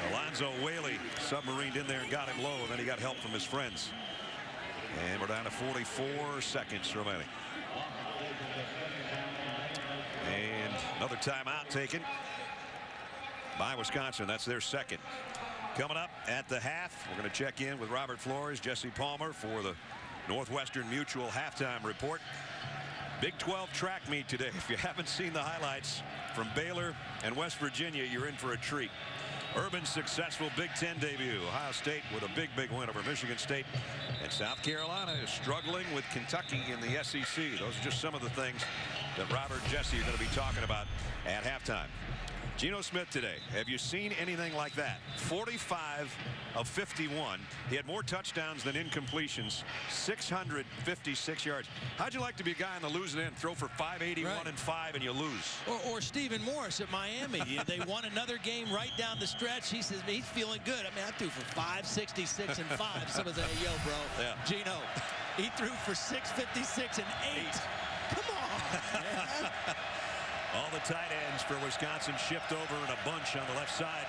Alonzo Whaley submarined in there and got him low, and then he got help from his friends. And we're down to 44 seconds remaining. And another timeout taken by Wisconsin. That's their second. Coming up at the half, we're going to check in with Robert Flores, Jesse Palmer for the Northwestern Mutual halftime report. Big 12 track meet today. If you haven't seen the highlights from Baylor and West Virginia, you're in for a treat. Urban's successful Big Ten debut. Ohio State with a big win over Michigan State. And South Carolina is struggling with Kentucky in the SEC. Those are just some of the things that Robert and Jesse are going to be talking about at halftime. Geno Smith today. Have you seen anything like that? 45 of 51. He had more touchdowns than incompletions. 656 yards. How'd you like to be a guy on the losing end, throw for 581 and 5, and you lose? Or Stephen Morris at Miami. They won another game right down the stretch. He says he's feeling good. I mean, I threw for 566 and 5. Someone said, hey, yo, bro. Yeah. Geno, he threw for 656 and 8. Come on, man. All the tight ends for Wisconsin shift over in a bunch on the left side.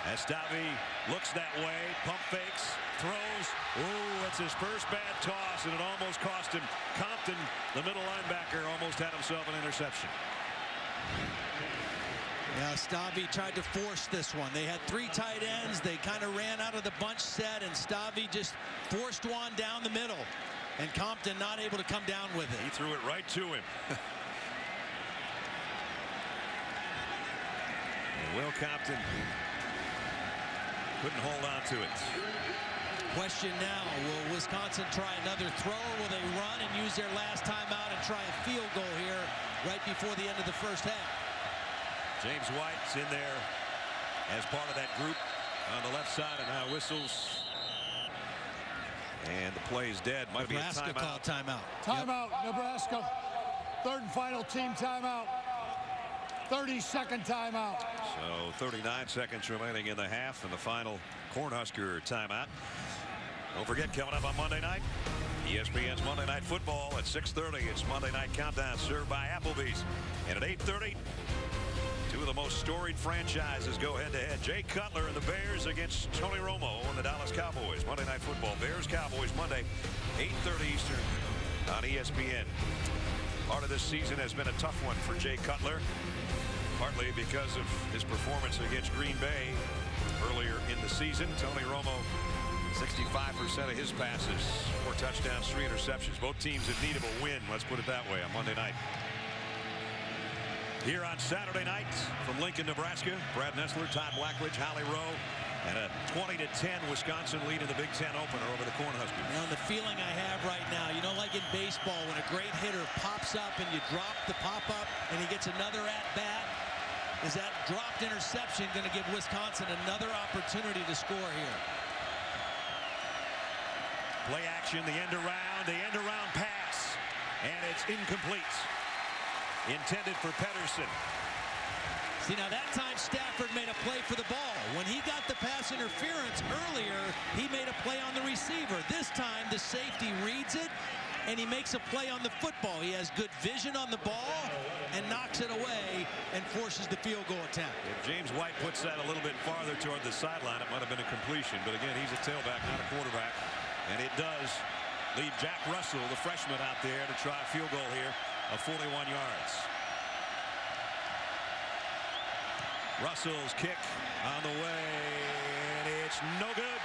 Estavi looks that way, pump fakes, throws. Ooh, it's his first bad toss, and it almost cost him. Compton, the middle linebacker, almost had himself an interception. Yeah, Stavy tried to force this one. They had 3 tight ends. They kind of ran out of the bunch set, and Stavy just forced one down the middle. And Compton not able to come down with it. He threw it right to him. Will Compton couldn't hold on to it. Question now, will Wisconsin try another throw, or will they run and use their last timeout and try a field goal here right before the end of the first half? James White's in there as part of that group on the left side, and now whistles. And the play is dead. Might Nebraska be a timeout. called timeout. Timeout, yep. Nebraska. Third and final team timeout. 30-second timeout. So 39 seconds remaining in the half, and the final Cornhusker timeout. Don't forget, coming up on Monday night, ESPN's Monday Night Football at 6:30. It's Monday Night Countdown served by Applebee's. And at 8:30, 2 of the most storied franchises go head-to-head. Jay Cutler and the Bears against Tony Romo and the Dallas Cowboys. Monday Night Football, Bears-Cowboys, Monday, 8:30 Eastern on ESPN. Part of this season has been a tough one for Jay Cutler, partly because of his performance against Green Bay earlier in the season. Tony Romo, 65% of his passes, 4 touchdowns, 3 interceptions. Both teams in need of a win, let's put it that way, on Monday night. Here on Saturday night from Lincoln, Nebraska, Brad Nessler, Todd Blackledge, Holly Rowe, and a 20-10 Wisconsin lead in the Big Ten opener over the Cornhuskers. You know, the feeling I have right now, you know, like in baseball, when a great hitter pops up and you drop the pop-up and he gets another at-bat, is that dropped interception going to give Wisconsin another opportunity to score here? Play action, the end around pass, and it's incomplete. Intended for Pedersen. See, now that time Stafford made a play for the ball. When he got the pass interference earlier, he made a play on the receiver. This time the safety reads it, and he makes a play on the football. He has good vision on the ball and knocks it away and forces the field goal attempt. If James White puts that a little bit farther toward the sideline, it might have been a completion. But again, he's a tailback, not a quarterback. And it does leave Jack Russell, the freshman, out there to try a field goal here of 41 yards. Russell's kick on the way, and it's no good.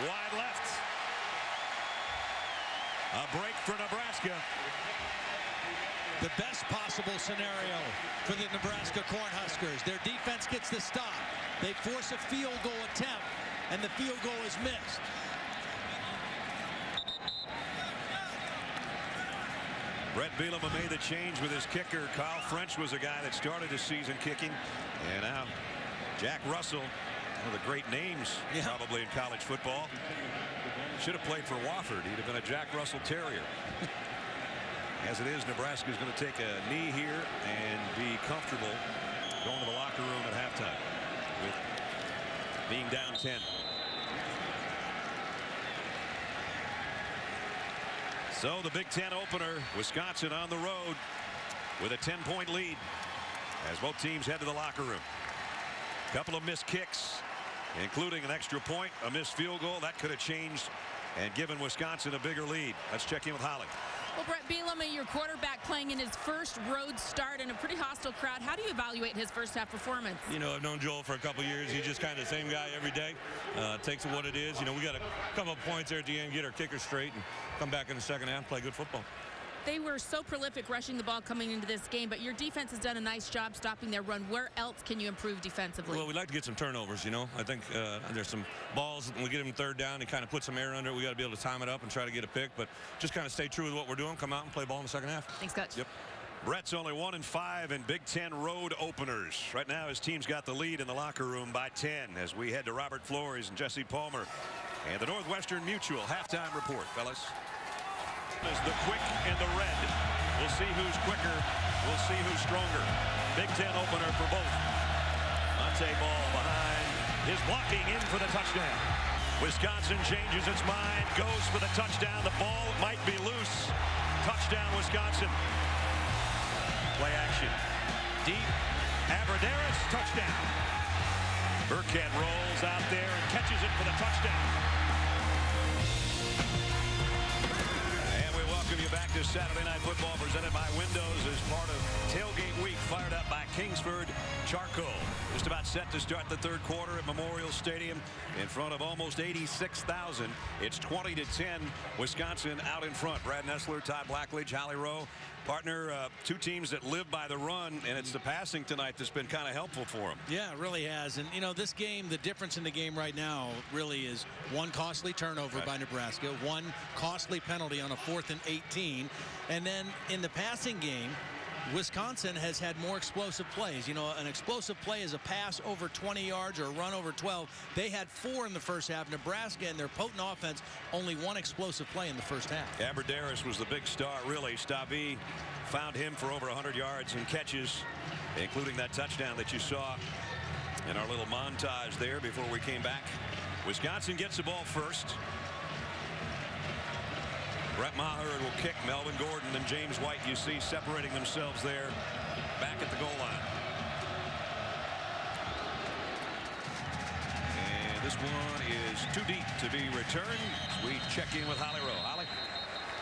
Wide left. A break for Nebraska. The best possible scenario for the Nebraska Cornhuskers. Their defense gets the stop. They force a field goal attempt, and the field goal is missed. Brett Bielema made the change with his kicker. Kyle French was a guy that started his season kicking. And now Jack Russell, one of the great names probably in college football. Should have played for Wofford. He'd have been a Jack Russell Terrier. As it is, Nebraska is going to take a knee here and be comfortable going to the locker room at halftime with being down 10. So the Big Ten opener, Wisconsin on the road with a 10-point lead as both teams head to the locker room. A couple of missed kicks, including an extra point, a missed field goal. That could have changed and given Wisconsin a bigger lead. Let's check in with Holly. Well, Brett Bielema, your quarterback, playing in his first road start in a pretty hostile crowd. How do you evaluate his first half performance? You know, I've known Joel for a couple years. He's just kind of the same guy every day. Takes it what it is. You know, we got a couple of points there at the end, get our kicker straight, and come back in the second half, play good football. They were so prolific rushing the ball coming into this game, but your defense has done a nice job stopping their run. Where else can you improve defensively? Well, we'd like to get some turnovers, you know. I think there's some balls, when we get them third down and kind of put some air under it, we got to be able to time it up and try to get a pick, but just kind of stay true with what we're doing, come out and play ball in the second half. Thanks, Coach. Yep. Brett's only 1-5 in Big Ten road openers. Right now his team's got the lead in the locker room by 10 as we head to Robert Flores and Jesse Palmer and the Northwestern Mutual halftime report, fellas. Is the quick and the red. We'll see who's quicker. We'll see who's stronger. Big Ten opener for both. Monte Ball behind. His blocking in for the touchdown. Wisconsin changes its mind, goes for the touchdown. The ball might be loose. Touchdown, Wisconsin. Play action. Deep. Aberderis, touchdown. Burkhead rolls out there and catches it for the touchdown. Welcome you back to Saturday Night Football presented by Windows as part of Tailgate Week, fired up by Kingsford Charcoal. Just about set to start the third quarter at Memorial Stadium in front of almost 86,000. It's 20-10. Wisconsin out in front. Brad Nessler, Todd Blackledge, Holly Rowe. Partner, two teams that live by the run, and it's the passing tonight that's been kind of helpful for them. Yeah, it really has. And, you know, this game, the difference in the game right now really is one costly turnover by Nebraska, one costly penalty on a 4th and 18. And then in the passing game, Wisconsin has had more explosive plays. You know, an explosive play is a pass over 20 yards or a run over 12. They had 4 in the first half. Nebraska and their potent offense, only 1 explosive play in the first half. Aberderis was the big star, really. Stavi found him for over 100 yards and catches, including that touchdown that you saw in our little montage there before we came back. Wisconsin gets the ball first. Brett Maher will kick. Melvin Gordon and James White, you see, separating themselves there back at the goal line. And this one is too deep to be returned. We check in with Holly Rowe. Holly?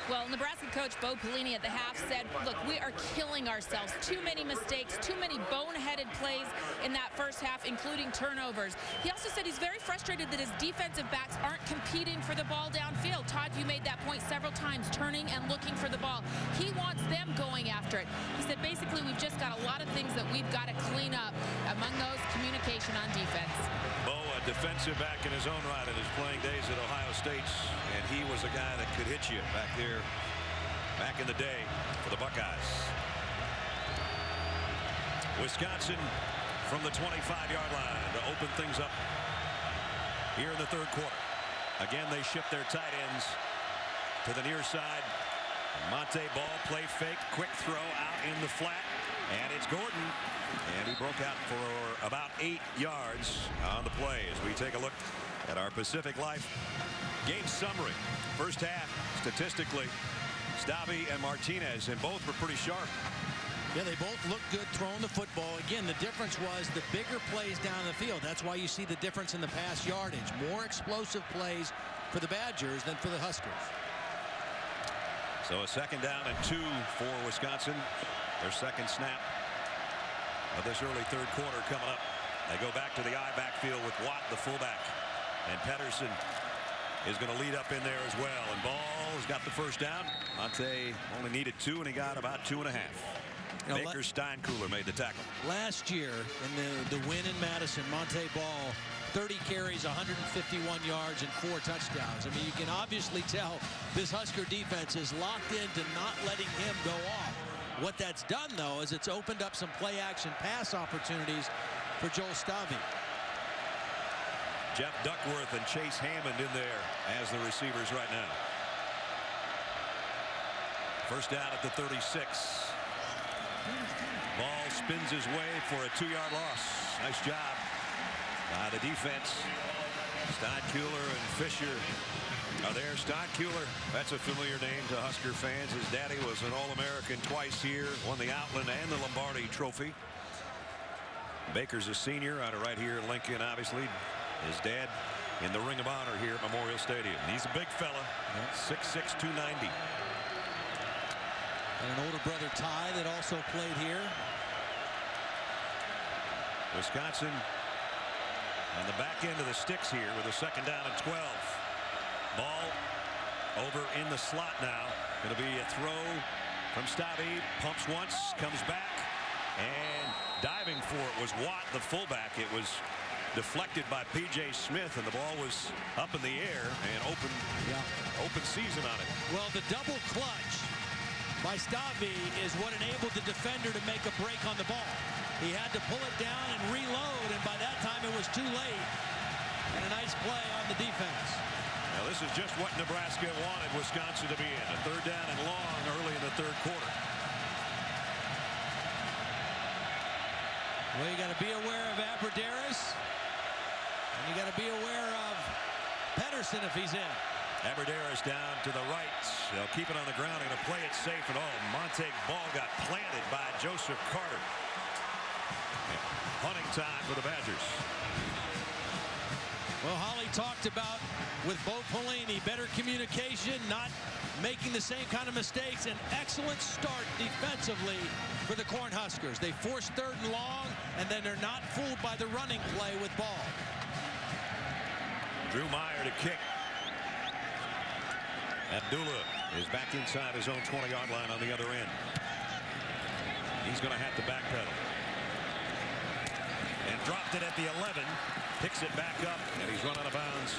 Well, Nebraska coach Bo Pelini at the half said, look, we are killing ourselves. Too many mistakes, too many boneheaded plays in that first half, including turnovers. He also said he's very frustrated that his defensive backs aren't competing for the ball downfield. Todd, you made that point several times, turning and looking for the ball. He wants them going after it. He said, basically, we've just got a lot of things that we've got to clean up. Among those, communication on defense. Bo, a defensive back in his own right in his playing days at Ohio State, and he was a guy that could hit you back there back in the day for the Buckeyes. Wisconsin from the 25-yard line to open things up here in the third quarter. Again, they shift their tight ends to the near side. Monte Ball, play fake, quick throw out in the flat, and it's Gordon, and he broke out for about 8 yards on the play as we take a look at our Pacific Life game summary. First half, statistically, Stavi and Martinez, and both were pretty sharp. Yeah, they both look good throwing the football. Again, the difference was the bigger plays down the field. That's why you see the difference in the pass yardage. More explosive plays for the Badgers than for the Huskers. So a 2nd down and 2 for Wisconsin. Their second snap of this early third quarter coming up. They go back to the I backfield with Watt, the fullback. And Pedersen is going to lead up in there as well. And Ball has got the first down. Monte only needed 2, and he got about 2.5. You know, Baker Steinkuhler made the tackle. Last year, in the win in Madison, Monte Ball, 30 carries, 151 yards, and 4 touchdowns. I mean, you can obviously tell this Husker defense is locked into not letting him go off. What that's done, though, is it's opened up some play-action pass opportunities for Joel Stavi. Jeff Duckworth and Chase Hammond in there as the receivers right now. First down at the 36. Ball spins his way for a 2-yard loss. Nice job by the defense. Stodkuhler and Fisher are there. Stodkuhler, that's a familiar name to Husker fans. His daddy was an All-American twice here, won the Outland and the Lombardi Trophy. Baker's a senior out of right here in Lincoln, obviously. His dad in the Ring of Honor here at Memorial Stadium. He's a big fella, 6'6", 290. And an older brother, Ty, that also played here. Wisconsin on the back end of the sticks here with a 2nd down and 12. Ball over in the slot now. Going to be a throw from Stabby. Pumps once, comes back, and diving for it was Watt, the fullback. It was deflected by P.J. Smith, and the ball was up in the air and open season on it. Well, the double clutch by Stabby is what enabled the defender to make a break on the ball. He had to pull it down and reload, and by that time it was too late. And a nice play on the defense. Now this is just what Nebraska wanted Wisconsin to be in. A 3rd down and long early in the 3rd quarter. Well, you got to be aware of Aberderis, and you got to be aware of Pedersen if he's in. Aberderis down to the right. They'll keep it on the ground and play it safe at all. Montague ball got planted by Joseph Carter. Hunting time for the Badgers. Well, Holly talked about with Bo Pelini, better communication, not making the same kind of mistakes. An excellent start defensively for the Cornhuskers. They force 3rd and long, and then they're not fooled by the running play with ball. Drew Meyer to kick. Abdullah is back inside his own 20-yard line on the other end. He's going to have to backpedal. And dropped it at the 11. Picks it back up, and he's run out of bounds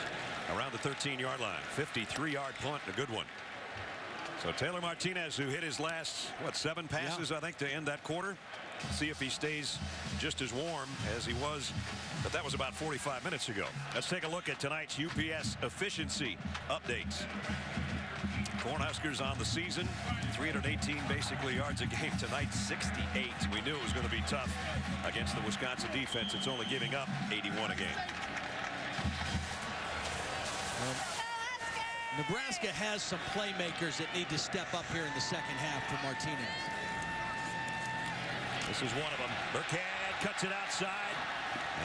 around the 13-yard line. 53-yard punt, a good one. So Taylor Martinez, who hit his last, 7 passes, I think, to end that quarter. See if he stays just as warm as he was, but that was about 45 minutes ago. Let's take a look at tonight's UPS efficiency updates. Cornhuskers on the season, 318 basically yards a game. Tonight, 68. We knew it was going to be tough against the Wisconsin defense. It's only giving up 81 a game. Nebraska has some playmakers that need to step up here in the 2nd half for Martinez. This is one of them. Burkhead cuts it outside.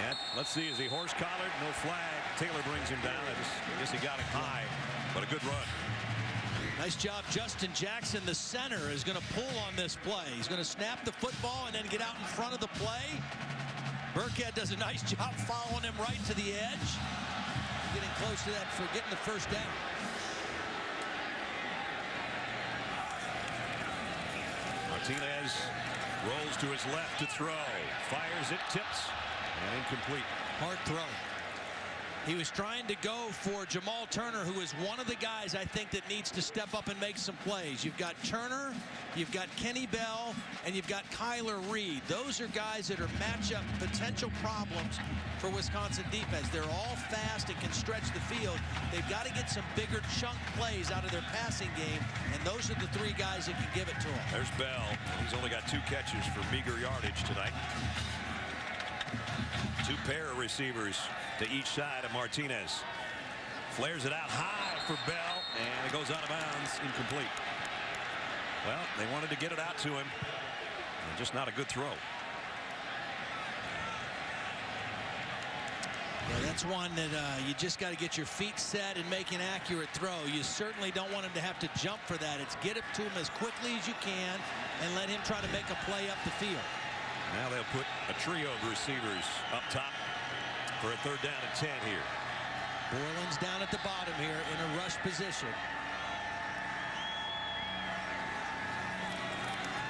And let's see, is he horse-collared? No flag. Taylor brings him down. I guess he got him high, but a good run. Nice job. Justin Jackson, the center, is going to pull on this play. He's going to snap the football and then get out in front of the play. Burkhead does a nice job following him right to the edge. Getting close to that for getting the 1st down. Martinez rolls to his left to throw. Fires it, tips, and incomplete. Hard throw. He was trying to go for Jamal Turner, who is one of the guys I think that needs to step up and make some plays. You've got Turner, you've got Kenny Bell, and you've got Kyler Reed. Those are guys that are matchup potential problems for Wisconsin defense. They're all fast and can stretch the field. They've got to get some bigger chunk plays out of their passing game, and those are the 3 guys that can give it to them. There's Bell. He's only got 2 catches for meager yardage tonight. 2 pair of receivers to each side of Martinez. Flares it out high for Bell, and it goes out of bounds, incomplete. Well, they wanted to get it out to him, and just not a good throw. Yeah, that's one that you just got to get your feet set and make an accurate throw. You certainly don't want him to have to jump for that. It's get it to him as quickly as you can and let him try to make a play up the field. Now they'll put a trio of receivers up top for a 3rd down and 10 here. Borland's down at the bottom here in a rush position.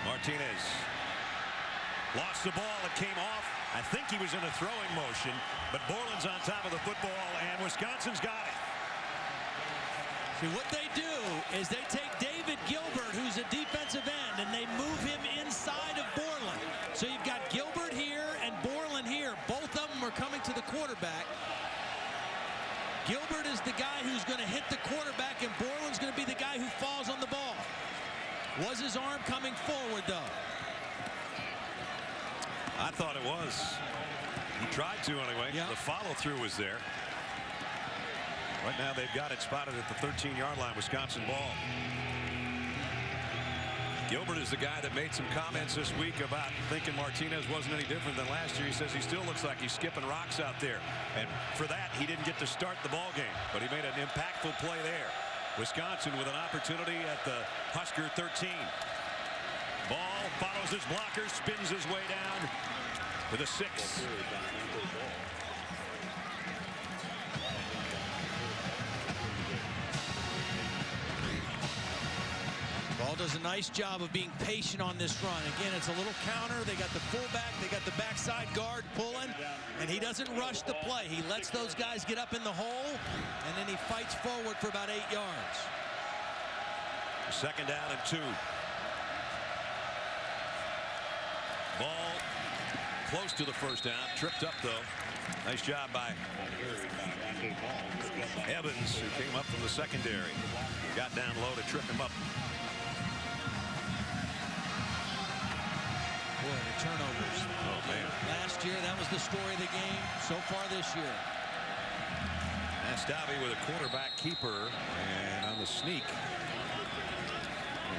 Martinez lost the ball. It came off. I think he was in a throwing motion, but Borland's on top of the football, and Wisconsin's got it. See, what they do is they take David Gilbert, who's a defensive end, and they move him inside of Borland. So you've got Gilbert here and Borland here. Both of them are coming to the quarterback. Gilbert is the guy who's going to hit the quarterback, and Borland's going to be the guy who falls on the ball. Was his arm coming forward, though? I thought it was. He tried to anyway. Yeah. The follow-through was there. now they've got it spotted at the 13-yard line. Wisconsin ball. Gilbert is the guy that made some comments this week about thinking Martinez wasn't any different than last year. He says he still looks like he's skipping rocks out there. And for that, he didn't get to start the ball game. But he made an impactful play there. Wisconsin with an opportunity at the Husker 13. Ball follows his blocker, spins his way down to the 6. Ball does a nice job of being patient on this run. Again, it's a little counter. They got the fullback. They got the backside guard pulling. And he doesn't rush the play. He lets those guys get up in the hole. And then he fights forward for about 8 yards. 2nd down and 2. Ball close to the 1st down. Tripped up, though. Nice job by Evans, who came up from the secondary. Got down low to trip him up. Boy, the turnovers. Oh, man. Last year, that was the story of the game. So far this year. That's Stabby with a quarterback keeper. And on the sneak.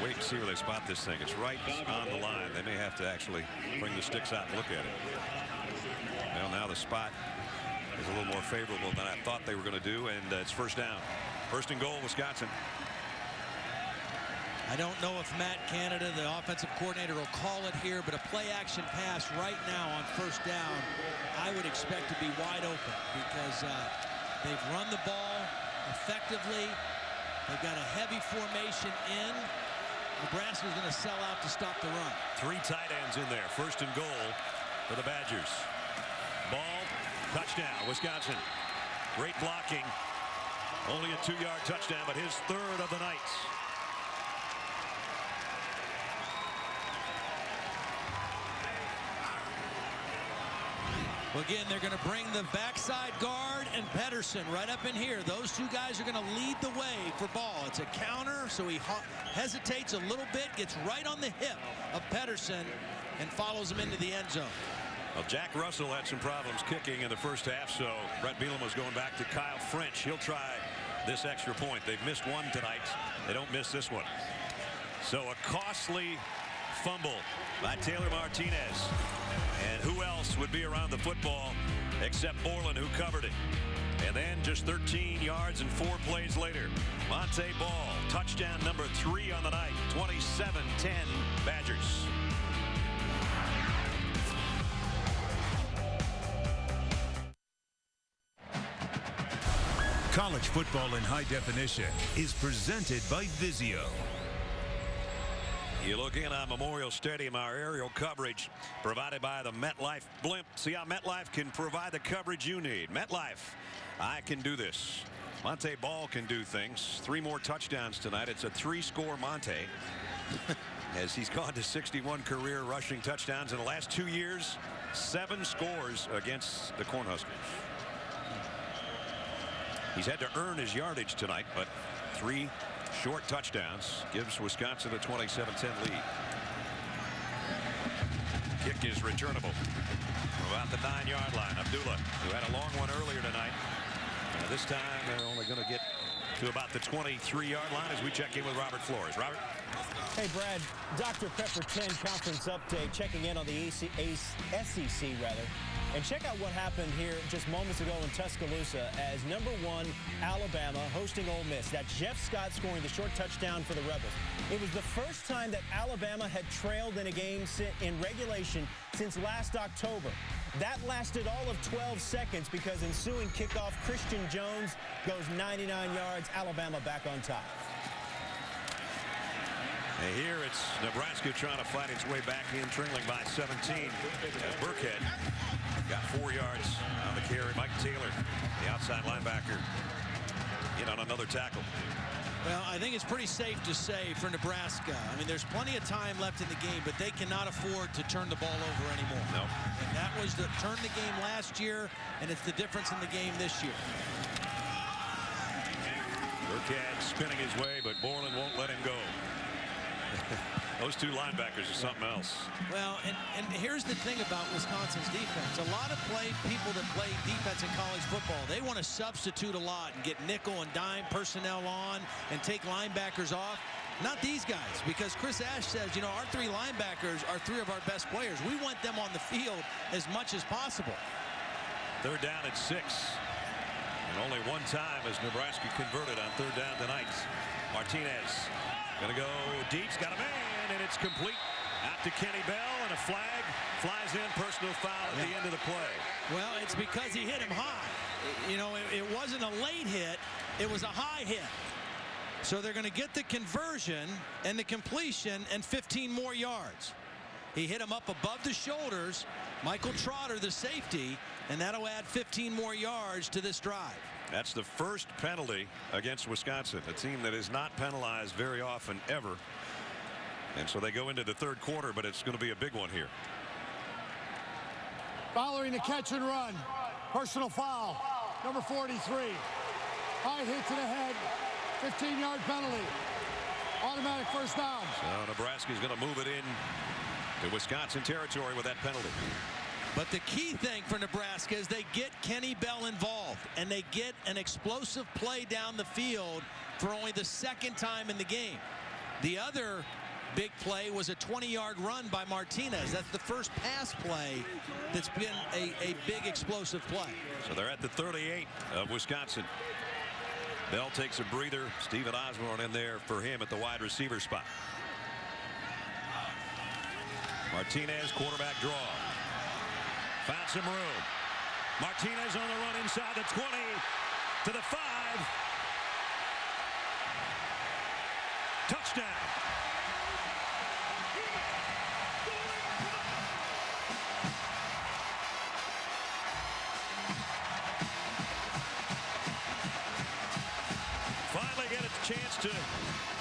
Wait and see where they spot this thing. It's right on the line. They may have to actually bring the sticks out and look at it. Well, now the spot is a little more favorable than I thought they were going to do. And it's 1st down. 1st and goal, Wisconsin. I don't know if Matt Canada, the offensive coordinator, will call it here, but a play-action pass right now on 1st down, I would expect to be wide open because they've run the ball effectively. They've got a heavy formation in. Nebraska's going to sell out to stop the run. 3 tight ends in there. 1st and goal for the Badgers. Ball, touchdown, Wisconsin. Great blocking. Only a 2-yard touchdown, but his 3rd of the night. Well, again, they're going to bring the backside guard and Pedersen right up in here. Those 2 guys are going to lead the way for ball. It's a counter, so he hesitates a little bit, gets right on the hip of Pedersen, and follows him into the end zone. Well, Jack Russell had some problems kicking in the 1st half, so Brett Bielema was going back to Kyle French. He'll try this extra point. They've missed one tonight. They don't miss this one. So a costly fumble by Taylor Martinez. And who else would be around the football except Borland, who covered it. And then just 13 yards and 4 plays later, Monte Ball, touchdown number 3 on the night. 27-10 Badgers. College football in high definition is presented by Vizio. You look in on Memorial Stadium, our aerial coverage provided by the MetLife blimp. See how MetLife can provide the coverage you need. MetLife, I can do this. Monte Ball can do things. 3 more touchdowns tonight. It's a 3-score Monte as he's gone to 61 career rushing touchdowns in the last 2 years. 7 scores against the Cornhuskers. He's had to earn his yardage tonight, but 3 short touchdowns gives Wisconsin a 27-10 lead. Kick is returnable from about the 9-yard line. Abdullah, who had a long one earlier tonight. This time they're only going to get to about the 23-yard line as we check in with Robert Flores. Robert? Hey, Brad, Dr. Pepper 10 conference update, checking in on the SEC, And check out what happened here just moments ago in Tuscaloosa as #1 Alabama hosting Ole Miss. That's Jeff Scott scoring the short touchdown for the Rebels. It was the first time that Alabama had trailed in a game in regulation since last October. That lasted all of 12 seconds because ensuing kickoff, Christian Jones goes 99 yards. Alabama back on top. And here it's Nebraska trying to fight its way back in, trailing by 17. As Burkhead got 4 yards on the carry. Mike Taylor, the outside linebacker, in on another tackle. Well, I think it's pretty safe to say for Nebraska, I mean, there's plenty of time left in the game, but they cannot afford to turn the ball over anymore. No. And that was the turn the game last year, and it's the difference in the game this year. Burkhead spinning his way, but Borland won't let him go. Those two linebackers are something else. Well, and here's the thing about Wisconsin's defense. A lot of people that play defense in college football, they want to substitute a lot and get nickel and dime personnel on and take linebackers off. Not these guys, because Chris Ash says, you know, our three linebackers are three of our best players. We want them on the field as much as possible. Third down at 6. And only one time has Nebraska converted on third down tonight. Martinez going to go deep. He's got a man, and it's complete out to Kenny Bell, and a flag flies in. Personal foul at the end of the play. Well, it's because he hit him high. You know, it wasn't a late hit. It was a high hit. So they're going to get the conversion and the completion and 15 more yards. He hit him up above the shoulders. Michael Trotter, the safety, and that'll add 15 more yards to this drive. That's the first penalty against Wisconsin, a team that is not penalized very often ever. And so they go into the third quarter, but it's going to be a big one here. Following the catch and run. Personal foul. Number 43. High hit to the head. 15-yard penalty. Automatic first down. So Nebraska is going to move it in to Wisconsin territory with that penalty. But the key thing for Nebraska is they get Kenny Bell involved, and they get an explosive play down the field for only the second time in the game. The other big play was a 20-yard run by Martinez. That's the first pass play that's been a big explosive play. So they're at the 38 of Wisconsin. Bell takes a breather. Stephen Osborne in there for him at the wide receiver spot. Martinez, quarterback draw. Found some room. Martinez on the run inside the 20 to the 5. Touchdown. Finally get a chance to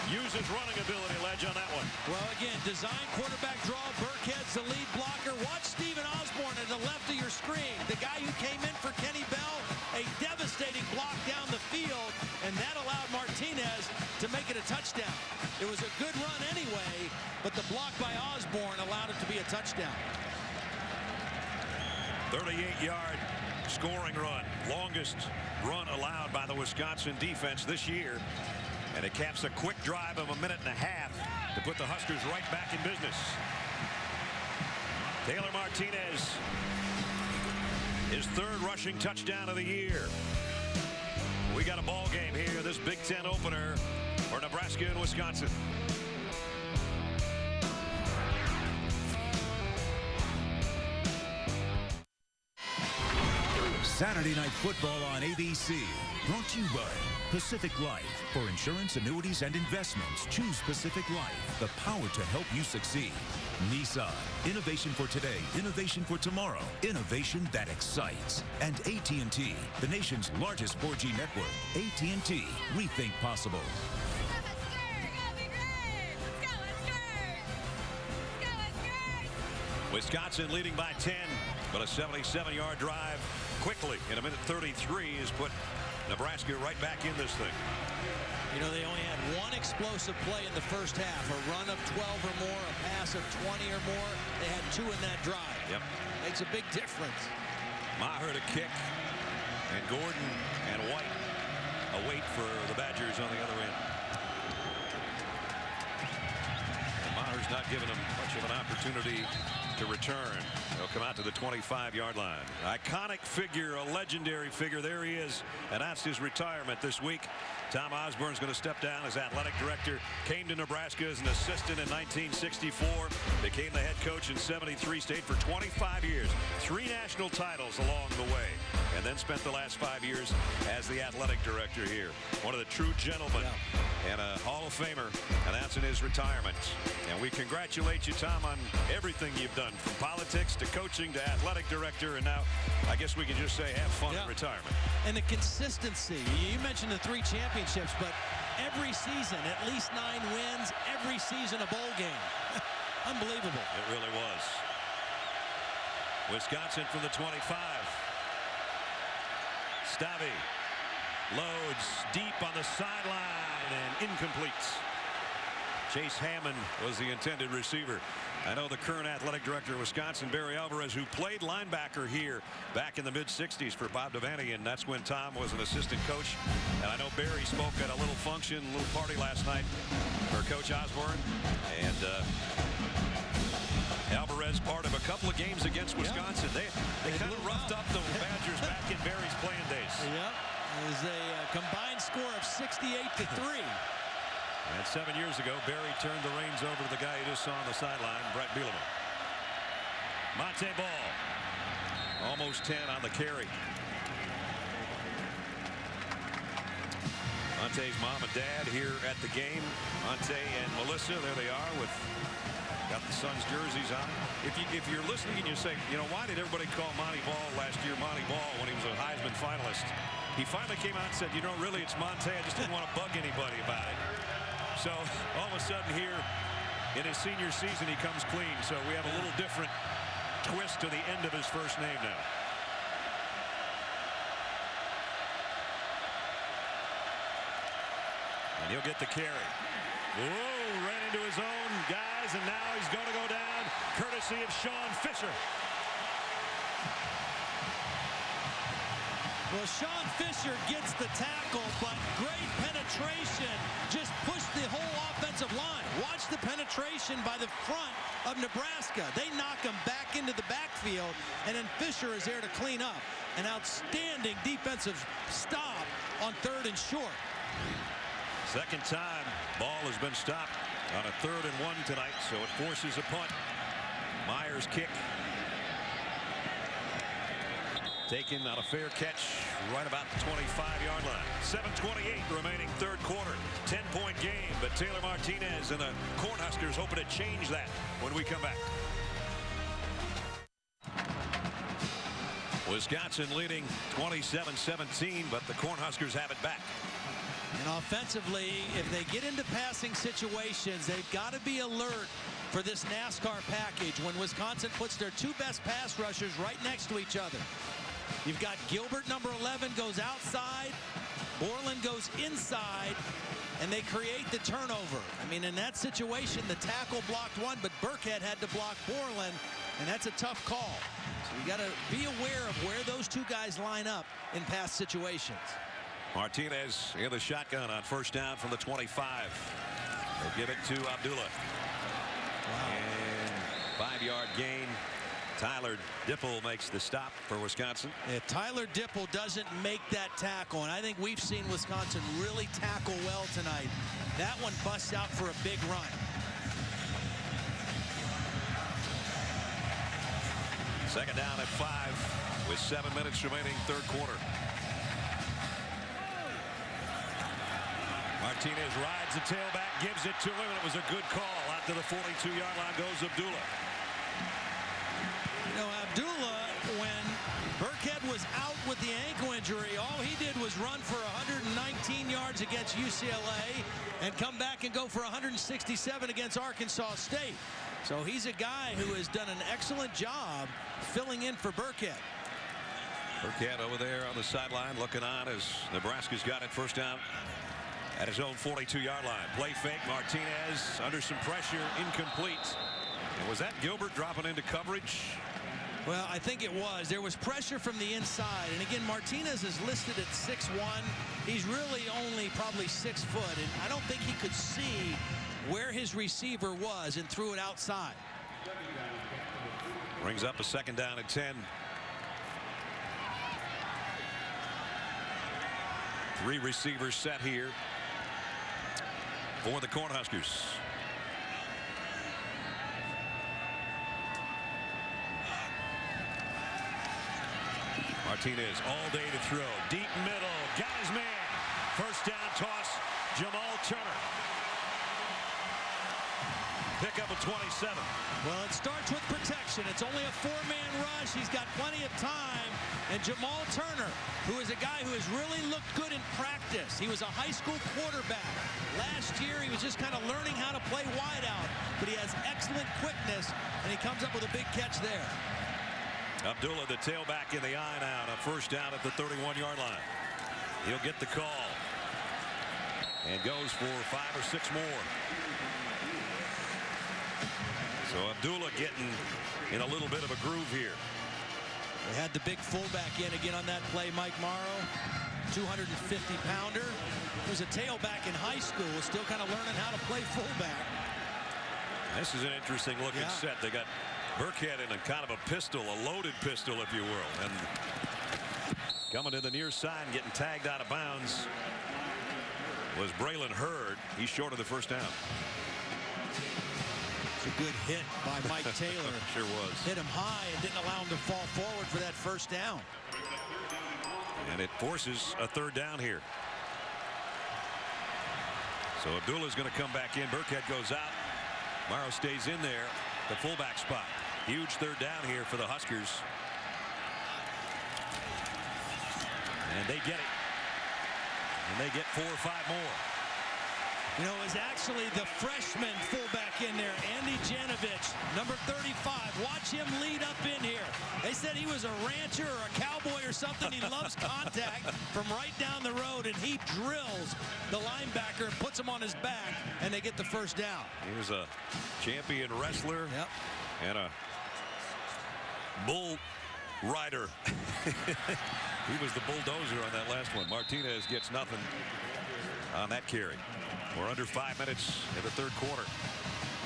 use his running ability, Ledge, on that one. Well, again, design quarterback draw. Burkhead's the lead blocker. Watch Stephen Osborne at the left of your screen. The guy who came in for Kenny Bell, a devastating block down the field, and that allowed Martinez to make it a touchdown. It was a good run anyway, but the block by Osborne allowed it to be a touchdown. 38-yard scoring run. Longest run allowed by the Wisconsin defense this year. And it caps a quick drive of a minute and a half to put the Huskers right back in business. Taylor Martinez, his third rushing touchdown of the year. We got a ball game here, this Big Ten opener for Nebraska and Wisconsin. Saturday Night Football on ABC. Brought to you by Pacific Life. For insurance, annuities, and investments, choose Pacific Life. The power to help you succeed. Nissan. Innovation for today. Innovation for tomorrow. Innovation that excites. And AT&T. The nation's largest 4G network. AT&T. Rethink possible. Wisconsin leading by 10, but a 77-yard drive quickly in a minute 33 has put Nebraska right back in this thing. You know, they only had one explosive play in the first half, a run of 12 or more, a pass of 20 or more. They had 2 in that drive. Yep. Makes a big difference. Maher to kick, and Gordon and White await for the Badgers on the other end. And Maher's not giving them much of an opportunity to return. They'll come out to the 25-yard line. Iconic figure, a legendary figure. There he is. Announced his retirement this week. Tom Osborne's going to step down as athletic director. Came to Nebraska as an assistant in 1964. Became the head coach in '73. Stayed for 25 years. 3 national titles along the way. And then spent the last 5 years as the athletic director here. One of the true gentlemen and a Hall of Famer announcing his retirement. And we congratulate you, Tom, on everything you've done, from politics to coaching to athletic director. And now I guess we can just say have fun in retirement. And the consistency. You mentioned the 3 championships, but every season, at least 9 wins, every season a bowl game. Unbelievable. It really was. Wisconsin from the 25. Stavi loads deep on the sideline and incomplete. Chase Hammond was the intended receiver. I know the current athletic director of Wisconsin, Barry Alvarez, who played linebacker here back in the mid-'60s for Bob Devaney, and that's when Tom was an assistant coach. And I know Barry spoke at a little function, a little party last night for Coach Osborne. And Alvarez part of a couple of games against Wisconsin. They kind of roughed up the Badgers back in Barry's playing days. Yep. It was a combined score of 68-3. And 7 years ago, Barry turned the reins over to the guy you just saw on the sideline, Brett Bielema. Monte Ball, almost 10 on the carry. Monte's mom and dad here at the game. Monte and Melissa, there they are, with got the Suns jerseys on. If you're listening and you say, you know, why did everybody call Monty Ball last year Monty Ball when he was a Heisman finalist? He finally came out and said, you know, really, it's Monte. I just didn't want to bug anybody about it. So all of a sudden here in his senior season, he comes clean. So we have a little different twist to the end of his first name now. And he'll get the carry. Whoa, ran into his own guys, and now he's going to go down courtesy of Sean Fisher. Well, Sean Fisher gets the tackle, but great penetration. Just pushed the whole offensive line. Watch the penetration by the front of Nebraska. They knock him back into the backfield, and then Fisher is there to clean up. An outstanding defensive stop on 3rd and short. Second time ball has been stopped on a 3rd and 1 tonight, so it forces a punt. Myers kick. Taken on a fair catch right about the 25-yard line. 7:28 remaining third quarter. 10-point game, but Taylor Martinez and the Cornhuskers hoping to change that when we come back. Wisconsin leading 27-17, but the Cornhuskers have it back. And offensively, if they get into passing situations, they've got to be alert for this NASCAR package when Wisconsin puts their 2 best pass rushers right next to each other. You've got Gilbert, number 11, goes outside. Borland goes inside, and they create the turnover. I mean, in that situation, the tackle blocked one, but Burkhead had to block Borland, and that's a tough call. So you got to be aware of where those 2 guys line up in pass situations. Martinez in the shotgun on first down from the 25. They'll give it to Abdullah. Wow. And 5-yard gain. Tyler Dipple makes the stop for Wisconsin. If Tyler Dipple doesn't make that tackle, and I think we've seen Wisconsin really tackle well tonight, that one busts out for a big run. Second down at 5 with 7 minutes remaining third quarter. Martinez rides the tailback, gives it to him, and it was a good call. Out to the 42-yard line goes Abdullah. You know, Abdullah, when Burkhead was out with the ankle injury, all he did was run for 119 yards against UCLA and come back and go for 167 against Arkansas State. So he's a guy who has done an excellent job filling in for Burkhead. Burkhead over there on the sideline looking on as Nebraska's got it first down at his own 42-yard line. Play fake. Martinez under some pressure, incomplete. And was that Gilbert dropping into coverage? Well, I think it was. There was pressure from the inside. And again, Martinez is listed at 6'1". He's really only probably 6 foot. And I don't think he could see where his receiver was and threw it outside. Brings up a second down at 10. 3 receivers set here for the Cornhuskers. Martinez all day to throw. Deep middle. Got his man. First down toss. Jamal Turner. Pick up a 27. Well, it starts with protection. It's only a 4-man rush. He's got plenty of time. And Jamal Turner, who is a guy who has really looked good in practice. He was a high school quarterback. Last year, he was just kind of learning how to play wideout. But he has excellent quickness, and he comes up with a big catch there. Abdullah, the tailback in the eye now, on a first down at the 31-yard line. He'll get the call and goes for 5 or 6 more. So Abdullah getting in a little bit of a groove here. They had the big fullback in again on that play, Mike Morrow, 250-pounder. He was a tailback in high school, still kind of learning how to play fullback. This is an interesting looking set. They got Burkhead in a kind of a pistol, a loaded pistol, if you will. And coming to the near side and getting tagged out of bounds was Braylon Hurd. He's short of the first down. It's a good hit by Mike Taylor. Sure was. Hit him high and didn't allow him to fall forward for that first down. And it forces a third down here. So Abdullah's going to come back in. Burkhead goes out. Morrow stays in there, the fullback spot. Huge third down here for the Huskers. And they get it. And they get 4 or 5 more. You know, it was actually the freshman fullback in there, Andy Janovich, number 35. Watch him lead up in here. They said he was a rancher or a cowboy or something. He loves contact from right down the road, and he drills the linebacker and puts him on his back, and they get the first down. He was a champion wrestler and a bull rider. He was the bulldozer on that last one. Martinez gets nothing on that carry. We're under 5 minutes in the third quarter.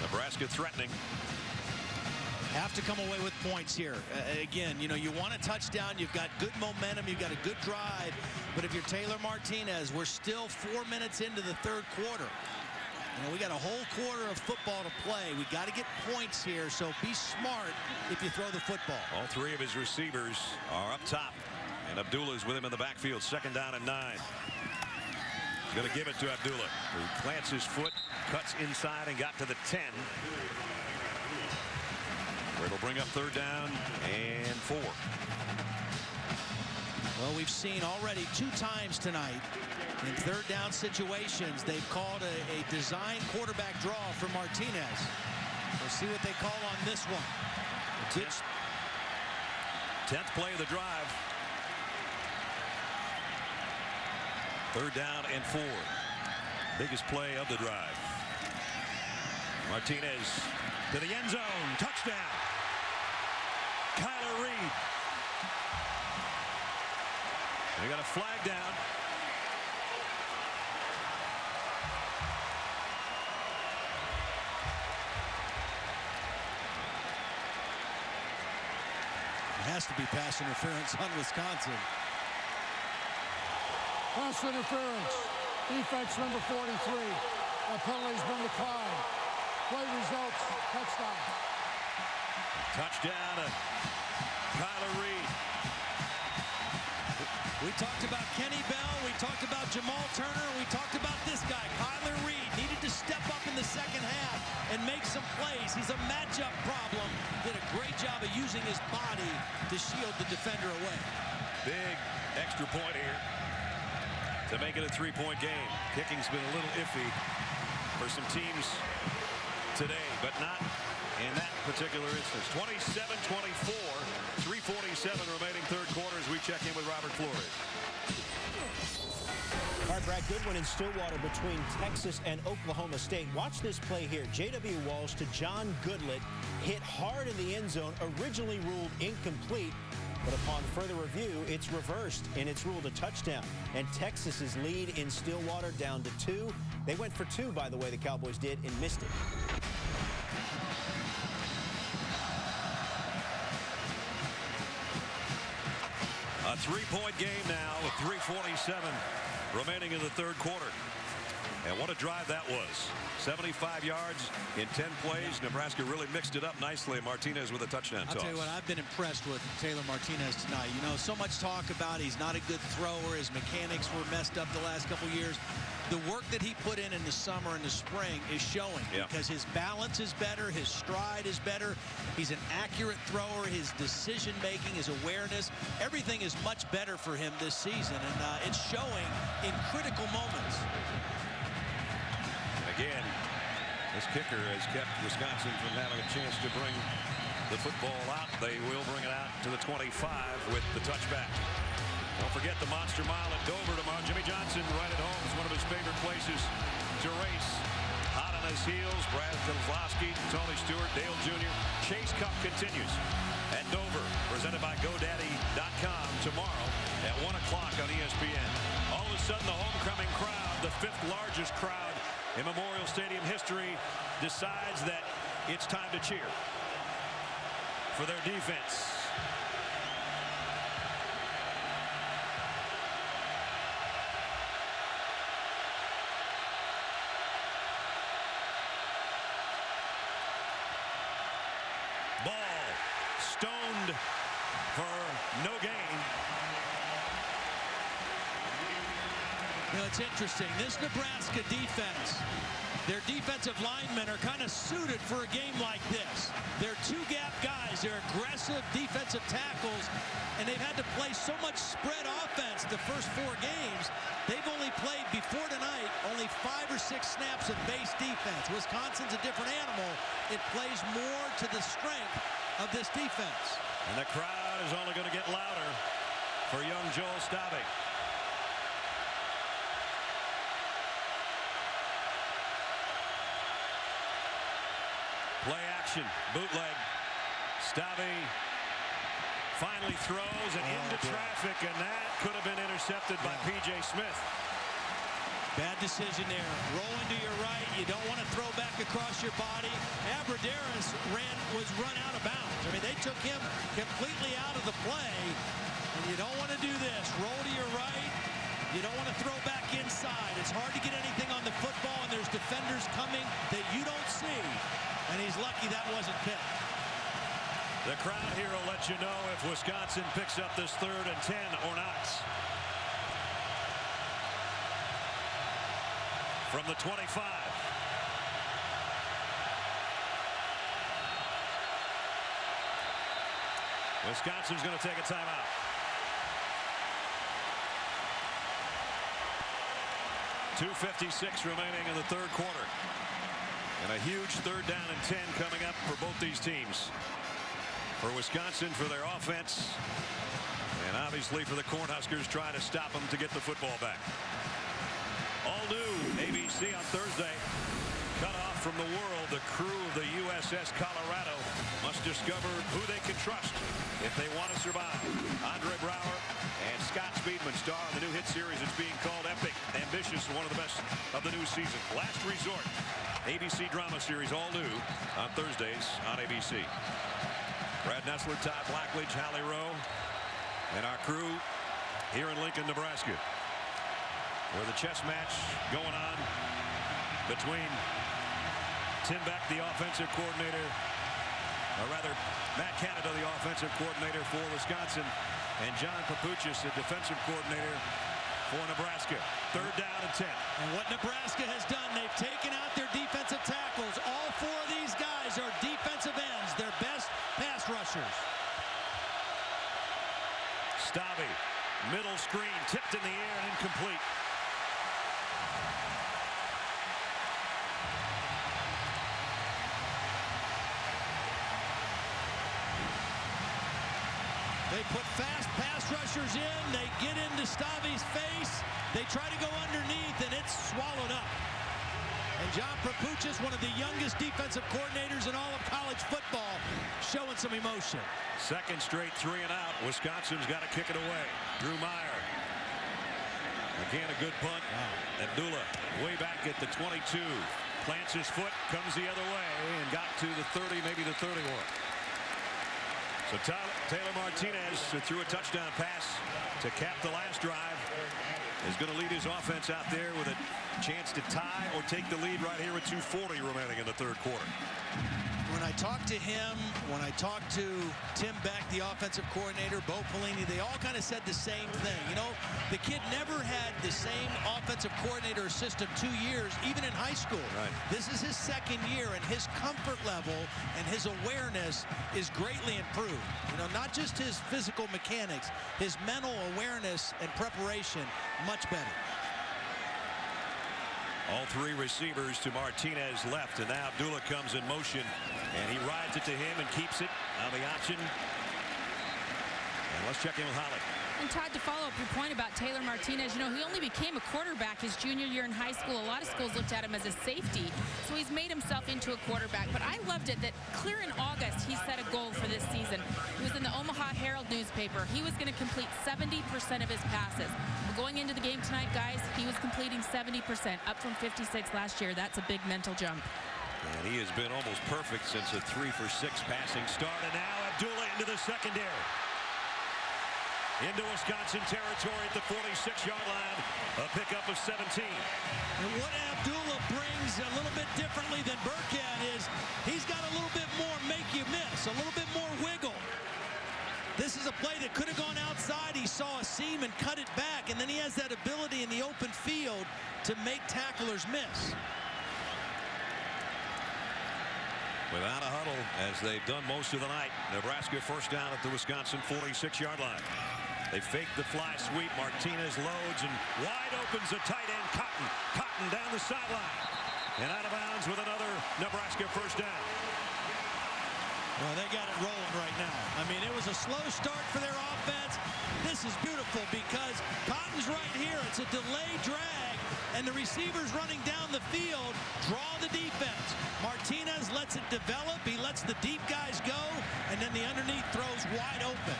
Nebraska threatening. Have to come away with points here. Again, you know, you want a touchdown. You've got good momentum. You've got a good drive. But if you're Taylor Martinez, we're still 4 minutes into the third quarter. You know, we got a whole quarter of football to play. We got to get points here, so be smart if you throw the football. All 3 of his receivers are up top, and Abdullah's with him in the backfield. 2nd down and 9. Going to give it to Abdullah, who plants his foot, cuts inside, and got to the 10. Where it'll bring up 3rd down and 4. Well, we've seen already 2 times tonight in 3rd down situations they've called a design quarterback draw for Martinez. We'll see what they call on this one. 10th play of the drive. 3rd down and 4. Biggest play of the drive. Martinez to the end zone. Touchdown. Kyler Reed. They got a flag down. It has to be pass interference on Wisconsin. Pass interference. Defense number 43. That penalty's been declined. Play results. Touchdown. Touchdown to Kyler Reed. We talked about Kenny Bell. We talked about Jamal Turner. We talked about this guy, Kyler Reed. Needed to step up in the second half and make some plays. He's a matchup problem. Did a great job of using his body to shield the defender away. Big extra point here to make it a 3-point game. Kicking's been a little iffy for some teams today, but not in that particular instance. 27-24, 3:47 remaining third quarter as we check in with Robert Flores. All right, Brad, good one in Stillwater between Texas and Oklahoma State. Watch this play here. J.W. Walsh to John Goodlett, hit hard in the end zone, originally ruled incomplete. But upon further review, it's reversed, and it's ruled a touchdown. And Texas's lead in Stillwater down to 2. They went for 2, by the way, the Cowboys did, and missed it. A 3-point game now with 3:47 remaining in the third quarter. And what a drive that was. 75 yards in 10 plays. Nebraska really mixed it up nicely. Martinez with a touchdown toss. I'll tell you what, I've been impressed with Taylor Martinez tonight. You know, so much talk about he's not a good thrower. His mechanics were messed up the last couple years. The work that he put in the summer and the spring is showing because his balance is better, his stride is better. He's an accurate thrower. His decision-making, his awareness, everything is much better for him this season, and it's showing in critical moments. Again, this kicker has kept Wisconsin from having a chance to bring the football out. They will bring it out to the 25 with the touchback. Don't forget the Monster Mile at Dover tomorrow. Jimmy Johnson right at home is one of his favorite places to race. Hot on his heels. Brad Keselowski, Tony Stewart, Dale Jr. Chase Cup continues at Dover, presented by GoDaddy.com tomorrow at 1 o'clock on ESPN. All of a sudden, the homecoming crowd, the 5th largest crowd in Memorial Stadium history, decides that it's time to cheer for their defense. Ball stoned for no gain. You know, it's interesting. This Nebraska defense, their defensive linemen are kind of suited for a game like this. They're two-gap guys. They're aggressive defensive tackles, and they've had to play so much spread offense the first 4 games. They've only played, before tonight, only 5 or 6 snaps of base defense. Wisconsin's a different animal. It plays more to the strength of this defense. And the crowd is only going to get louder for young Joel Stave. Play action, bootleg. Stave finally throws and into traffic, and that could have been intercepted by P.J. Smith. Bad decision there. Roll into your right. You don't want to throw back across your body. Abradaris was run out of bounds. I mean, they took him completely out of the play. And you don't want to do this. Roll to your right. You don't want to throw back inside. It's hard to get anything on the football, and there's defenders coming that you don't see. And he's lucky that wasn't picked. The crowd here will let you know if Wisconsin picks up this 3rd and 10 or not. From the 25. Wisconsin's going to take a timeout. .256 remaining in the 3rd quarter. And a huge 3rd down and 10 coming up for both these teams. For Wisconsin, for their offense, and obviously for the Cornhuskers trying to stop them to get the football back. All new ABC on Thursday. Cut off from the world, the crew of the USS Colorado must discover who they can trust if they want to survive. Andre Brower and Scott Speedman star in the new hit series. It's being called Epic, Ambitious, one of the best of the new season. Last Resort, ABC drama series, all new on Thursdays on ABC. Brad Nessler, Todd Blackledge, Hallie Rowe, and our crew here in Lincoln, Nebraska, where the chess match going on between Tim Beck, the offensive coordinator, or rather Matt Canada, the offensive coordinator for Wisconsin, and John Papuchis, the defensive coordinator for Nebraska. 3rd down and 10. And what Nebraska has done, they've taken out their defensive tackles. All 4 of these guys are defensive ends, their best pass rushers. Stave, middle screen, tipped in the air and incomplete. They put fast pass rushers in. They get into Stave's face. They try to go underneath, and it's swallowed up. And John Papuchis, one of the youngest defensive coordinators in all of college football, showing some emotion. 2nd straight 3 and out. Wisconsin's got to kick it away. Drew Meyer. Again, a good punt. Abdullah way back at the 22. Plants his foot, comes the other way, and got to the 30, maybe the 31. So Taylor Martinez threw a touchdown pass to cap the last drive. Is going to lead his offense out there with a chance to tie or take the lead right here with 2:40 remaining in the 3rd quarter. When I talked to him, when I talked to Tim Beck, the offensive coordinator, Bo Pelini, they all kind of said the same thing. You know, the kid never had the same offensive coordinator system 2 years, even in high school. Right. This is his 2nd year, and his comfort level and his awareness is greatly improved. You know, not just his physical mechanics, his mental awareness and preparation, much better. All 3 receivers to Martinez left, and now Abdullah comes in motion, and he rides it to him and keeps it on the option. And let's check in with Holly. And Todd, to follow up your point about Taylor Martinez, you know, he only became a quarterback his junior year in high school. A lot of schools looked at him as a safety, so he's made himself into a quarterback. But I loved it that clear in August, he set a goal for this season. It was in the Omaha Herald newspaper. He was going to complete 70% of his passes. Well, going into the game tonight, guys, he was completing 70%, up from 56 last year. That's a big mental jump. And he has been almost perfect since a 3-for-6 passing start. And now Abdullah into the secondary. Into Wisconsin territory at the 46-yard line. A pickup of 17. And what Abdullah brings a little bit differently than Burkhead is he's got a little bit more make you miss, a little bit more wiggle. This is a play that could have gone outside. He saw a seam and cut it back, and then he has that ability in the open field to make tacklers miss. Without a huddle, as they've done most of the night, Nebraska first down at the Wisconsin 46-yard line. They fake the fly sweep. Martinez loads and wide opens a tight end, Cotton. Cotton down the sideline and out of bounds with another Nebraska first down. Well, they got it rolling right now. I mean, it was a slow start for their offense. This is beautiful because Cotton's right here. It's a delayed drag, and the receivers running down the field draw the defense. Martinez lets it develop. He lets the deep guys go, and then the underneath throws wide open.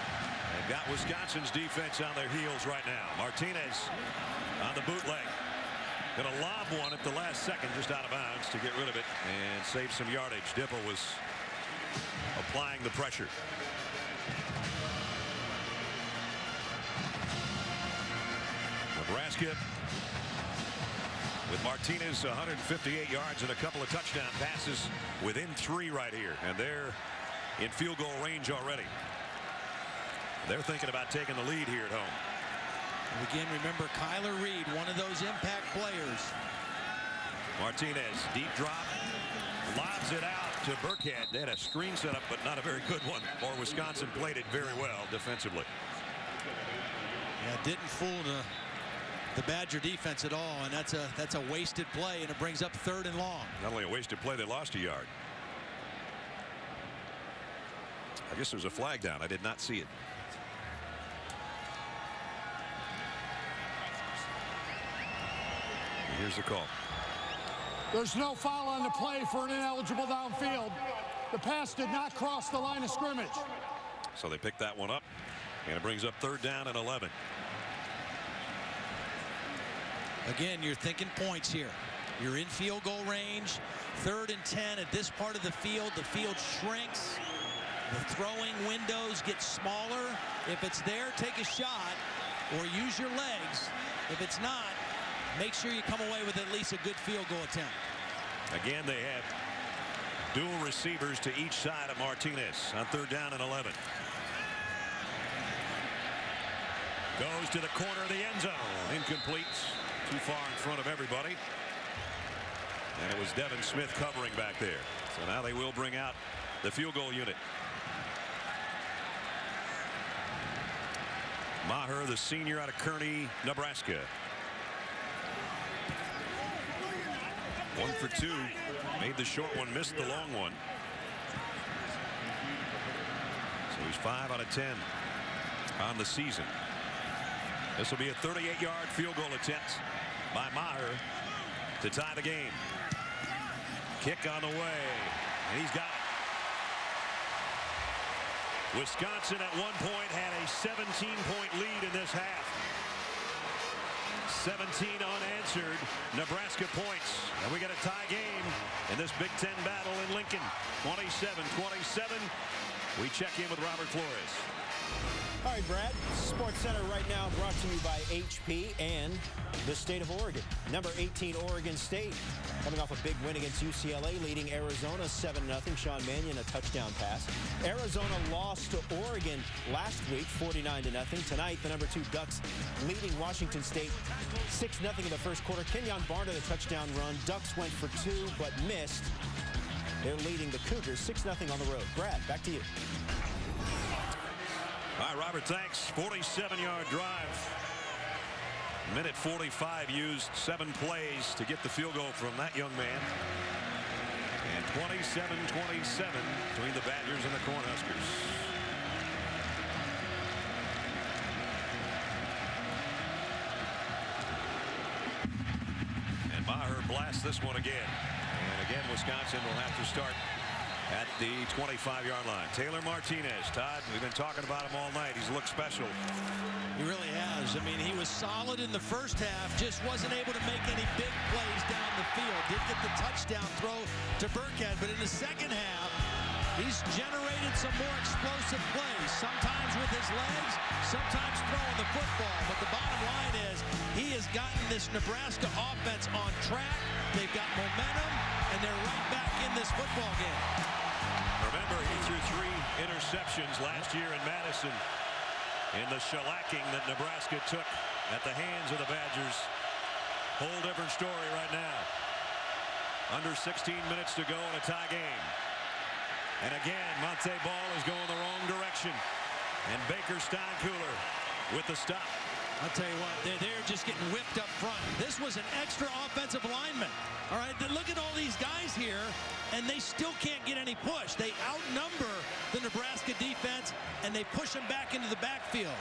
They've got Wisconsin's defense on their heels right now. Martinez on the bootleg. Gonna lob one at the last second, just out of bounds to get rid of it and save some yardage. Dipple was applying the pressure. Nebraska with Martinez 158 yards and a couple of touchdown passes within 3 right here, and they're in field goal range already. They're thinking about taking the lead here at home. And again, remember Kyler Reed, one of those impact players. Martinez, deep drop, lobs it out to Burkhead. They had a screen set up, but not a very good one. Or Wisconsin played it very well defensively. Yeah, didn't fool the Badger defense at all, and that's a wasted play, and it brings up 3rd and long. Not only a wasted play, they lost a yard. I guess there's a flag down. I did not see it. Here's the call. There's no foul on the play for an ineligible downfield. The pass did not cross the line of scrimmage. So they picked that one up, and it brings up 3rd down and 11. Again, you're thinking points here. You're in field goal range. 3rd and 10 at this part of the field. The field shrinks. The throwing windows get smaller. If it's there, take a shot or use your legs. If it's not, make sure you come away with at least a good field goal attempt. Again, they have dual receivers to each side of Martinez on 3rd down and 11. Goes to the corner of the end zone. Incomplete. Too far in front of everybody. And it was Devin Smith covering back there. So now they will bring out the field goal unit. Maher, the senior out of Kearney, Nebraska. 1 for 2. Made the short one, missed the long one. So he's 5 out of 10 on the season. This will be a 38-yard field goal attempt by Maher to tie the game. Kick on the way, and he's got it. Wisconsin at one point had a 17-point lead in this half. 17 unanswered Nebraska points, and we got a tie game in this Big Ten battle in Lincoln. 27-27. We check in with Robert Flores. All right, Brad. Sports Center right now brought to you by HP and the state of Oregon. Number 18, Oregon State, coming off a big win against UCLA, leading Arizona 7-0. Sean Mannion, a touchdown pass. Arizona lost to Oregon last week, 49-0. Tonight, the number 2 Ducks leading Washington State 6-0 in the first quarter. Kenyon Barner, the touchdown run. Ducks went for 2, but missed. They're leading the Cougars 6-0 on the road. Brad, back to you. All right, Robert, thanks. 47-yard drive. Minute 45 used 7 plays to get the field goal from that young man. And 27-27 between the Badgers and the Cornhuskers. blast this one again. And again, Wisconsin will have to start at the 25-yard line. Taylor Martinez. Todd, we've been talking about him all night. He's looked special. He really has. I mean, he was solid in the first half, just wasn't able to make any big plays down the field. Did get the touchdown throw to Burkhead, but in the second half, he's generated some more explosive plays, sometimes with his legs, sometimes throwing the football. But the bottom line is he has gotten this Nebraska offense on track. They've got momentum, and they're right back in this football game. Remember, he threw 3 interceptions last year in Madison in the shellacking that Nebraska took at the hands of the Badgers. Whole different story right now. Under 16 minutes to go in a tie game. And again, Monte Ball is going the wrong direction. And Baker Steinkuhler with the stop. I'll tell you what, they're just getting whipped up front. This was an extra offensive lineman. All right, look at all these guys here, and they still can't get any push. They outnumber the Nebraska defense, and they push them back into the backfield.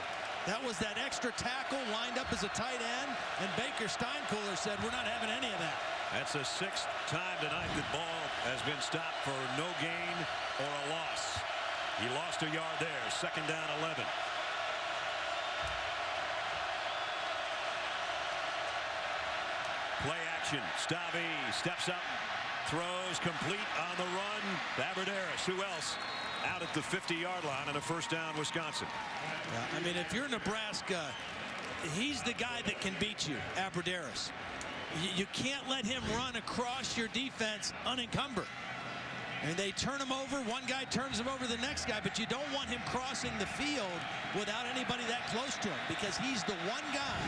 That was that extra tackle lined up as a tight end, and Baker Steinkuhler said, we're not having any of that. That's the 6th time tonight that Ball has been stopped for no gain or a loss. He lost a yard there. 2nd down, 11. Play action. Stavi steps up, throws complete on the run. Aberderis, who else? Out at the 50-yard line on a 1st down, Wisconsin. Yeah, I mean, if you're Nebraska, he's the guy that can beat you, Aberderis. You can't let him run across your defense unencumbered. And they turn him over. One guy turns him over to the next guy, but you don't want him crossing the field without anybody that close to him, because he's the one guy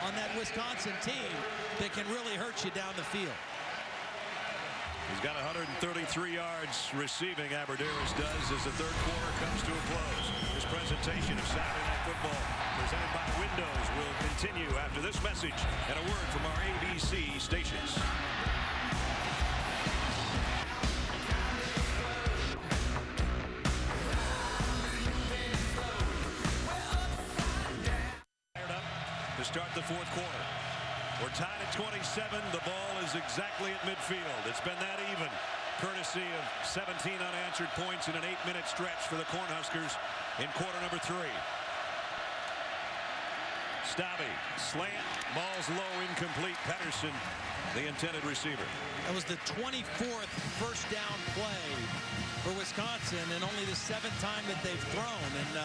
on that Wisconsin team that can really hurt you down the field. He's got 133 yards receiving, Aberderis does, as the 3rd quarter comes to a close. This presentation of Saturday Night Football, presented by Windows, will continue after this message and a word from our ABC stations. To start the 4th quarter. We're tied at 27. The ball is exactly at midfield. It's been that even, courtesy of 17 unanswered points in an 8-minute stretch for the Cornhuskers in quarter number 3. Stavi, slant, ball's low, incomplete. Pedersen, the intended receiver. That was the 24th 1st down play for Wisconsin, and only the 7th time that they've thrown. And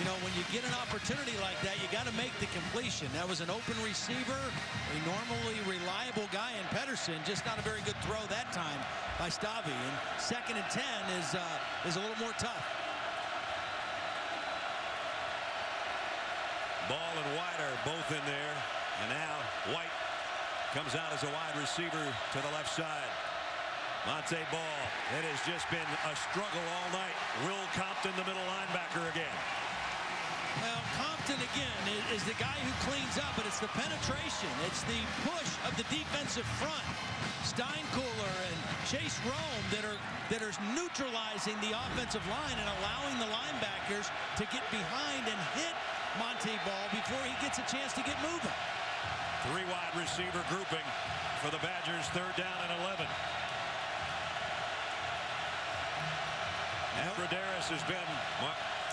you know, when you get an opportunity like that, you got to make the completion. That was an open receiver, a normally reliable guy in Pedersen, just not a very good throw that time by Stavi. And 2nd and 10 is a little more tough. Ball and White are both in there, and now White comes out as a wide receiver to the left side. Monte Ball. It has just been a struggle all night. Will Compton, the middle linebacker, again. Well, Compton, again, is the guy who cleans up, but it's the penetration. It's the push of the defensive front. Steinkuhler and Chase Rome that are neutralizing the offensive line and allowing the linebackers to get behind and hit Monte Ball before he gets a chance to get moving. 3 wide receiver grouping for the Badgers. 3rd down and 11. Aberderis has been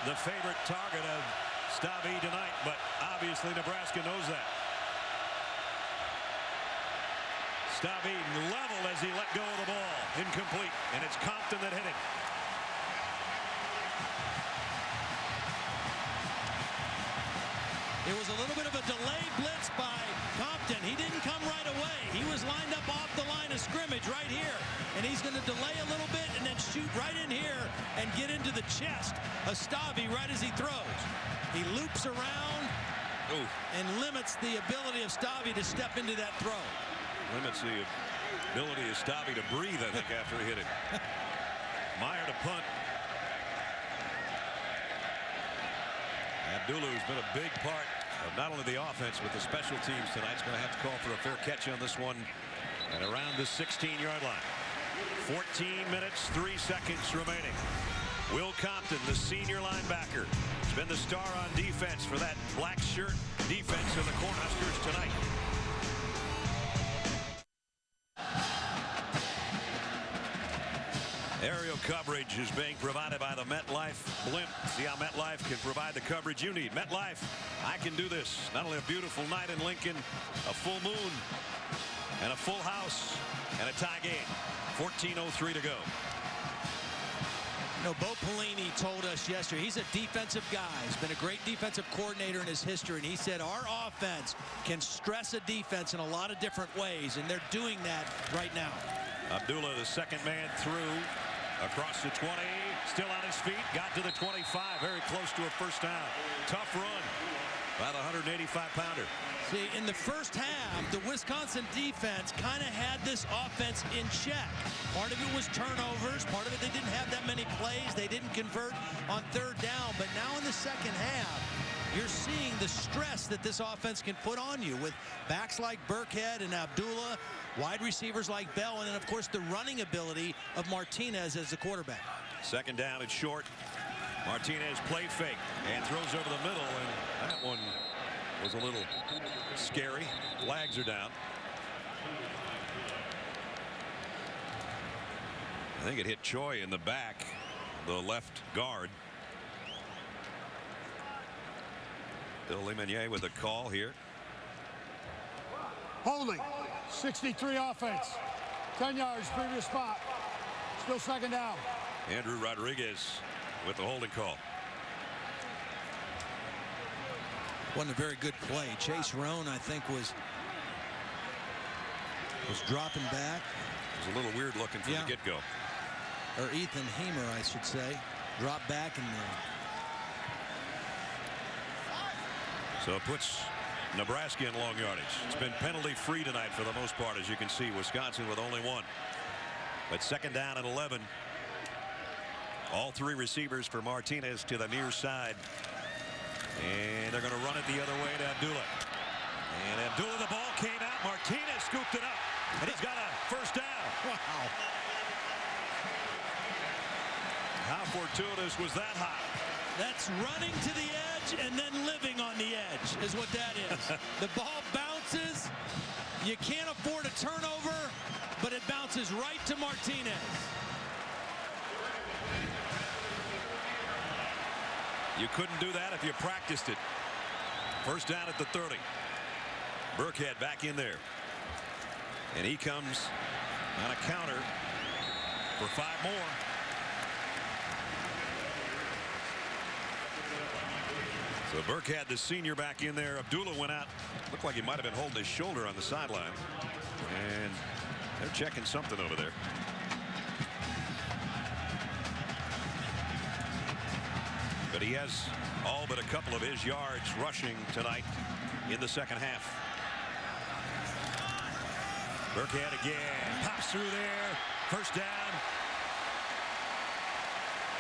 the favorite target of Stavi tonight, but obviously Nebraska knows that. Stavi level as he let go of the ball. Incomplete, and it's Compton that hit him. It was a little bit of a delay blitz by Compton. He didn't come right away. He was lined up off the line of scrimmage right here. And he's going to delay a little bit and then shoot right in here and get into the chest of Stavi right as he throws. He loops around and limits the ability of Stavi to step into that throw. Limits the ability of Stavi to breathe, I think, after he hit it. Meyer to punt. Abdullah, who's been a big part of not only the offense but the special teams tonight, is going to have to call for a fair catch on this one at around the 16-yard line. 14 minutes, 3 seconds remaining. Will Compton, the senior linebacker, has been the star on defense for that black shirt defense of the Cornhuskers tonight. Aerial coverage is being provided by the MetLife blimp. See how MetLife can provide the coverage you need. MetLife, I can do this. Not only a beautiful night in Lincoln, a full moon, and a full house, and a tie game. 14:03 to go. You know, Bo Pelini told us yesterday, he's a defensive guy. He's been a great defensive coordinator in his history, and he said our offense can stress a defense in a lot of different ways, and they're doing that right now. Abdullah, the second man through, across the 20, still on his feet, got to the 25, very close to a first down. Tough run by the 185-pounder. See, in the first half, the Wisconsin defense kind of had this offense in check. Part of it was turnovers. Part of it, they didn't have that many plays. They didn't convert on third down. But now in the second half, you're seeing the stress that this offense can put on you with backs like Burkhead and Abdullah, wide receivers like Bell, and then, of course, the running ability of Martinez as the quarterback. Second down, it's short. Martinez play fake and throws over the middle, and that one was a little scary. Flags are down. I think it hit Choi in the back, the left guard. Bill Lemonnier with a call here. Holding. 63 offense. 10 yards, previous spot. Still second down. Andrew Rodriguez with the holding call. Wasn't a very good play. Chase Roan, I think, was dropping back. It was a little weird looking from the get-go. Or Ethan Hamer, I should say. Dropped back in there. So it puts Nebraska in long yardage. It's been penalty-free tonight for the most part, as you can see. Wisconsin with only one. But second down and 11. All three receivers for Martinez to the near side. And they're going to run it the other way to Abdullah. And Abdullah, the ball came out. Martinez scooped it up. And he's got a first down. Wow. How fortuitous was that hop? That's running to the edge and then living on the edge is what that is. The ball bounces. You can't afford a turnover, but it bounces right to Martinez. You couldn't do that if you practiced it. First down at the 30. Burkhead back in there. And he comes on a counter for 5 more. So Burkhead, the senior, back in there. Abdullah went out. Looked like he might have been holding his shoulder on the sideline. And they're checking something over there. But he has all but a couple of his yards rushing tonight in the second half. Burkhead again. Pops through there. First down.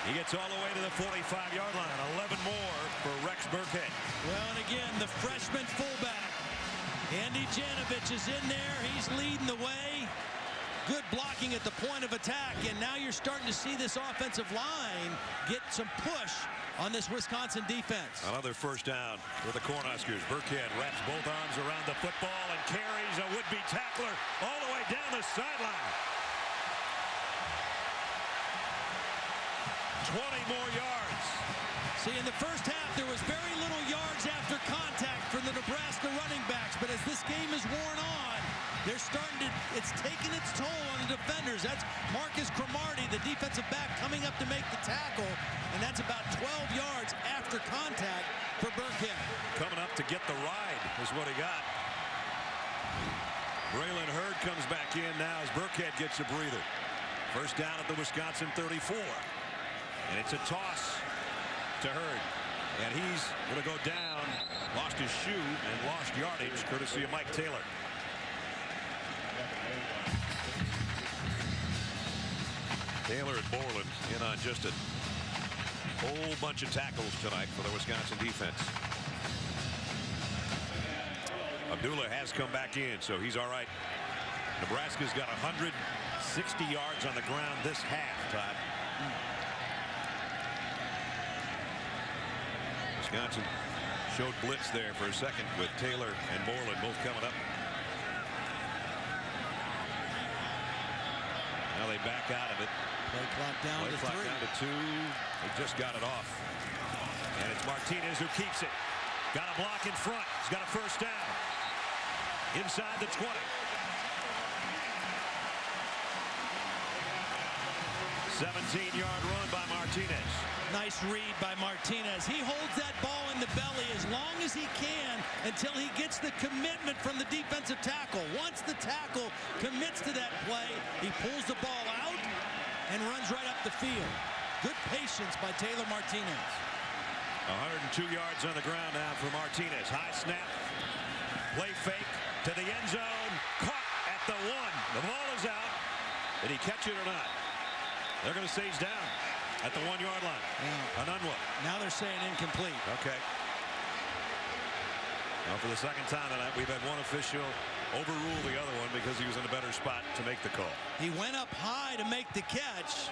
He gets all the way to the 45-yard line. 11 more for Rex Burkhead. Well, and again, the freshman fullback, Andy Janovich, is in there. He's leading the way. Good blocking at the point of attack, and now you're starting to see this offensive line get some push on this Wisconsin defense. Another first down for the Cornhuskers. Burkhead wraps both arms around the football and carries a would-be tackler all the way down the sideline. 20 more yards. See, in the first half, there was very little yards after contact for the Nebraska running backs, but as this game is worn on, they're starting to, it's taking its toll on the defenders. That's Marcus Cromartie, the defensive back, coming up to make the tackle, and that's about 12 yards after contact for Burkhead. Coming up to get the ride is what he got. Braylon Hurd comes back in now as Burkhead gets a breather. First down at the Wisconsin 34. And it's a toss to Hurd. And he's going to go down. Lost his shoe and lost yardage courtesy of Mike Taylor. Taylor and Borland in on just a whole bunch of tackles tonight for the Wisconsin defense. Abdullah has come back in, so he's all right. Nebraska's got 160 yards on the ground this half, Todd. Wisconsin showed blitz there for a second with Taylor and Borland both coming up. Now they back out of it. Play clock down to 3. Down to 2. They just got it off. And it's Martinez who keeps it. Got a block in front. He's got a first down. Inside the 20. 17-yard run by Martinez. Nice read by Martinez. He holds that ball in the belly as long as he can until he gets the commitment from the defensive tackle. Once the tackle commits to that play, he pulls the ball out and runs right up the field. Good patience by Taylor Martinez. 102 yards on the ground now for Martinez. High snap. Play fake to the end zone. Caught at the 1. The ball is out. Did he catch it or not? They're going to say he's down at the 1-yard line. Yeah. An unlook. Now they're saying incomplete. Okay. Well, for the second time tonight, we've had one official overrule the other one because he was in a better spot to make the call. He went up high to make the catch.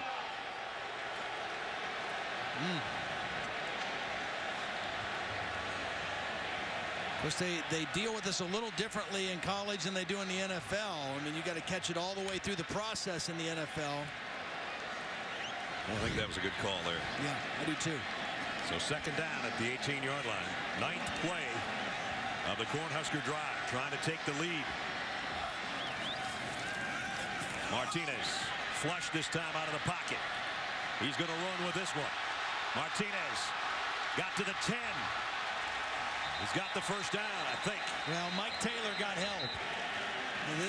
Of course, they deal with this a little differently in college than they do in the NFL. I mean, you got to catch it all the way through the process in the NFL. I think that was a good call there. Yeah, I do too. So second down at the 18-yard line. 9th play of the Cornhusker drive, trying to take the lead. Martinez flush this time out of the pocket. He's going to run with this one. Martinez got to the 10. He's got the first down, I think. Well, Mike Taylor got help.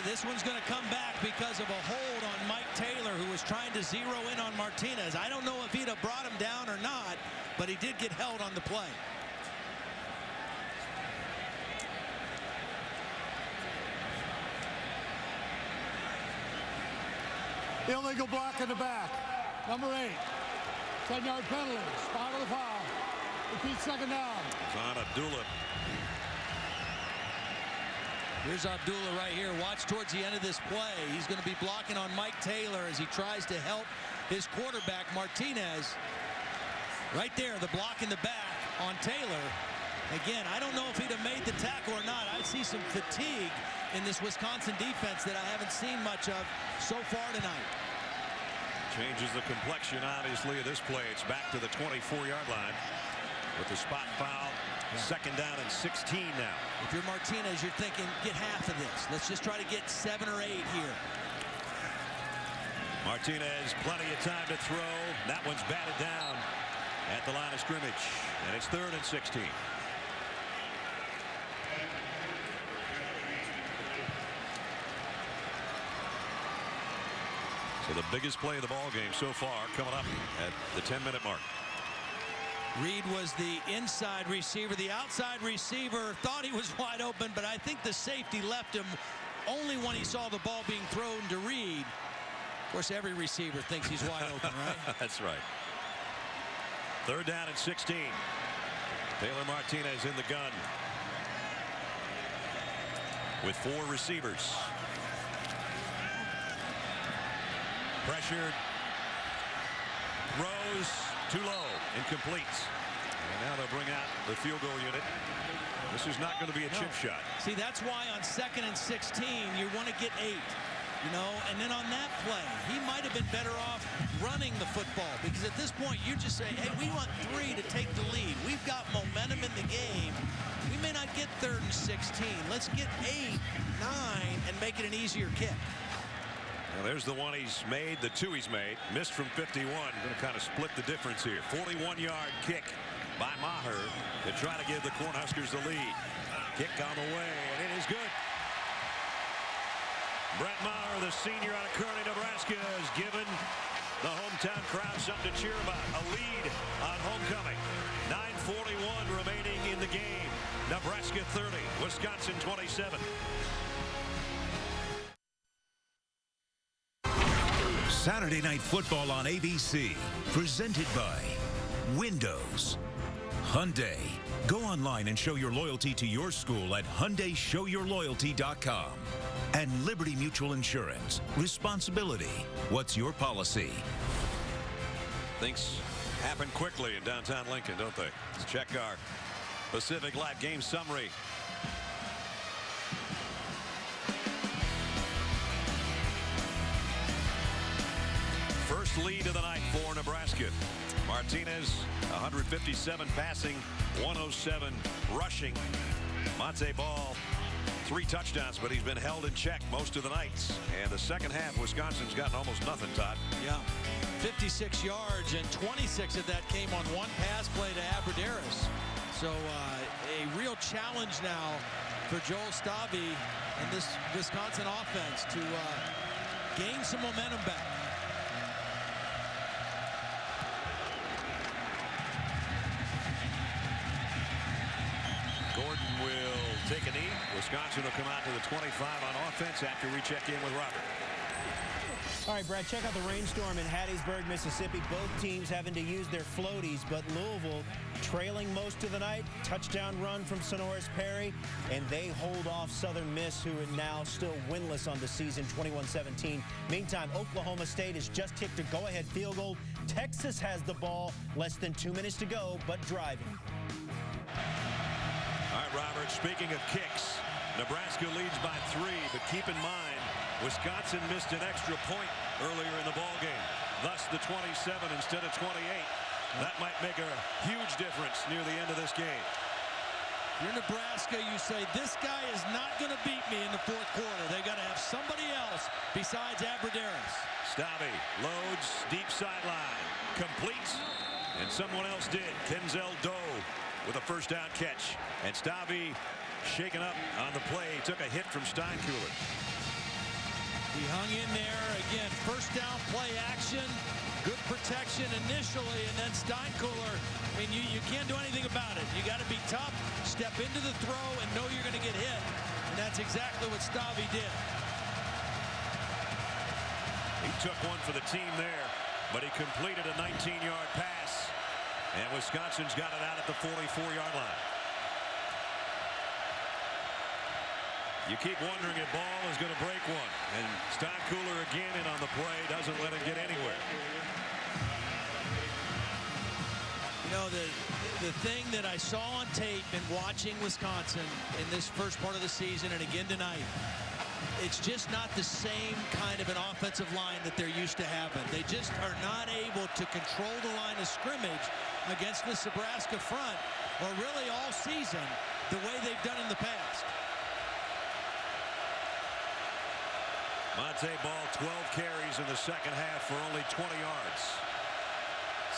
This one's going to come back because of a hold on Mike Taylor, who was trying to zero in on Martinez. I don't know if he'd have brought him down or not, but he did get held on the play. Illegal block in the back. Number 8. 10-yard penalty. Spot of the foul. Repeat second down. It's on Abdullah. Here's Abdullah right here. Watch towards the end of this play. He's going to be blocking on Mike Taylor as he tries to help his quarterback, Martinez. Right there, the block in the back on Taylor. Again, I don't know if he'd have made the tackle or not. I see some fatigue in this Wisconsin defense that I haven't seen much of so far tonight. Changes the complexion, obviously, of this play. It's back to the 24-yard line with the spot foul. Second down and 16 now. If you're Martinez, you're thinking, get half of this. Let's just try to get 7 or 8 here. Martinez, plenty of time to throw. That one's batted down at the line of scrimmage. And it's 3rd and 16. So the biggest play of the ball game so far coming up at the 10-minute mark. Reed was the inside receiver. The outside receiver thought he was wide open, but I think the safety left him only when he saw the ball being thrown to Reed. Of course, every receiver thinks he's wide open, right? That's right. 3rd down and 16. Taylor Martinez in the gun with 4 receivers. Pressured. Throws too low. Incomplete. And now they'll bring out the field goal unit. This is not going to be a chip shot. See, that's why on 2nd and 16, you want to get 8. You know, and then on that play, he might have been better off running the football, because at this point, you're just saying, hey, we want 3 to take the lead. We've got momentum in the game. We may not get 3rd and 16. Let's get 8, 9, and make it an easier kick. Now there's the one he's made, the 2 he's made. Missed from 51. Going to kind of split the difference here. 41-yard kick by Maher to try to give the Cornhuskers the lead. Kick on the way, and it is good. Brett Maher, the senior out of Kearney, Nebraska, has given the hometown crowd something to cheer about. A lead on homecoming. 9:41 remaining in the game. Nebraska 30, Wisconsin 27. Saturday Night Football on ABC, presented by Windows. Hyundai. Go online and show your loyalty to your school at HyundaiShowYourLoyalty.com. And Liberty Mutual Insurance. Responsibility. What's your policy? Things happen quickly in downtown Lincoln, don't they? Let's check our Pacific Live game summary. First lead of the night for Nebraska. Martinez, 157 passing, 107 rushing. Monte Ball, 3 touchdowns, but he's been held in check most of the nights. And the second half, Wisconsin's gotten almost nothing, Todd. Yeah, 56 yards, and 26 of that came on one pass play to Abrederis. So a real challenge now for Joel Stavy and this Wisconsin offense to gain some momentum back. Gordon will take a knee. Wisconsin will come out to the 25 on offense after we check in with Robert. All right, Brad, check out the rainstorm in Hattiesburg, Mississippi. Both teams having to use their floaties, but Louisville trailing most of the night. Touchdown run from Sonoris Perry, and they hold off Southern Miss, who are now still winless on the season, 21-17. Meantime, Oklahoma State has just kicked a go-ahead field goal. Texas has the ball, less than 2 minutes to go, but driving. All right, Robert, speaking of kicks, Nebraska leads by 3, but keep in mind, Wisconsin missed an extra point earlier in the ball game. Thus the 27 instead of 28. That might make a huge difference near the end of this game. If you're Nebraska, you say, this guy is not going to beat me in the fourth quarter. They got to have somebody else besides Abrederis. Stavy loads, deep sideline, completes, and someone else did. Kenzel Doe with a first down catch. And Stavy shaken up on the play. He took a hit from Steinkühler. He hung in there. Again, first down play action. Good protection initially, and then Steinkühler, I mean, you can't do anything about it. You got to be tough, step into the throw, and know you're going to get hit. And that's exactly what Stavy did. He took one for the team there, but he completed a 19-yard pass. And Wisconsin's got it out at the 44-yard line. You keep wondering if Ball is going to break one. And Steinkühler again in on the play, doesn't let him get anywhere. You know, the thing that I saw on tape in watching Wisconsin in this first part of the season and again tonight, it's just not the same kind of an offensive line that they're used to having. They just are not able to control the line of scrimmage against this Nebraska front, or really all season, the way they've done in the past. Monte Ball, 12 carries in the second half for only 20 yards.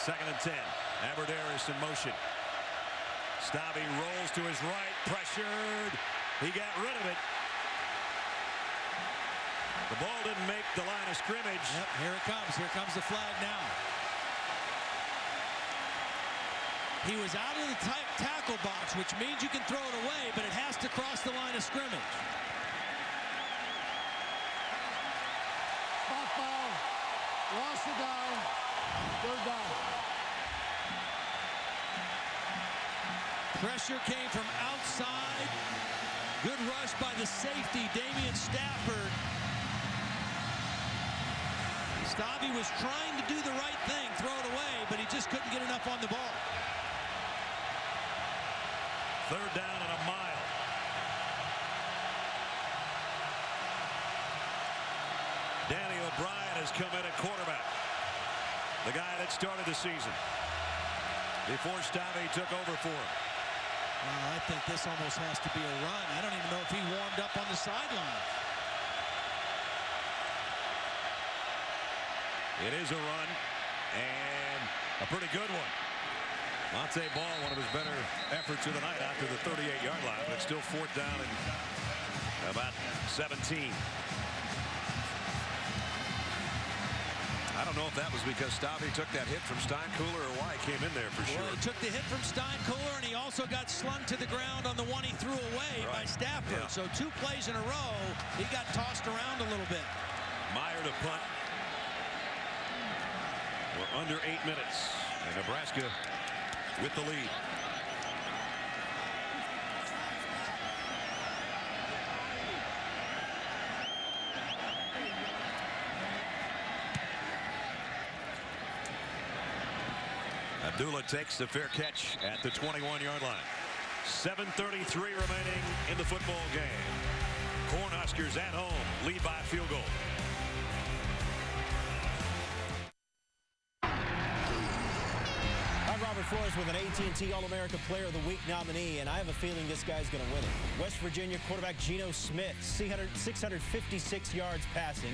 2nd and 10. Abrederis in motion. Stavy rolls to his right, pressured. He got rid of it. The ball didn't make the line of scrimmage. Yep, here it comes. Here comes the flag now. He was out of the tackle box, which means you can throw it away, but it has to cross the line of scrimmage. Spot foul. Lost the down. 3rd down. Pressure came from outside. Good rush by the safety, Damian Stafford. Stavy was trying to do the right thing, throw it away, but he just couldn't get enough on the ball. 3rd down and a mile. Danny O'Brien has come in at quarterback. The guy that started the season before Stavy took over for him. I think this almost has to be a run. I don't even know if he warmed up on the sideline. It is a run, and a pretty good one. Monte Ball, one of his better efforts of the night after the 38-yard line, but still 4th down and about 17. I don't know if that was because Stavy took that hit from Steinkühler or why he came in there for sure. Well, he took the hit from Steinkühler, and he also got slung to the ground on the one he threw away by Stafford. Yeah. So 2 plays in a row, he got tossed around a little bit. Meyer to punt. We're under 8 minutes, and Nebraska with the lead. Abdullah takes the fair catch at the 21-yard line. 7:33 remaining in the football game. Cornhuskers at home lead by a field goal. floors with an AT&T All-America Player of the Week nominee, and I have a feeling this guy's going to win it. West Virginia quarterback Geno Smith, 656 yards passing,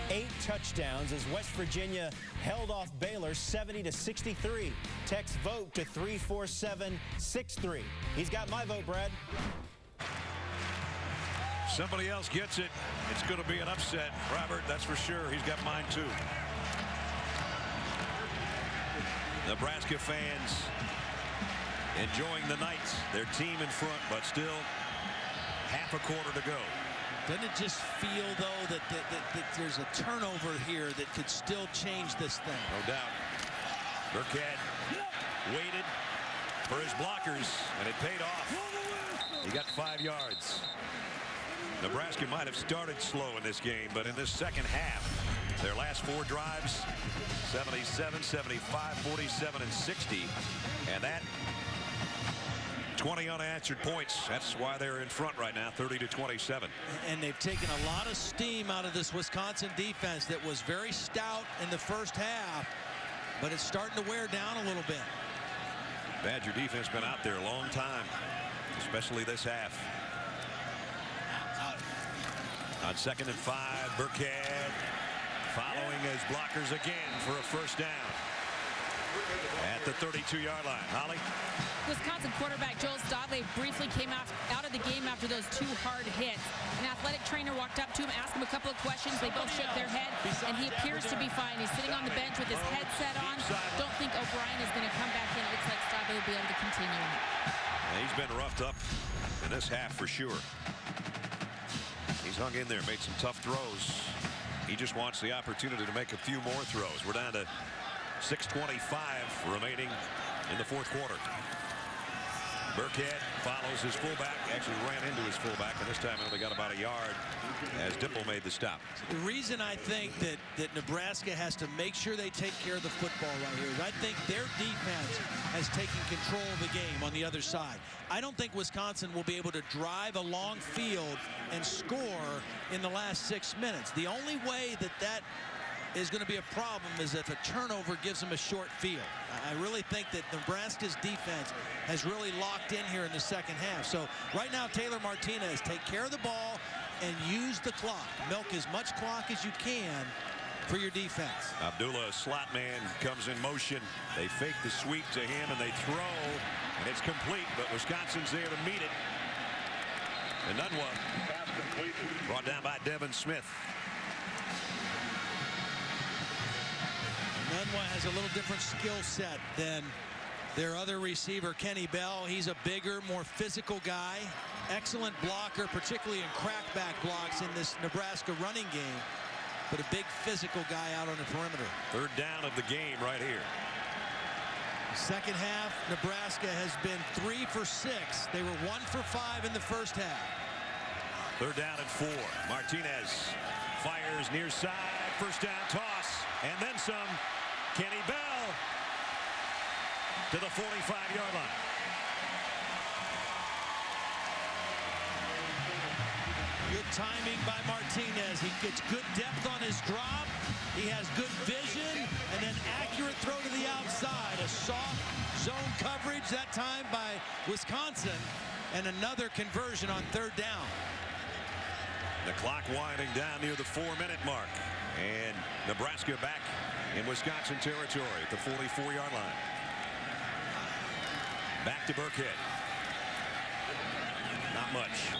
8 touchdowns as West Virginia held off Baylor 70-63. Text vote to 34763. He's got my vote, Brad. Somebody else gets it. It's going to be an upset, Robert. That's for sure. He's got mine too. Nebraska fans enjoying the night. Their team in front, but still half a quarter to go. Doesn't it just feel, though, that there's a turnover here that could still change this thing? No doubt. Burkhead waited for his blockers, and it paid off. He got 5 yards. Nebraska might have started slow in this game, but in this second half, their last 4 drives, 77, 75, 47, and 60. And that 20 unanswered points. That's why they're in front right now, 30-27. And they've taken a lot of steam out of this Wisconsin defense that was very stout in the first half, but it's starting to wear down a little bit. Badger defense been out there a long time, especially this half. On 2nd and 5, Burkhead following his blockers again for a first down at the 32-yard line. Holly? Wisconsin quarterback Joel Stadley briefly came out of the game after those 2 hard hits. An athletic trainer walked up to him, asked him a couple of questions. They both shook their head, and he appears to be fine. He's sitting on the bench with his headset on. Don't think O'Brien is going to come back in. It looks like Stadley will be able to continue. He's been roughed up in this half for sure. He's hung in there, made some tough throws. He just wants the opportunity to make a few more throws. We're down to 6:25 remaining in the 4th quarter. Burkhead follows his fullback, actually ran into his fullback, and this time only got about a yard as Dipple made the stop. The reason I think that Nebraska has to make sure they take care of the football right here is I think their defense has taken control of the game on the other side. I don't think Wisconsin will be able to drive a long field and score in the last 6 minutes. The only way that is going to be a problem is if a turnover gives them a short field. I really think that Nebraska's defense has really locked in here in the second half. So right now, Taylor Martinez, take care of the ball and use the clock. Milk as much clock as you can for your defense. Abdullah, slot man, comes in motion. They fake the sweep to him and they throw, and it's complete, but Wisconsin's there to meet it. And Nunwa brought down by Devin Smith. Nunwa has a little different skill set than their other receiver, Kenny Bell. He's a bigger, more physical guy. Excellent blocker, particularly in crackback blocks in this Nebraska running game. But a big physical guy out on the perimeter. 3rd down of the game right here. Second half, Nebraska has been 3 for 6. They were 1 for 5 in the first half. 3rd down and 4. Martinez fires near side. First down toss. And then some. Kenny Bell to the 45-yard line. Good timing by Martinez. He gets good depth on his drop. He has good vision and then accurate throw to the outside. A soft zone coverage that time by Wisconsin, and another conversion on 3rd down. The clock winding down near the 4-minute mark, and Nebraska back in Wisconsin territory at the 44-yard line. Back to Burkhead. Not much.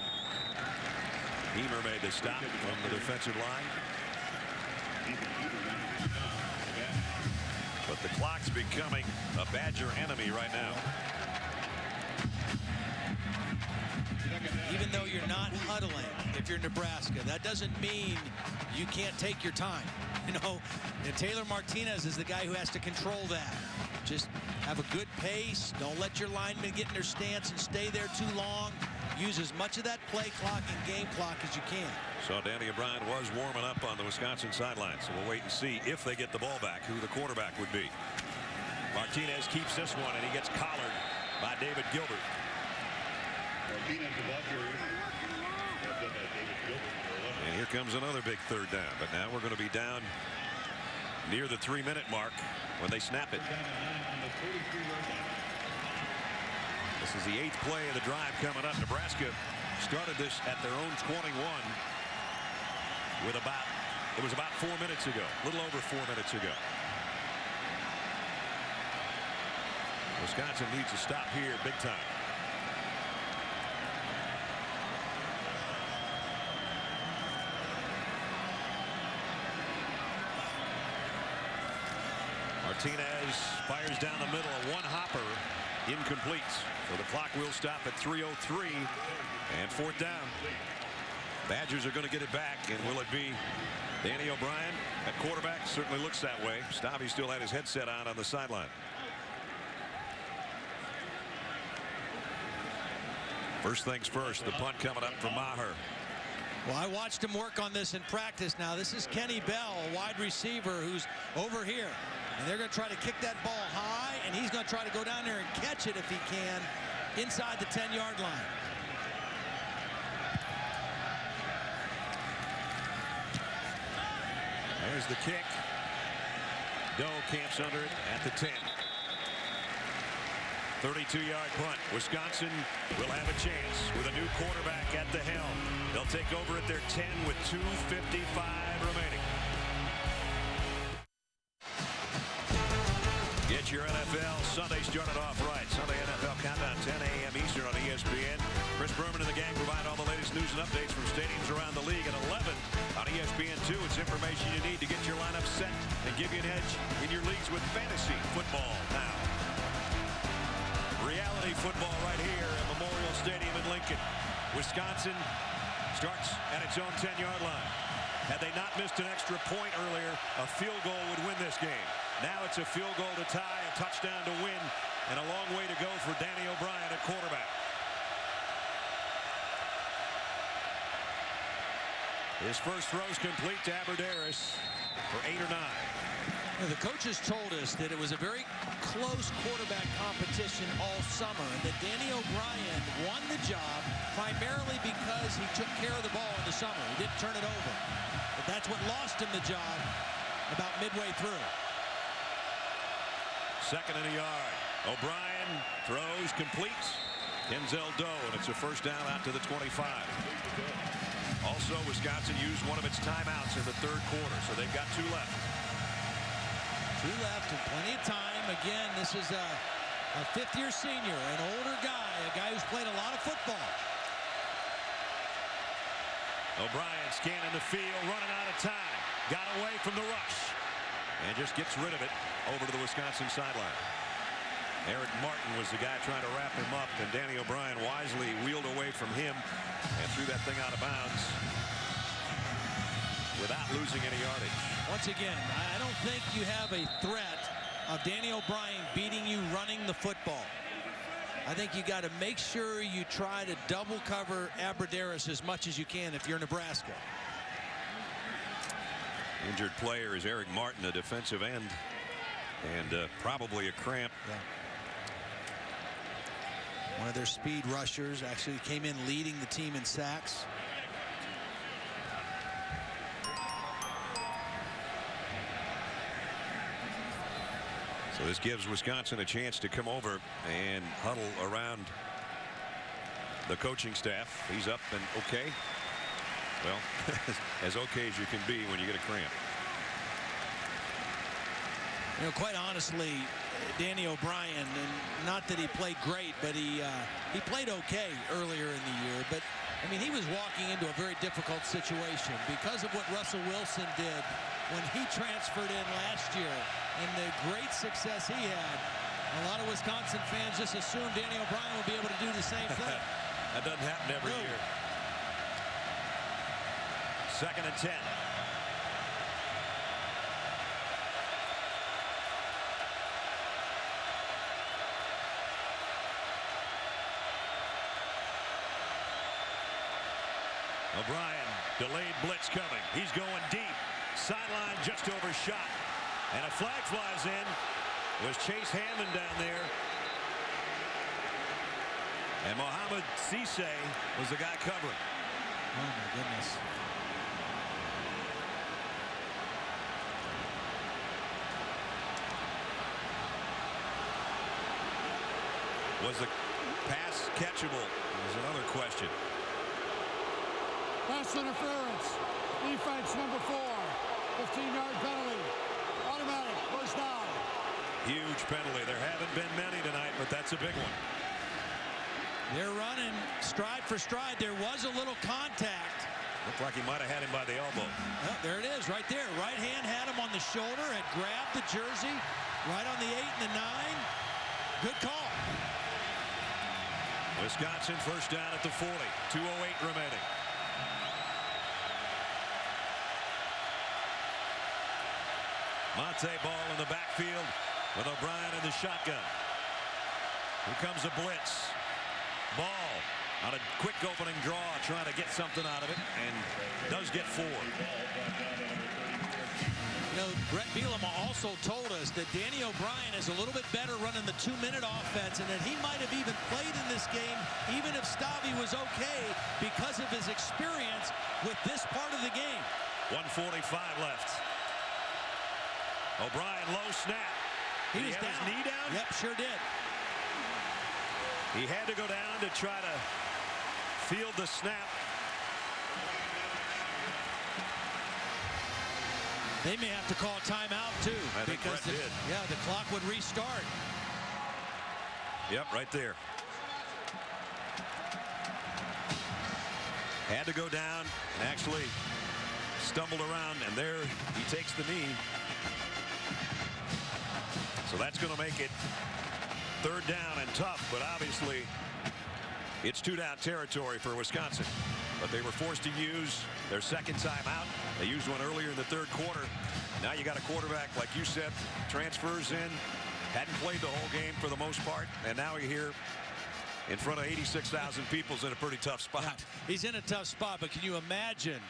Beamer made the stop from the defensive line. But the clock's becoming a Badger enemy right now. Even though you're not huddling, if you're Nebraska, that doesn't mean you can't take your time. You know, and Taylor Martinez is the guy who has to control that. Just have a good pace. Don't let your linemen get in their stance and stay there too long. Use as much of that play clock and game clock as you can. So Danny O'Brien was warming up on the Wisconsin sideline. So we'll wait and see if they get the ball back, who the quarterback would be. Martinez keeps this one, and he gets collared by David Gilbert. And here comes another big 3rd down. But now we're going to be down near the 3-minute mark when they snap it. This is the 8th play of the drive coming up. Nebraska started this at their own 21 with it was about 4 minutes ago, a little over 4 minutes ago. Wisconsin needs to stop here big time. Martinez fires down the middle, a one-hopper, incomplete. So the clock will stop at 3:03 and 4th down. Badgers are going to get it back, and will it be Danny O'Brien at quarterback? Certainly looks that way. Stabby still had his headset on the sideline. First things first, the punt coming up from Maher. Well, I watched him work on this in practice. Now this is Kenny Bell, a wide receiver who's over here, and they're going to try to kick that ball high, and he's going to try to go down there and catch it if he can inside the 10-yard line. There's the kick. Doe camps under it at the 10. 32-yard punt. Wisconsin will have a chance with a new quarterback at the helm. They'll take over at their 10 with 2:55 remaining. Get your NFL Sunday started off right. Sunday NFL Countdown, 10 a.m. Eastern on ESPN. Chris Berman and the gang provide all the latest news and updates from stadiums around the league. At 11 on ESPN2, it's information you need to get your lineup set and give you an edge in your leagues with fantasy football now. Reality football right here at Memorial Stadium in Lincoln. Wisconsin starts at its own 10-yard line. Had they not missed an extra point earlier, a field goal would win this game. Now it's a field goal to tie, a touchdown to win, and a long way to go for Danny O'Brien at quarterback. His first throw's complete to Aberderis for 8 or 9. The coaches told us that it was a very close quarterback competition all summer, and that Danny O'Brien won the job primarily because he took care of the ball in the summer. He didn't turn it over. But that's what lost him the job about midway through. Second and a yard. O'Brien throws complete. Denzel Doe, and it's a first down out to the 25. Also, Wisconsin used one of its timeouts in the third quarter, so they've got 2 left. 2 left and plenty of time. Again, this is a fifth-year senior, an older guy, a guy who's played a lot of football. O'Brien scanning the field, running out of time. Got away from the rush and just gets rid of it over to the Wisconsin sideline. Eric Martin was the guy trying to wrap him up, and Danny O'Brien wisely wheeled away from him and threw that thing out of bounds without losing any yardage. Once again, I don't think you have a threat of Danny O'Brien beating you running the football. I think you got to make sure you try to double cover Aberderis as much as you can if you're Nebraska. Injured player is Eric Martin, a defensive end, and probably a cramp. Yeah. One of their speed rushers, actually came in leading the team in sacks. So this gives Wisconsin a chance to come over and huddle around the coaching staff. He's up and okay. Well, as okay as you can be when you get a cramp. You know, quite honestly, Danny O'Brien, and not that he played great, but he played okay earlier in the year. But I mean, he was walking into a very difficult situation because of what Russell Wilson did when he transferred in last year and the great success he had. A lot of Wisconsin fans just assumed Danny O'Brien would be able to do the same thing. That doesn't happen every year. Second and 10. O'Brien, delayed blitz coming. He's going deep. Sideline just overshot. And a flag flies in. Was Chase Hammond down there. And Mohamed Cisse was the guy covering. Oh, my goodness. Was the pass catchable is another question. Pass interference. Defense number 4. 15-yard penalty. Automatic. First down. Huge penalty. There haven't been many tonight, but that's a big one. They're running stride for stride. There was a little contact. Looked like he might have had him by the elbow. Well, there it is right there. Right hand had him on the shoulder, had grabbed the jersey right on the 8 and the 9. Good call. Wisconsin first down at the 40. 2:08 remaining. Monte ball in the backfield with O'Brien in the shotgun. Here comes a blitz. Ball on a quick opening draw, trying to get something out of it, and does get 4. You know, Brett Bielema also told us that Danny O'Brien is a little bit better running the 2-minute offense, and that he might have even played in this game even if Stavi was okay because of his experience with this part of the game. 1:45 left. O'Brien low snap. He was had down. his knee down? Yep, sure did. He had to go down to try to field the snap. They may have to call timeout too. I think because Brett did. Yeah, the clock would restart. Yep, right there. Had to go down and actually stumbled around, and there he takes the knee. So that's going to make it 3rd down and tough, but obviously it's 2-down territory for Wisconsin. But they were forced to use their second timeout. They used one earlier in the 3rd quarter. Now you got a quarterback, like you said, transfers in, hadn't played the whole game for the most part, and now you're here in front of 86,000 people's in a pretty tough spot. Yeah, he's in a tough spot, but can you imagine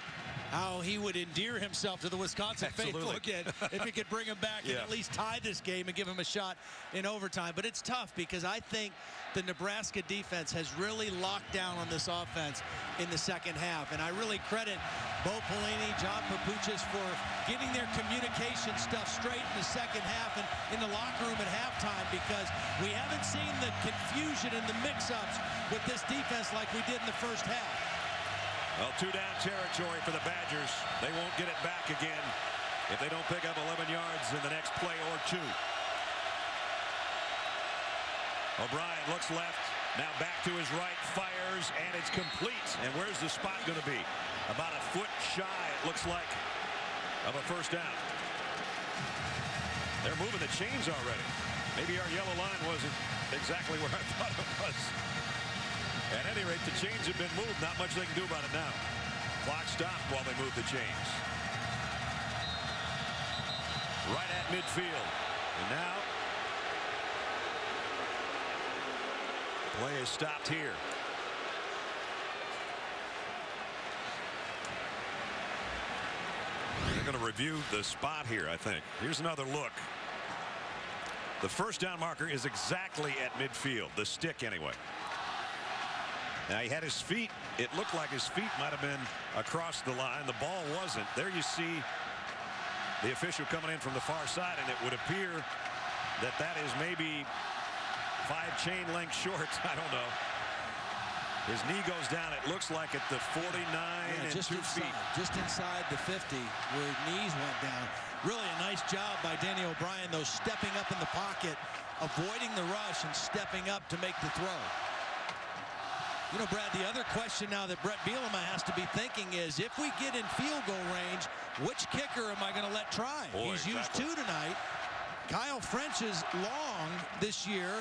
how he would endear himself to the Wisconsin faithful again if he could bring him back and at least tie this game and give him a shot in overtime. But it's tough because I think the Nebraska defense has really locked down on this offense in the second half. And I really credit Bo Pelini, John Papuchis for getting their communication stuff straight in the second half and in the locker room at halftime, because we haven't seen the confusion and the mix-ups with this defense like we did in the first half. Well, 2-down territory for the Badgers. They won't get it back again if they don't pick up 11 yards in the next play or 2. O'Brien looks left, now back to his right, fires, and it's complete. And where's the spot going to be? About a foot shy, it looks like, of a first down. They're moving the chains already. Maybe our yellow line wasn't exactly where I thought it was. At any rate, the chains have been moved. Not much they can do about it now. Clock stopped while they move the chains. Right at midfield. And now, play is stopped here. They're going to review the spot here, I think. Here's another look. The first down marker is exactly at midfield, the stick anyway. Now he had his feet, it looked like his feet might have been across the line. The ball wasn't. There you see the official coming in from the far side, and it would appear that that is maybe 5 chain length short. I don't know. His knee goes down, it looks like at the 49 and just 2 inside, feet. just inside the 50 where knees went down. Really a nice job by Danny O'Brien, though, stepping up in the pocket, avoiding the rush and stepping up to make the throw. You know, Brad, the other question now that Brett Bielema has to be thinking is, if we get in field goal range, which kicker am I going to let try? He's used 2 tonight. Kyle French's long this year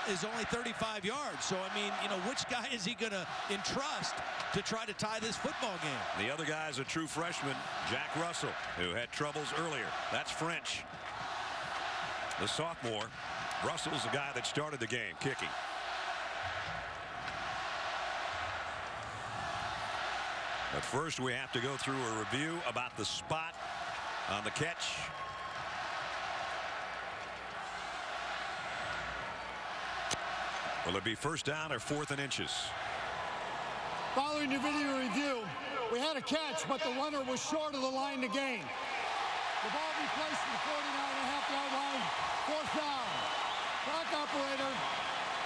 is only 35 yards. So, I mean, you know, which guy is he going to entrust to try to tie this football game? The other guy is a true freshman, Jack Russell, who had troubles earlier. That's French, the sophomore. Russell's the guy that started the game kicking. But first, we have to go through a review about the spot on the catch. Will it be first down or 4th and inches? Following the video review, we had a catch, but the runner was short of the line to gain. The ball be placed at the 49.5-yard line. 4th down. Clock operator.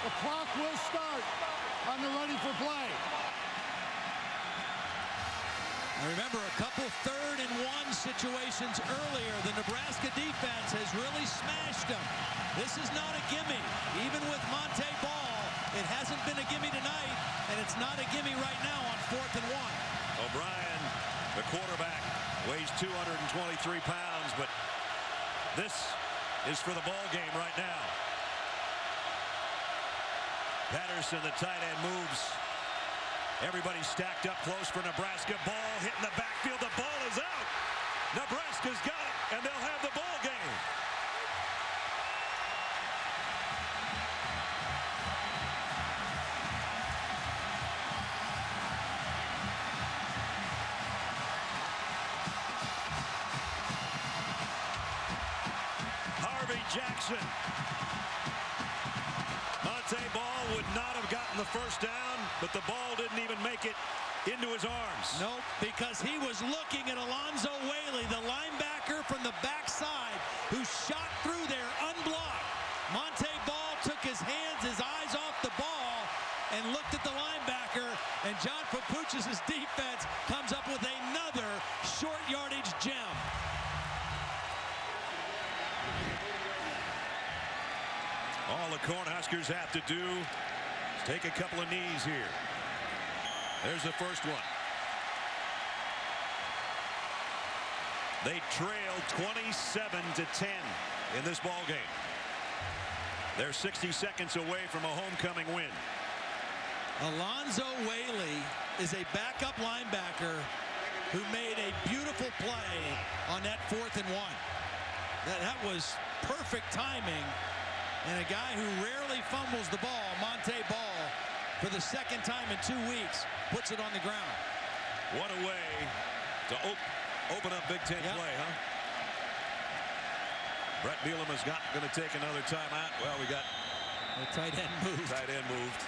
The clock will start on the ready for play. I remember a couple 3rd-and-1 situations earlier. The Nebraska defense has really smashed them. This is not a gimme. Even with Monte Ball, it hasn't been a gimme tonight, and it's not a gimme right now on 4th and 1. O'Brien, the quarterback, weighs 223 pounds, but this is for the ball game right now. Patterson, the tight end, moves. Everybody stacked up close for Nebraska. Ball hitting the backfield. The ball is out. Nebraska's got it, and they'll have the ball game. Harvey Jackson. Monte Ball would not have gotten the first down, but the ball didn't even make it into his arms. Nope, because he was looking at Alonzo Whaley, the linebacker from the backside, who shot through there unblocked. Monte Ball took his hands, his eyes off the ball, and looked at the linebacker, and John Papuchis' defense comes up with another short yardage gem. All the Cornhuskers have to do is take a couple of knees here. There's the first one. They trailed 27-10 in this ball game. They're 60 seconds away from a homecoming win. Alonzo Whaley is a backup linebacker who made a beautiful play on that 4th and 1. That was perfect timing. And a guy who rarely fumbles the ball, Monte Ball, for the 2nd time in 2 weeks, puts it on the ground. What a way to open up Big Ten play, huh? Brett Bielema is not going to take another timeout. Well, we got the tight end moved. Tight end moved.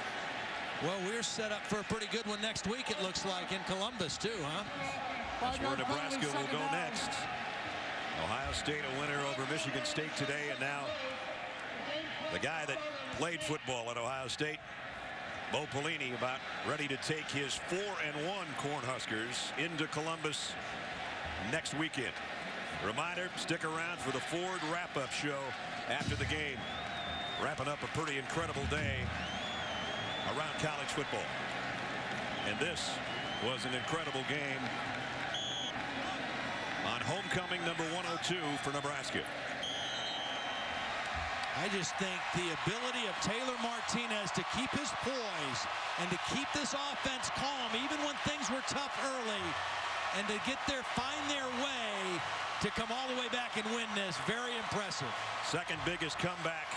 Well, we're set up for a pretty good one next week, it looks like, in Columbus, too, huh? That's where Nebraska will go next. Ohio State a winner over Michigan State today, and now the guy that played football at Ohio State, Bo Pelini, about ready to take his 4-1 Cornhuskers into Columbus next weekend. Reminder, stick around for the Ford wrap-up show after the game. Wrapping up a pretty incredible day around college football. And this was an incredible game on homecoming number 102 for Nebraska. I just think the ability of Taylor Martinez to keep his poise and to keep this offense calm even when things were tough early, and to find their way to come all the way back and win this, very impressive. Second biggest comeback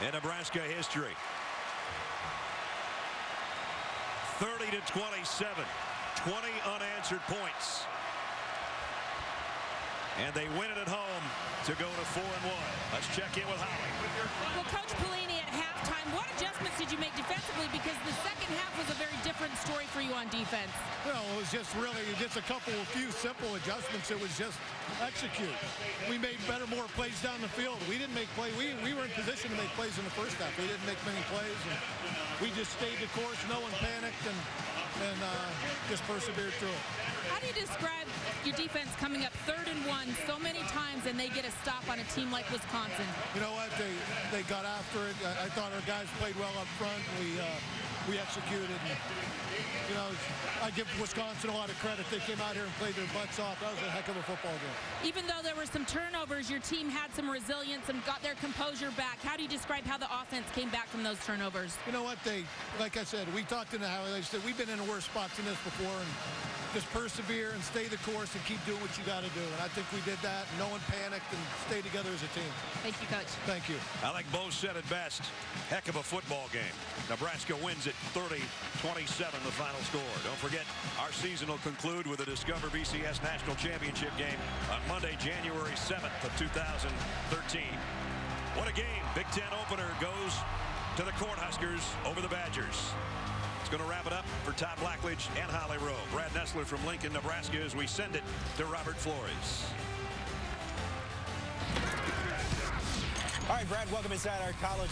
in Nebraska history. 30-27, 20 unanswered points. And they win it at home to go to 4-1. Let's check in with Holly. Well, Coach Pelini, at halftime, what adjustments did you make defensively? Because the second half was a very different story for you on defense. Well, it was just really just a few simple adjustments. It was just execute. We made more plays down the field. We didn't make plays. We were in position to make plays in the first half. We didn't make many plays. And we just stayed the course. No one panicked and just persevered through it. How do you describe your defense coming up 3rd and 1 so many times and they get a stop on a team like Wisconsin? You know what? They got after it. I thought our guys played well up front. We executed. And, you know, I give Wisconsin a lot of credit. They came out here and played their butts off. That was a heck of a football game. Even though there were some turnovers, your team had some resilience and got their composure back. How do you describe how the offense came back from those turnovers? You know what? Like I said, we talked in the house. They said we've been in worse spots than this before, and just persevere and stay the course and keep doing what you got to do. And I think we did that. No one panicked and stayed together as a team. Thank you, Coach. Thank you. I think Bo said it best. Heck of a football game. Nebraska wins it 30-27, the final score. Don't forget, our season will conclude with the Discover BCS National Championship game on Monday, January 7th of 2013. What a game. Big Ten opener goes to the Cornhuskers over the Badgers. It's going to wrap it up for Todd Blackledge and Holly Rowe. Brad Nessler from Lincoln, Nebraska, as we send it to Robert Flores. All right, Brad, welcome inside our college